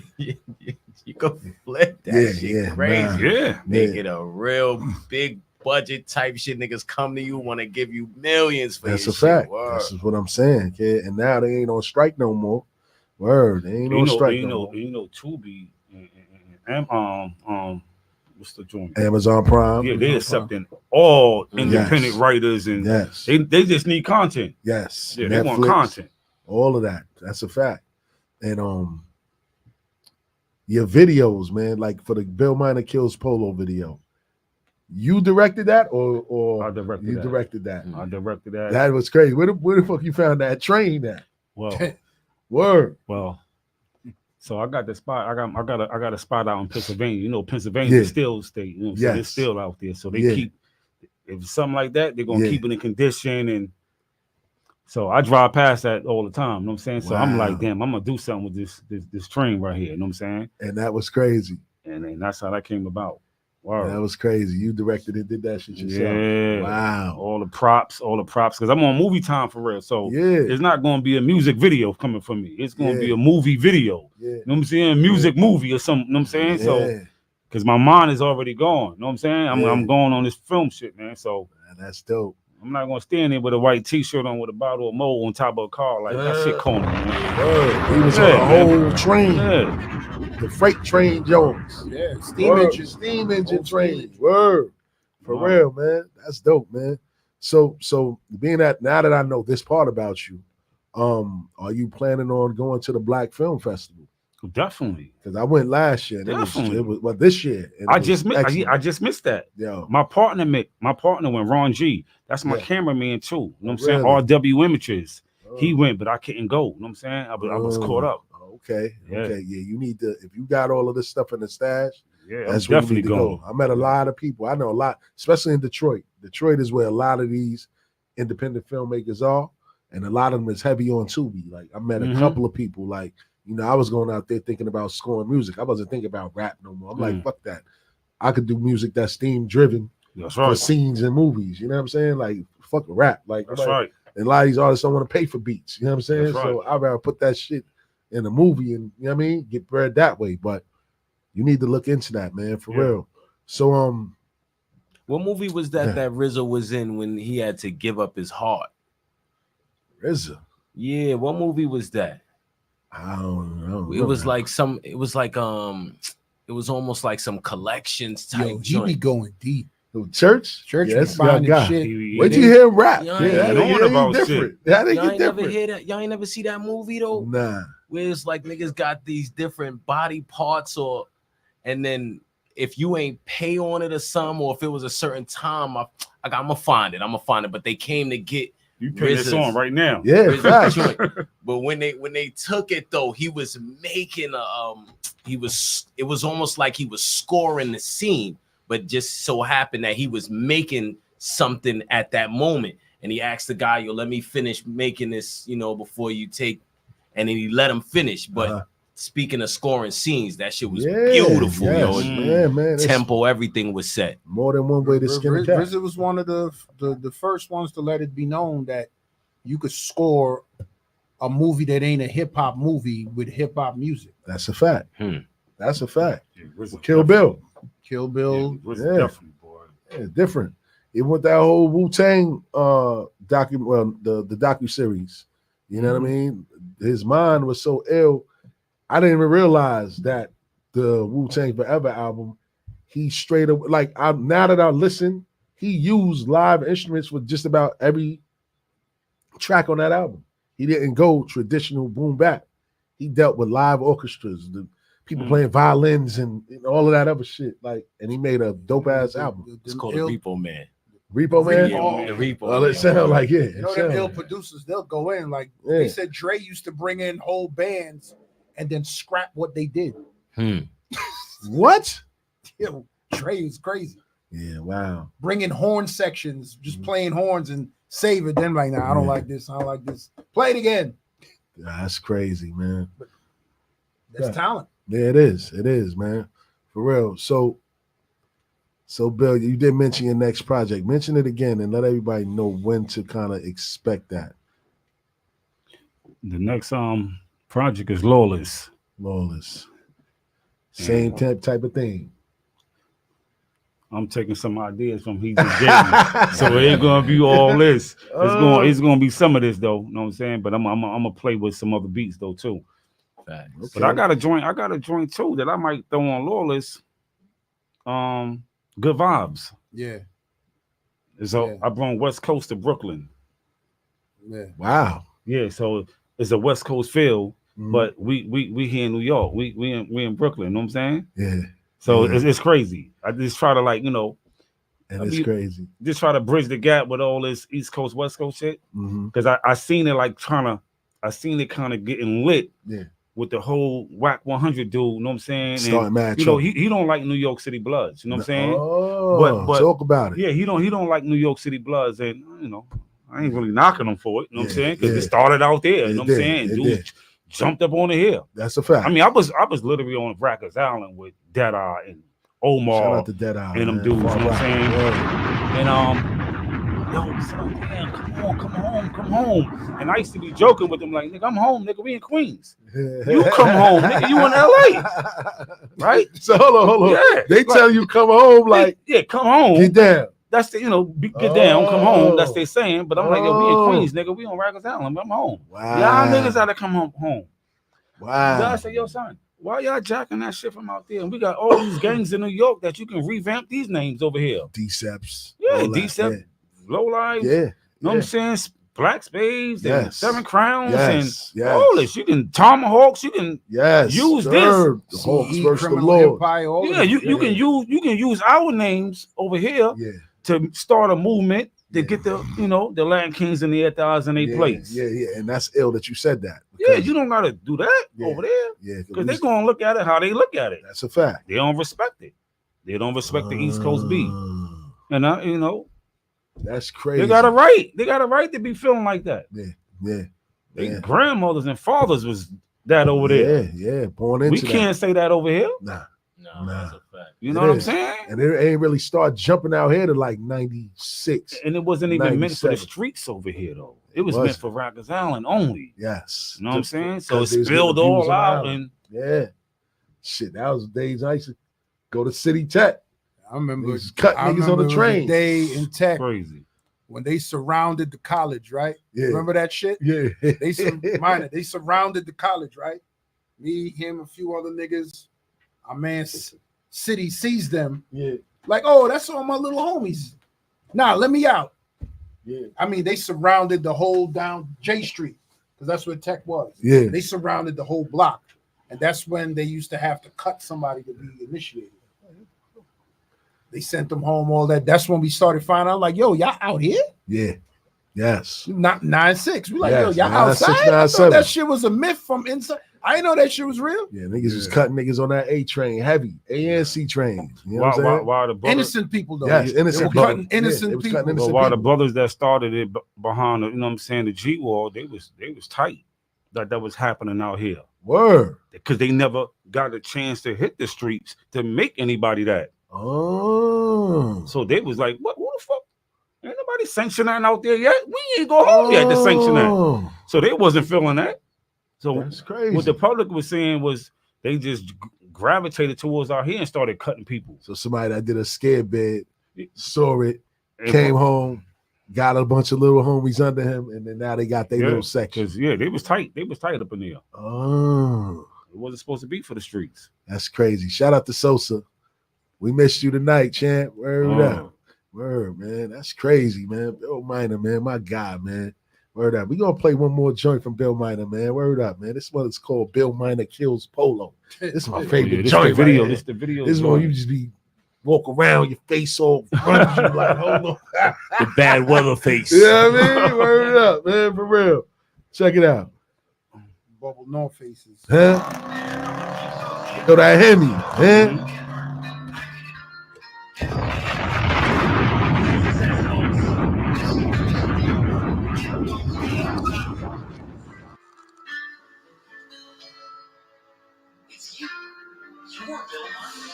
go flip that shit crazy. Make it a real big budget type shit. Niggas come to you, want to give you millions for That's your a fact. shit. Word. This is what I'm saying, kid. And now they ain't on strike no more. Word. They ain't on strike no more. You know, Tubi and what's the joint? Amazon Prime. Yeah, they accepting all independent writers and they just need content. Yes. Yeah, Netflix, they want content. All of that. That's a fact. And your videos, man, like for the Bill Minor Kills Polo video. You directed that or I directed you that. directed that? I directed that. That was crazy. Where the fuck you found that train at? Well, word. Well, so I got the spot. I got a spot out in Pennsylvania. You know, Pennsylvania is still state. You know, so they're still out there. So they keep if it's something like that, they're gonna keep it in condition. And so I drive past that all the time. You know what I'm saying? So I'm like, damn, I'm gonna do something with this train right here. You know what I'm saying? And that was crazy. And then that's how that came about. Wow. That was crazy. You directed it, did that shit yourself. Yeah. Wow. All the props, because I'm on movie time for real. So it's not going to be a music video coming from me. It's going to be a movie video. You know what I'm saying? Music movie or something. You know what I'm saying? So, because my mind is already gone. You know what I'm saying? I'm going on this film shit, man. So that's dope. I'm not gonna stand there with a white t-shirt on with a bottle of Mo on top of a car like that shit corny, man. He was on a whole train. The freight train Jones. Yeah, steam engine train. Word. For real, man. That's dope, man. So being that now that I know this part about you, are you planning on going to the Black Film Festival? Definitely. Because I went last year. Definitely. It was this year. I just missed that. Yo. My partner went, Ron G. That's my cameraman too. You know what I'm saying? RW Images. He went, but I couldn't go. You know what I'm saying? I was caught up. Okay. Yeah, you need to, if you got all of this stuff in the stash, that's I'm where definitely you need to go. I met a lot of people. I know a lot, especially in Detroit. Detroit is where a lot of these independent filmmakers are, and a lot of them is heavy on Tubi. Like I met a couple of people, like, you know, I was going out there thinking about scoring music. I wasn't thinking about rap no more. I'm like, fuck that. I could do music that's theme driven for scenes and movies. You know what I'm saying? Like, fuck rap. Like, that's right. And a lot of these artists don't want to pay for beats. You know what I'm saying? That's right. So I'd rather put that shit in a movie and, you know what I mean, get bread that way. But You need to look into that, man, for Yeah. real. So What movie was that RZA was in when he had to give up his heart? RZA. Yeah, what movie was that? I don't know. It was like it was almost like some collections type. Yo, he be going deep. Church? Church Yeah, be that's a good finding guy. shit. Where'd you hear him rap? Y'all Yeah, ain't that knowing nigga different. That Y'all nigga ain't never different. hear that. Y'all ain't never see that movie though. Nah. Where it's like niggas got these different body parts, and then if you ain't pay on it or something, or if it was a certain time, I'm gonna find it. But they came to get You put this RZA's on right now. Yeah, RZA's facts. joint. But when they took it though, he was making it was almost like he was scoring the scene, but just so happened that he was making something at that moment. And he asked the guy, yo, let me finish making this, before you take, and then he let him finish. But speaking of scoring scenes, that shit was beautiful, yo. Yeah, man. It's Tempo, everything was set. more than one way to skin a cat. RZA was one of the first ones to let it be known that you could score a movie that ain't a hip hop movie with hip hop music. That's a fact. That's a fact. RZA Kill Bill. Kill Bill. RZA definitely, boy. Yeah, different. Even with that whole Wu-Tang the docu-series. You know what I mean? His mind was so ill. I didn't even realize that the Wu-Tang Forever album, he straight up now that I listen, he used live instruments with just about every track on that album. He didn't go traditional boom bap. He dealt with live orchestras, the people playing violins and all of that other shit. And he made a dope ass album. It's called Repo Man. Repo Man? Repo Well, it sounds like You know them ill producers, they'll go in. They said Dre used to bring in whole bands and then scrap what they did. What? Yo, Dre was crazy. Yeah, wow. Bringing horn sections, just playing horns and save it. Then nah, I don't like this. I don't like this. Play it again. That's crazy, man. That's talent. Yeah, it is. It is, man. For real. So Bill, you did mention your next project. Mention it again and let everybody know when to kind of expect that. The next project is Lawless. Lawless. Same type of thing. I'm taking some ideas from he just gave me. So it ain't gonna be all this. It's gonna be some of this though. You know what I'm saying? But I'm gonna play with some other beats though too. Okay. But I got a joint too that I might throw on Lawless. Good Vibes. Yeah. So I brought West Coast to Brooklyn. Yeah. Wow. Yeah, so it's a West Coast feel, but we here in New York. We in Brooklyn, you know what I'm saying? Yeah. So it's crazy. I just try to it's crazy. Just try to bridge the gap with all this East Coast, West Coast shit. Because I seen it kind of getting lit with the whole Whack 100 dude, you know what I'm saying? Starting mad you know, he don't like New York City Bloods, you know what I'm saying? Oh, but talk about it. Yeah, he don't like New York City Bloods, and I ain't really knocking him for it, you know what I'm saying? Because it started out there, you know what I'm saying? Dude jumped up on the hill. That's a fact. I mean, I was literally on Rikers Island with Deadeye and Omar. Shout out to Deadeye and them man. dudes, you know what I'm saying? Yeah. And son, damn, come home. And I used to be joking with them like, nigga, I'm home, nigga, we in Queens. You come home, nigga, you in LA. Right? So hold on. Yeah, they tell you come home come home. Get down. That's the, get down, come home. That's they saying. But I'm like, yo, we in Queens, nigga. We on Rikers Island. I'm home. Wow. Y'all niggas gotta come home. Wow. So I say, yo, son, why y'all jacking that shit from out there? And we got all these gangs in New York that you can revamp these names over here. Deceps. Yeah, Decept, Low Life. Yeah. Know what I'm saying? Black Spades and Seven Crowns and all this. You can Tomahawks, you can use this. The Hawks versus the Lord. Yeah, you can use our names over here to start a movement to get the the Latin Kings and the Ethers in their place. Yeah, and that's ill that you said that. Yeah, you don't gotta do that over there. Yeah, because they're gonna look at it how they look at it. That's a fact. They don't respect it. They don't respect the East Coast beat. And that's crazy. They got a right. They got a right to be feeling like that. Yeah. Their grandmothers and fathers was that over there. Yeah. Born into we can't say that over here. Nah. That's a fact. You know what I'm saying? And it ain't really start jumping out here to like 96. And it wasn't even meant for the 97. streets over here, though. It was meant for Rikers Island only. Yes. You know what I'm saying? So it spilled all out. And yeah. Shit, that was the days I used to go to City Tech. I remember cut niggas on the train. Day in Tech, crazy. When they surrounded the college, right? Yeah. Remember that shit? Yeah. They surrounded the college, right? Me, him, a few other niggas. Our man City sees them. Yeah. Like, oh, that's all my little homies. Nah, let me out. Yeah. I mean, they surrounded the whole down J Street because that's where Tech was. Yeah. They surrounded the whole block. And that's when they used to have to cut somebody to be initiated. They sent them home, all that. That's when we started finding out, like, yo, y'all out here? Yeah. Yes. Not 9-6. We like, Yes, yo, y'all 9-6, outside? I thought 9-7. that shit was a myth from inside. I didn't know that shit was real. Yeah, niggas was cutting niggas on that A train, heavy A and C trains. You know what I'm saying? Why the brothers, Innocent people, though. Yes, innocent They were cutting people. innocent Yeah, they was people. cutting innocent But while the people. brothers that started it behind the, you know what I'm saying, the G wall, they was tight. That was happening out here. Word. Because they never got a chance to hit the streets to make anybody that. Oh. So they was like, what? Who the fuck? Ain't nobody sanctioning out there yet. We ain't go home yet to sanction that. So they wasn't feeling that. So that's crazy. What the public was saying was they just gravitated towards out here and started cutting people. So somebody that did a scare bed, saw it, came home, got a bunch of little homies under him, and then now they got their little section. Yeah, they was tight. They was tight up in there. Oh. It wasn't supposed to be for the streets. That's crazy. Shout out to Sosa. We missed you tonight, champ. Word up. Word, man. That's crazy, man. Bill Minerr, man. My guy, man. Word up. We gonna play one more joint from Bill Minerr, man. Word up, man. This one is called Bill Minerr Kills Polo. This is my favorite This joint. the video. Right This the video. This one you just be walk around, your face all grungy, like, hold on. The bad weather face. You know what I mean? Word up, man, for real. Check it out. Bubble North faces. Huh? Yo, that Hemi, huh? You're Bill Minerr.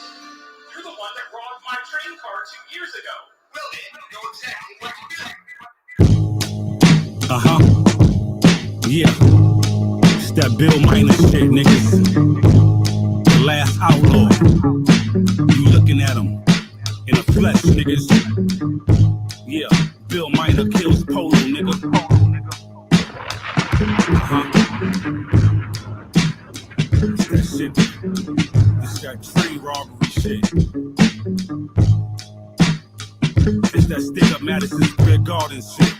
You're the one that robbed my train car 2 years ago. Well, then, know exactly what to do. Yeah. It's that Bill Minerr shit, niggas. The last outlaw. You looking at him in the flesh, niggas. Yeah. Bill Minerr kills Polo, nigga. It's that shit. It's that train robbery shit. It's that stick up Madison Square Garden shit.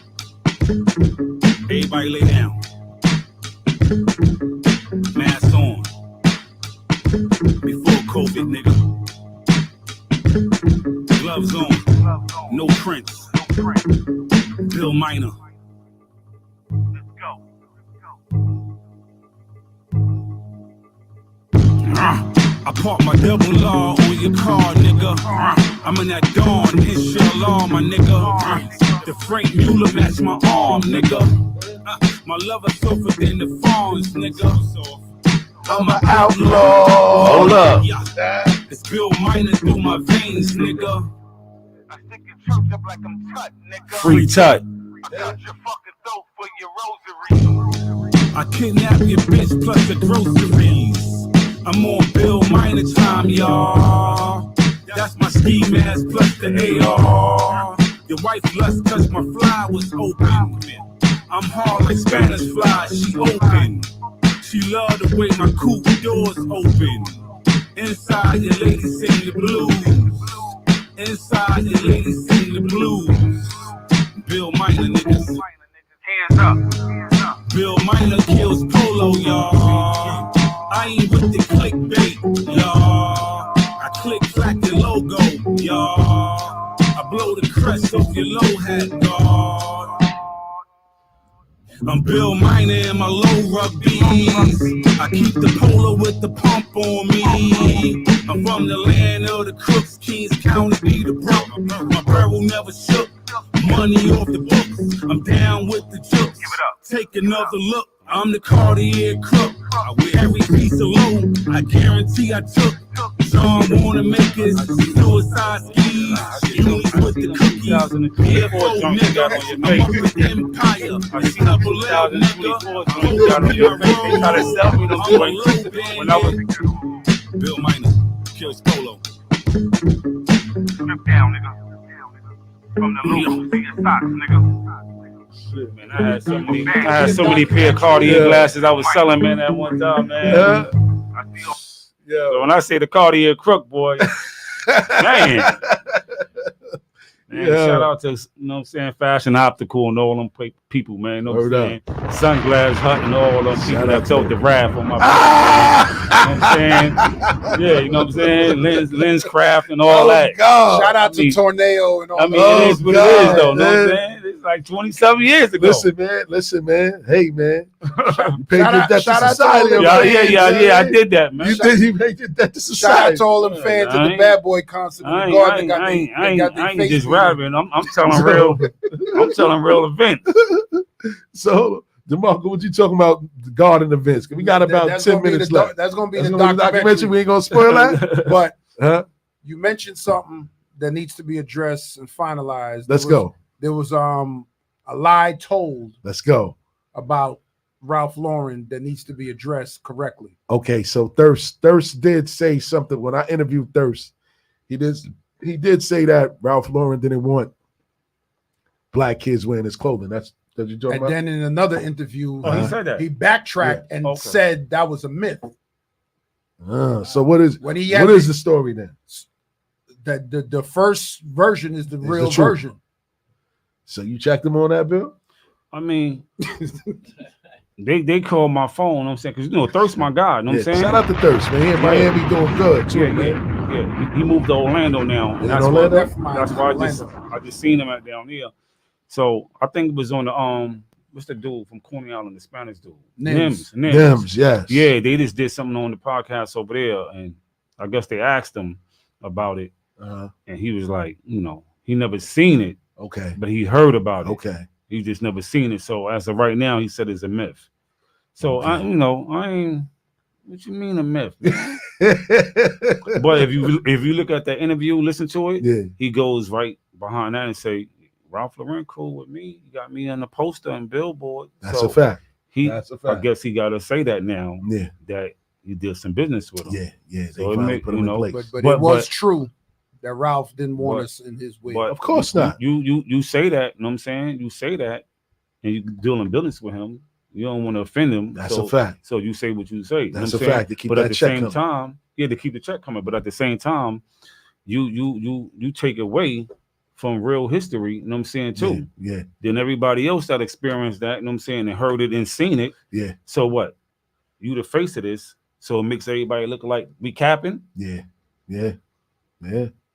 Everybody lay down. Mask on. Before COVID, nigga. Gloves on. No prints. Bill Minerr. I park my double law on your car, nigga. I'm in that dawn, inshallah, my nigga. The Frank Mueller match my arm, nigga. My lover softer than the fawns, nigga. I'm an outlaw. Hold up. It's Bill Minerr through my veins, nigga. Free Tut. I kidnap your bitch plus the groceries. I'm on Bill Minerr time, y'all. That's my ski mask plus the AR. Your wife lust cause my fly was open. I'm hard like Spanish fly, she open. She love the way my coupe doors open. Inside your lady sing the blues. Inside your lady sing the blues. Bill Minerr, niggas. Hands up. Bill Minerr kills Polo, y'all. I ain't with the clickbait, y'all. I click clack the logo, y'all. I blow the crest off your low hat, guard. I'm Bill Minerr in my low rugbies. I keep the Polo with the pump on me. I'm from the land of the crooks, Kings County be the broke. My barrel never shook, money off the books. I'm down with the jokes. Take another look. I'm the Cartier crook. I wear every piece of low. I guarantee I took. John wanna make his suicide skis. Unis with the cookies. BFO nigga. I'm up with Empire. It's double L nigga. I'm a low band. Bill Miner, kills Polo. Step down, nigga. From the loop to your socks, nigga. Shit, man, I had so many pair of Cartier glasses I was selling, man, at one time, man. So when I say the Cartier crook, boy, man. Man, shout out to, you know what I'm saying, Fashion Optical and all them people, man. You know what I'm saying? Sunglass Hut and all them people that felt the wrath on my back. You know what I'm saying? Yeah, you know what I'm saying? Lens Craft and all that. God. Shout out to Tornado and all that. It is what it is, though. You know what I'm saying? It's like 27 years ago. Listen, man. Hey, man. You paid your debt to society. Yeah, I did that, man. You paid your debt to society. Shout out to all them fans of the Bad Boy concert. I ain't just rapping. I'm telling real. I'm telling real events. So, Dmarco, what you talking about? The garden events? We got about 10 minutes left. That's going to be the documentary. We ain't going to spoil that. But you mentioned something that needs to be addressed and finalized. Let's go. There was a lie told. Let's go. About Ralph Lauren that needs to be addressed correctly. Okay, so Thirst did say something when I interviewed Thirst. He did say that Ralph Lauren didn't want black kids wearing his clothing. That's what you're talking about. And then in another interview, he said that. He backtracked and said that was a myth. So what is the story then? That the first version is the real version. So you checked him on that, Bill? I mean, they called my phone, you know what I'm saying? Because, you know, Thirst my guy, you know what I'm saying? Shout out to Thirst, man. He in Miami doing good, too, man. Yeah. He moved to Orlando now. And that's why I just seen him down here. So I think it was on the what's the dude from Coney Island, the Spanish dude? Nims, yes. Yeah, they just did something on the podcast over there, and I guess they asked him about it, and he was like, you know, he never seen it. Okay. But he heard about it. Okay. He just never seen it. So as of right now, he said it's a myth. So I ain't. What you mean a myth? But if you look at that interview, listen to it. He goes right behind that and say, Ralph Lauren cool with me. He got me on the poster and billboard. That's a fact. That's a fact. I guess he got to say that now. Yeah. That he did some business with him. Yeah. So it make, put him in place. But it was true that Ralph didn't want us in his way. Of course not. You say that, you know what I'm saying? You say that, and you dealing business with him. You don't want to offend him. That's a fact. So you say what you say. That's a fact. To keep that check coming. But at the same time, to keep the check coming. But at the same time, you take away from real history, you know what I'm saying, too. Yeah. Then everybody else that experienced that, you know what I'm saying, and heard it and seen it. Yeah. So what? You the face of this, so it makes everybody look like we capping. Yeah. You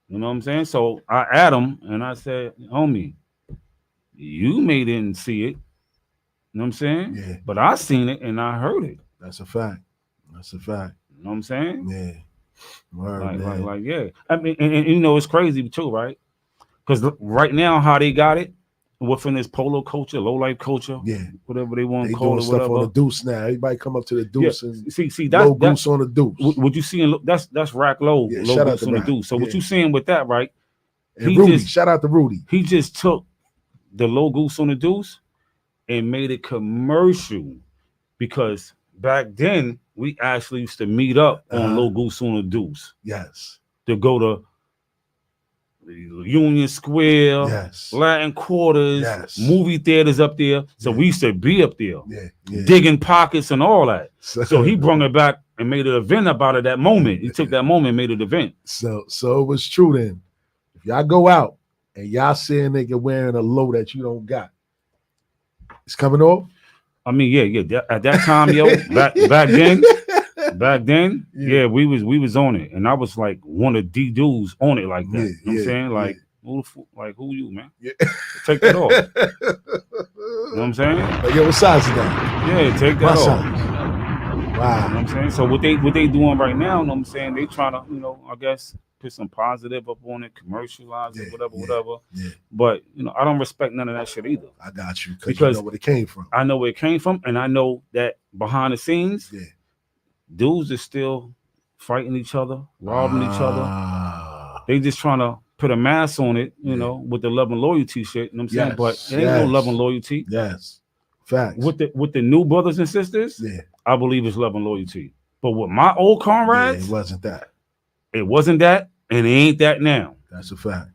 know what I'm saying? So I asked him and I said, homie, you may didn't see it. You know what I'm saying? Yeah. But I seen it and I heard it. That's a fact. You know what I'm saying? Yeah. Word, like, yeah. I mean, and you know, it's crazy too, right? Because right now, how they got it, within this polo culture, low life culture, whatever they want to call it, stuff whatever. on the deuce now. Everybody come up to the deuce and see that's low goose on the deuce. What you seeing? That's rack low, low goose on the deuce. So what you seeing with that, right? And Rudy, shout out to Rudy. He just took the low goose on the deuce and made it commercial, because back then we actually used to meet up on low goose on the deuce. Yes. To go to Union Square, Latin Quarters, movie theaters up there. So we used to be up there, digging pockets and all that. So he brought it back and made an event about it that moment. He took that moment and made an event. So it was true then. If y'all go out and y'all see a nigga wearing a low that you don't got, it's coming off? I mean, yeah. At that time, yo, back then, we was on it, and I was like one of the dudes on it like that. You know what I'm saying? Like, who you, man? Yeah. Take that off. You know what I'm saying? Like, yo, what size is that? Yeah, take that off. Size. Wow. You know what I'm saying? So what they doing right now, you know what I'm saying? They trying to, I guess, put some positive up on it, commercialize it, whatever. Yeah. But I don't respect none of that shit either. I got you, because you know where it came from. I know where it came from, and I know that behind the scenes, dudes are still fighting each other, robbing each other. They just trying to put a mask on it, with the love and loyalty shit. You know what I'm saying? But it ain't no love and loyalty. Yes. Facts. With the new brothers and sisters, I believe it's love and loyalty. But with my old comrades, it wasn't that. It wasn't that, and it ain't that now. That's a fact.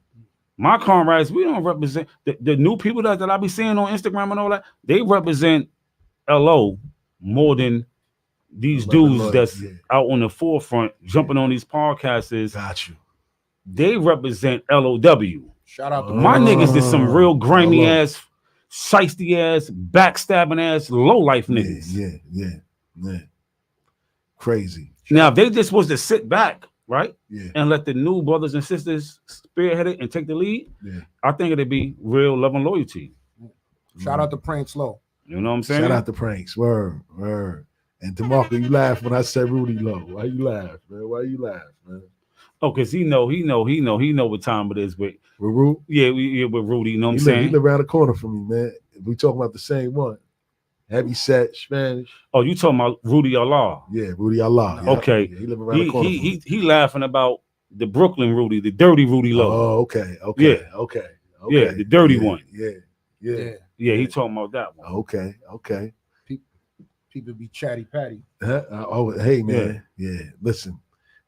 My comrades, we don't represent the new people that I be seeing on Instagram and all that. They represent LO more than these dudes that's out on the forefront jumping on these podcasts. Got you. They represent LOW. Shout out to my niggas did some real grimy ass, shiesty ass, backstabbing ass, low life niggas. Yeah. Crazy. Now if they just was to sit back, right? Yeah. And let the new brothers and sisters spearhead it and take the lead, yeah. I think it'd be real love and loyalty. Shout out to Prank Slow. You know what I'm saying? Shout out to Pranks. Word. And Dmarco, you laugh when I said Rudy Low. Why you laugh, man? Why you laugh, man? Oh, because he know what time it is with Rudy? Yeah, with Rudy, you know what I'm saying? He live around the corner from me, man. We talking about the same one. Heavy set, Spanish. Oh, you talking about Rudy Allah? Yeah, Rudy Allah. Yeah. Okay. Yeah, he live around the corner. He laughing about the Brooklyn Rudy, the dirty Rudy Low. Oh, okay. Yeah, the dirty one. Yeah. He talking about that one. Okay. People be chatty patty. Hey, man. Yeah. Listen,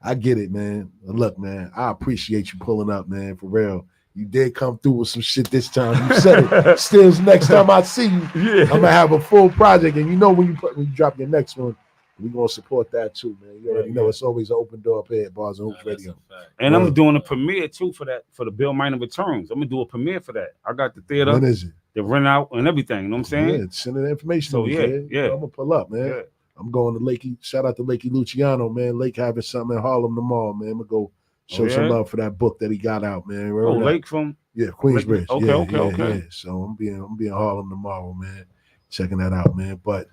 I get it, man. Look, man, I appreciate you pulling up, man, for real. You did come through with some shit this time. You said it. Still, next time I see you, I'm gonna have a full project. And you know when you drop your next one, we're gonna support that too, man. You already know it's always an open door up here at Bars and Hoops Radio. And I'm doing a premiere too for the Bill Minor Returns. I'm gonna do a premiere for that. I got the theater. When is it? The rent out and everything. You know what I'm saying? Yeah, send the information. So to me, yeah. I'm gonna pull up, man. Yeah. I'm going to Lakey. Shout out to Lakey Luciano, man. Lake having something in Harlem tomorrow, man. I'm gonna go show some love for that book that he got out, man. Lake from Queensbridge. Okay. Yeah. So I'm being Harlem tomorrow, man. Checking that out, man. But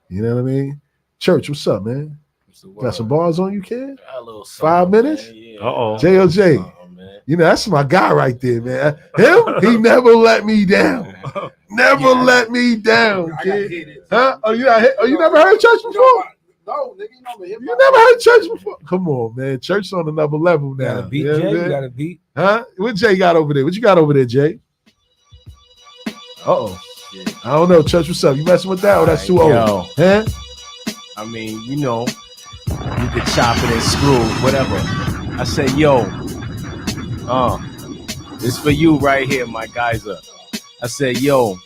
you know what I mean? Church, what's up, man? Got some bars on you, kid? 5 minutes? Uh-oh. JLJ. You know, that's my guy right there, man. Him, he never let me down. Never let me down, kid. Huh? Oh, you never heard church before? No, nigga, you never heard church before? Come on, man. Church on another level now. You got a beat, Jay? You got a beat? Huh? What Jay got over there? What you got over there, Jay? Uh-oh. I don't know. Church, what's up? You messing with that or that's too old? Huh? I mean, you know, you could chop it and screw, whatever. I say, yo, it's for you right here, my geyser. I said, yo,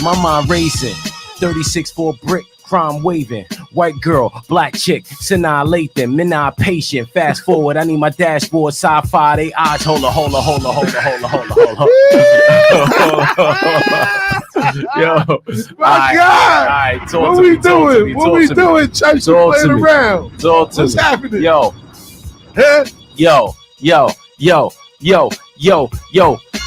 my mind racing, 36 for a brick, crime waving, white girl, black chick, Sinai Lathan, Minerr patient, fast forward, I need my dashboard, sci-fi, they eyes, hold on. Yo, my God! All right, what we doing? What we doing? Church, playing around. What's happening? Yo,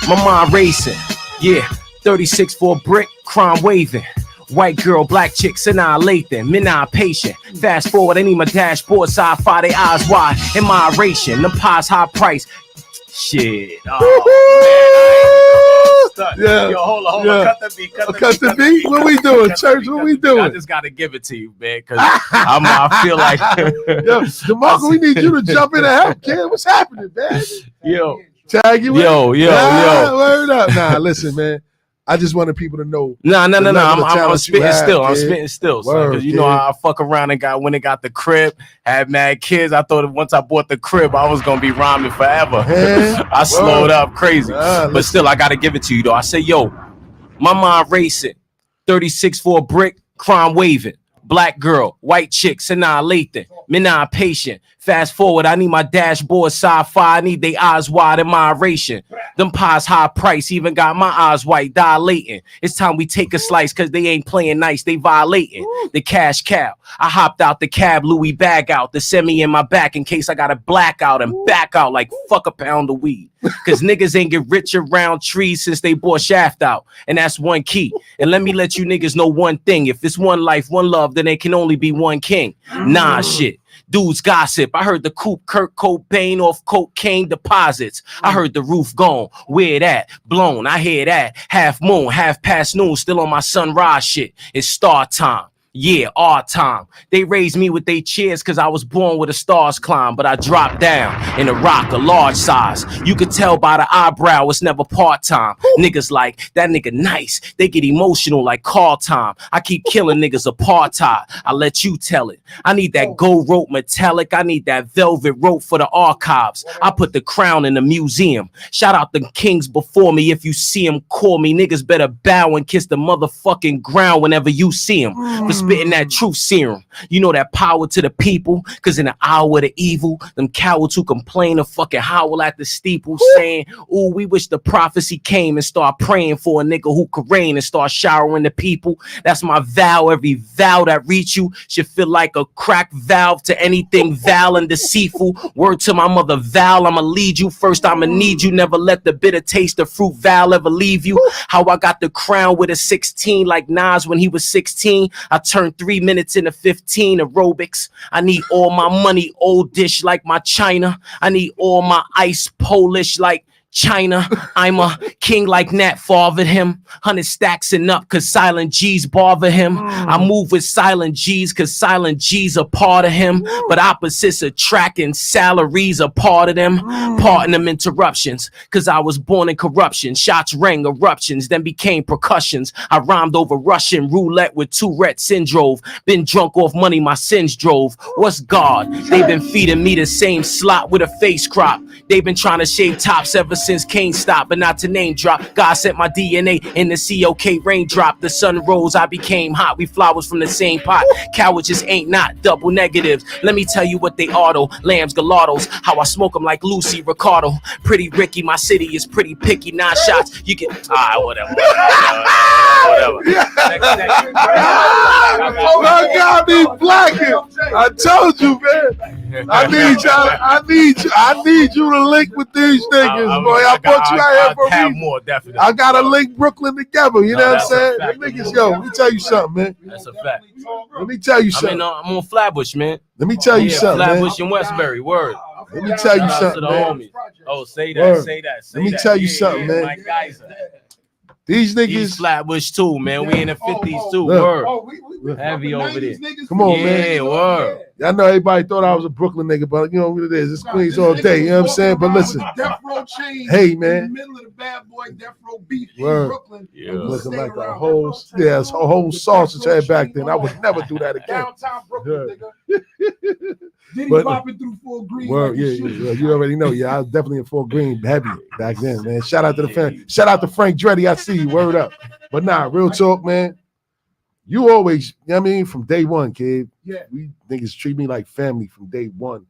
my mind racing. Yeah, 36 for a brick, crime waving. White girl, black chick, Sinai Lathan, Minerr patient. Fast forward, I need my dashboard, sci-fi, they eyes wide. In my ration, them pies high price. Shit. Yeah. Yo, hold on. Cut the beat. Cut the beat. What we doing, church? What we doing? I just gotta give it to you, man, because I feel like yo, Dmarco, we need you to jump in and help, kid. What's happening, man? Yo, tag you. Yo. Word up. Nah, listen, man. I just wanted people to know. No. I'm spitting still. I'm spitting still, because you know I fuck around and got the crib, had mad kids. I thought once I bought the crib, I was gonna be rhyming forever. I slowed up crazy, but still, I gotta give it to you though. I say, yo, my mind racing, 36 for a brick, crime waving. Black girl, white chick, Sinai Lathan, Minerr patient. Fast forward, I need my dashboard sci-fi. I need they eyes wide in my ration. Them pies high price, even got my eyes white, dilating. It's time we take a slice, cause they ain't playing nice, they violating. The cash cow. I hopped out the cab, Louis bag out, the semi in my back in case I got a blackout and back out like fuck a pound of weed. Cause niggas ain't get rich around trees since they bought Shaft out. And that's one key. And let me let you niggas know one thing. If it's one life, one love, then there can only be one king. Nah, shit. Dudes gossip. I heard the coupe Kurt Cobain off cocaine deposits. I heard the roof gone. Where that? Blown. I hear that. Half moon, half past noon. Still on my sunrise shit. It's star time. Yeah, our time. They raised me with they cheers cause I was born with the stars climb, but I dropped down in a rock a large size. You could tell by the eyebrow it's never part-time. Niggas like, that nigga nice. They get emotional like call time. I keep killing niggas apartheid. I let you tell it. I need that gold rope metallic. I need that velvet rope for the archives. I put the crown in the museum. Shout out the kings before me. If you see them, call me. Niggas better bow and kiss the motherfucking ground whenever you see them. For spitting that truth serum. You know that power to the people. Cause in the hour of the evil, them cowards who complain and fucking howl at the steeple saying, ooh, we wish the prophecy came and start praying for a nigga who could reign and start showering the people. That's my vow. Every vow that reach you should feel like a cracked valve to anything vile and deceitful. Word to my mother Val, I'ma lead you. First I'ma need you. Never let the bitter taste of fruit Val ever leave you. How I got the crown with a 16 like Nas when he was 16. I turned 3 minutes into 15 aerobics. I need all my money old dish like my China. I need all my ice Polish like China. I'm a king like Nat fathered him. 100 stacks and up cause silent G's bother him. I move with silent G's cause silent G's a part of him. But opposites attract and salaries are part of them. Pardon them interruptions cause I was born in corruption. Shots rang eruptions then became percussions. I rhymed over Russian roulette with Tourette syndrome. Been drunk off money my sins drove. What's God? They've been feeding me the same slot with a face crop. They've been trying to shave tops ever since Kane stopped, but not to name drop. God sent my DNA in the COK raindrop. The sun rose, I became hot. We flowers from the same pot. Cowards just ain't not double negatives. Let me tell you what they auto. Lambs, gelatos. How I smoke them like Lucy Ricardo. Pretty Ricky, my city is pretty picky. 9 shots, you can. Whatever. I got me blacking. I told you, man. I need you to link with these niggas, boy. I brought you out here for a reason. More, definitely. I gotta link Brooklyn together. You know what I'm saying? The niggas, yo, let me tell you something, man. That's a fact. Let me tell you something. I'm on Flatbush, man. Let me tell you something, man. Flatbush and Westbury, word. Let me tell you something, man. Oh, say that, Word. say that. Let me tell you something, man. My guys. These niggas. He's Flatbush too, man. We in the 50s too. Look. Word. Heavy over there. Come on, man. Yeah, word. I know everybody thought I was a Brooklyn nigga, but you know what it is. It's Queens all day. You know what I'm saying? But listen. Hey, man. In the middle of the bad boy Death Row beef in Word. Brooklyn. Looking like a whole sausage head back then. I would never do that again. Downtown Brooklyn, nigga. Diddy But- popping through Fort Greene. Word, like yeah, a shooter. yeah, you already know. Yeah, I was definitely in Fort Greene heavy back then, man. Shout out to the fan. Shout out to Frank Dreddy. I see you. Word up. But nah, real talk, man. You always, you know what I mean, from day one, kid. Yeah. We niggas treat me like family from day one.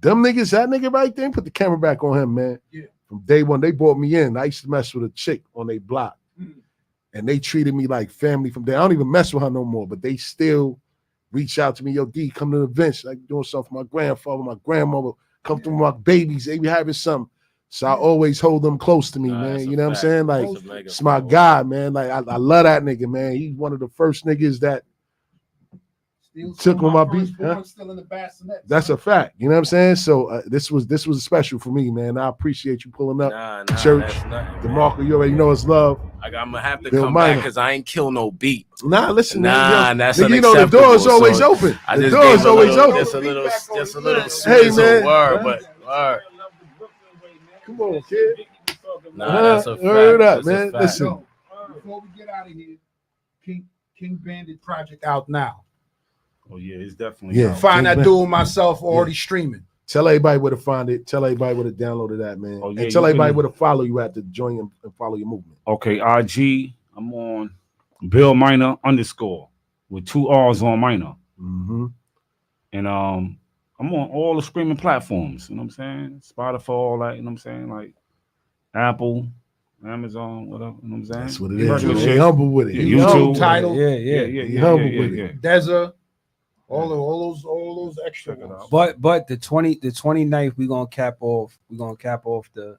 Them niggas, that nigga right there, put the camera back on him, man. Yeah. From day one, they brought me in. I used to mess with a chick on their block. Mm. And they treated me like family from day. I don't even mess with her no more, but they still reach out to me. Yo, D, come to the events. Like doing something for my grandfather, my grandmother, come through my babies. They be having something. So I always hold them close to me, man. You know what I'm saying? Like, it's my guy, man. Like, I love that nigga, man. He's one of the first niggas that took on my beat. Huh? Still in the bassinet. That's a fact. You know what I'm saying? So this was special for me, man. I appreciate you pulling up. Church, Dmarco, you already know it's love. I'm gonna have to Bill come Minor. back because I ain't kill no beat. Nah, listen, nah, man, that's nigga, you know the unacceptable. door's always So open. I The just door's gave a always little- open. Just a little Hey, swizzle man. word, Huh? but word. Come on, kid. Nah, that's a fact. Word up, That's a man. fact. Listen. Before we get out of here, King Bandit Project out now. Oh yeah, it's definitely. Yeah. Find that King dude myself already streaming. Tell everybody where to find it. Tell everybody where to download it at, man. Oh, yeah, and tell you everybody can- where to follow you at to join and follow your movement. Okay, IG. I'm on Bill Minor _ with 2 R's on Minor. Mm-hmm. And I'm on all the streaming platforms. You know what I'm saying? Spotify, all that. You know what I'm saying? Like Apple, Amazon, whatever. You know what I'm saying? That's what it Yeah, is. good He shit. humble with it. Yeah, He YouTube. humble. Title. He humble with it. Deza, all those extra ones. But the 29th we're gonna cap off the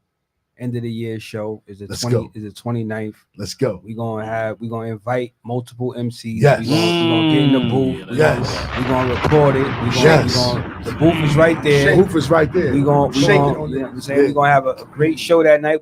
end of the year show is the Let's 20 go. is the 29th. Let's go. We're gonna invite multiple MCs. Yes. We're gonna get in the booth. Yes. We're gonna record it. Yes. The booth is right there. The booth is right there. We're gonna Shake it on you know what there. I'm saying? Yeah. We're gonna have a great show that night.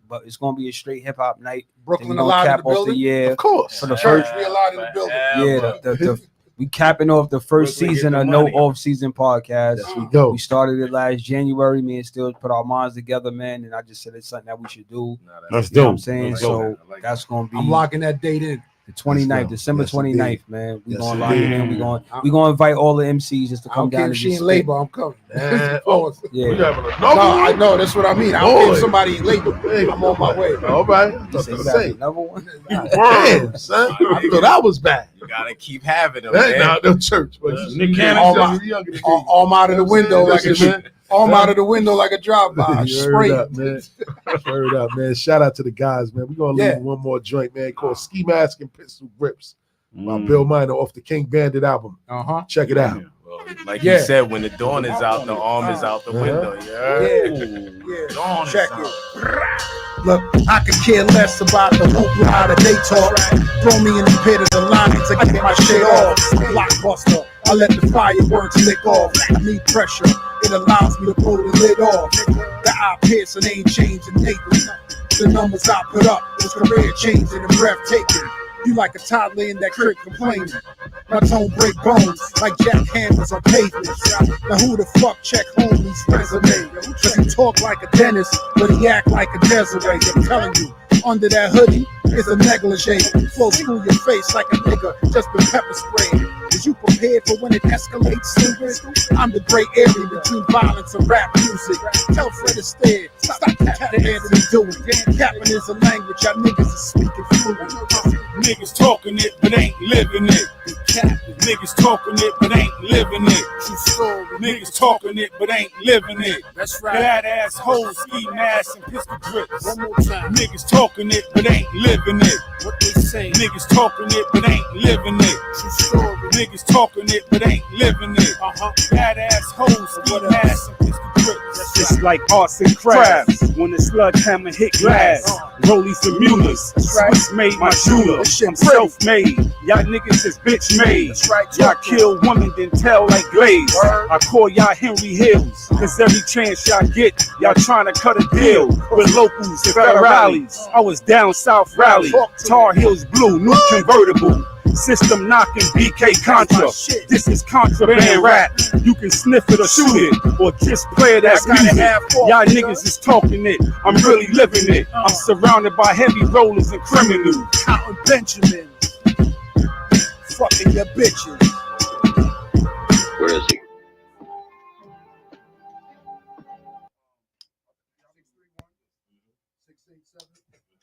But it's gonna be a straight hip hop night. Brooklyn Then we're gonna allowed in cap the off building? the year. Of course. For the Church first we allowed in the building. yeah, We capping off the first season of No Off-Season podcast. Yes, we go. We started it last January. Me and Still put our minds together, man. And I just said it's something that we should do. That's you know dope. what I'm saying? That's So dope. that's gonna be. I'm locking that date in. The 29th, December Yes, 29th, indeed. man. We Yes, gonna lock it in. indeed. We gonna invite all the MCs just to I come don't care down if and she just in spit. labor. I'm coming. Yeah. We having a No, I know. That's what I mean. I don't care Boy. if somebody in labor. I'm on my way. All right. You say you got another one? Damn, son. I thought I was back. You gotta keep having them, That man. not no church, but Nick Cannon Cannon, younger than me. Arm out of the window like a Listen, man. arm out of the window like a drive-by. You heard Spray. up, man. Heard up, man. Shout out to the guys, man. We're gonna leave Yeah. with one more joint, man, called Ski Mask and Pistol Grips by Mm. Bill Minerr off the King Bandit album. Check it out. Like you said, when the dawn is out, the arm is out the window. Yeah. Check it. Look, I could care less about the hoopla that they talk. Throw me in the pit of the lines, I get my shit off. Blockbuster, I let the fireworks lick off. I need pressure, it allows me to pull the lid off. The eye piercing ain't changing lately. The numbers I put up is career changing and breathtaking. You like a toddler in that crib complaining. My tone break bones like jackhammers on pavements. Now who the fuck check homies resume? Cause he talk like a dentist, but he act like a Desiree. I'm telling you, under that hoodie is a negligee. Flows through your face like a nigga just been pepper sprayed. Is you prepared for when it escalates, stupid? I'm the gray area between violence and rap music. Tell Fred Astaire, stop tapping and doing. Capping is a language y'all niggas is speaking fluent. Niggas talking it, but ain't living it. Niggas talking it, but ain't living it. Niggas talking it, but ain't living it. That's right. That ass hoes, ski masks, and pistol grips. One more time. Niggas talking it, but ain't living it. What they say? Niggas talking it, but ain't living it. True story. Niggas talking it, but ain't living it. That ass hoes, ski masks, and pistol grips. It's like arts and crafts when the sledgehammer hit glass. Rollies and Muellers, Swiss made my jeweler. I'm self-made, y'all niggas is bitch made. Y'all kill women then tell like Glaze. I call y'all Henry Hills, cause every chance y'all get, y'all trying to cut a deal with locals and federales. I was down south rally, Tar Heels blue, new convertible. System knocking BK Contra. This is contraband rap. You can sniff it or shoot it, or just play it as music. Y'all niggas is talking it. I'm really living it. I'm surrounded by heavy rollers and criminals. Counting Benjamins. Fucking your bitches.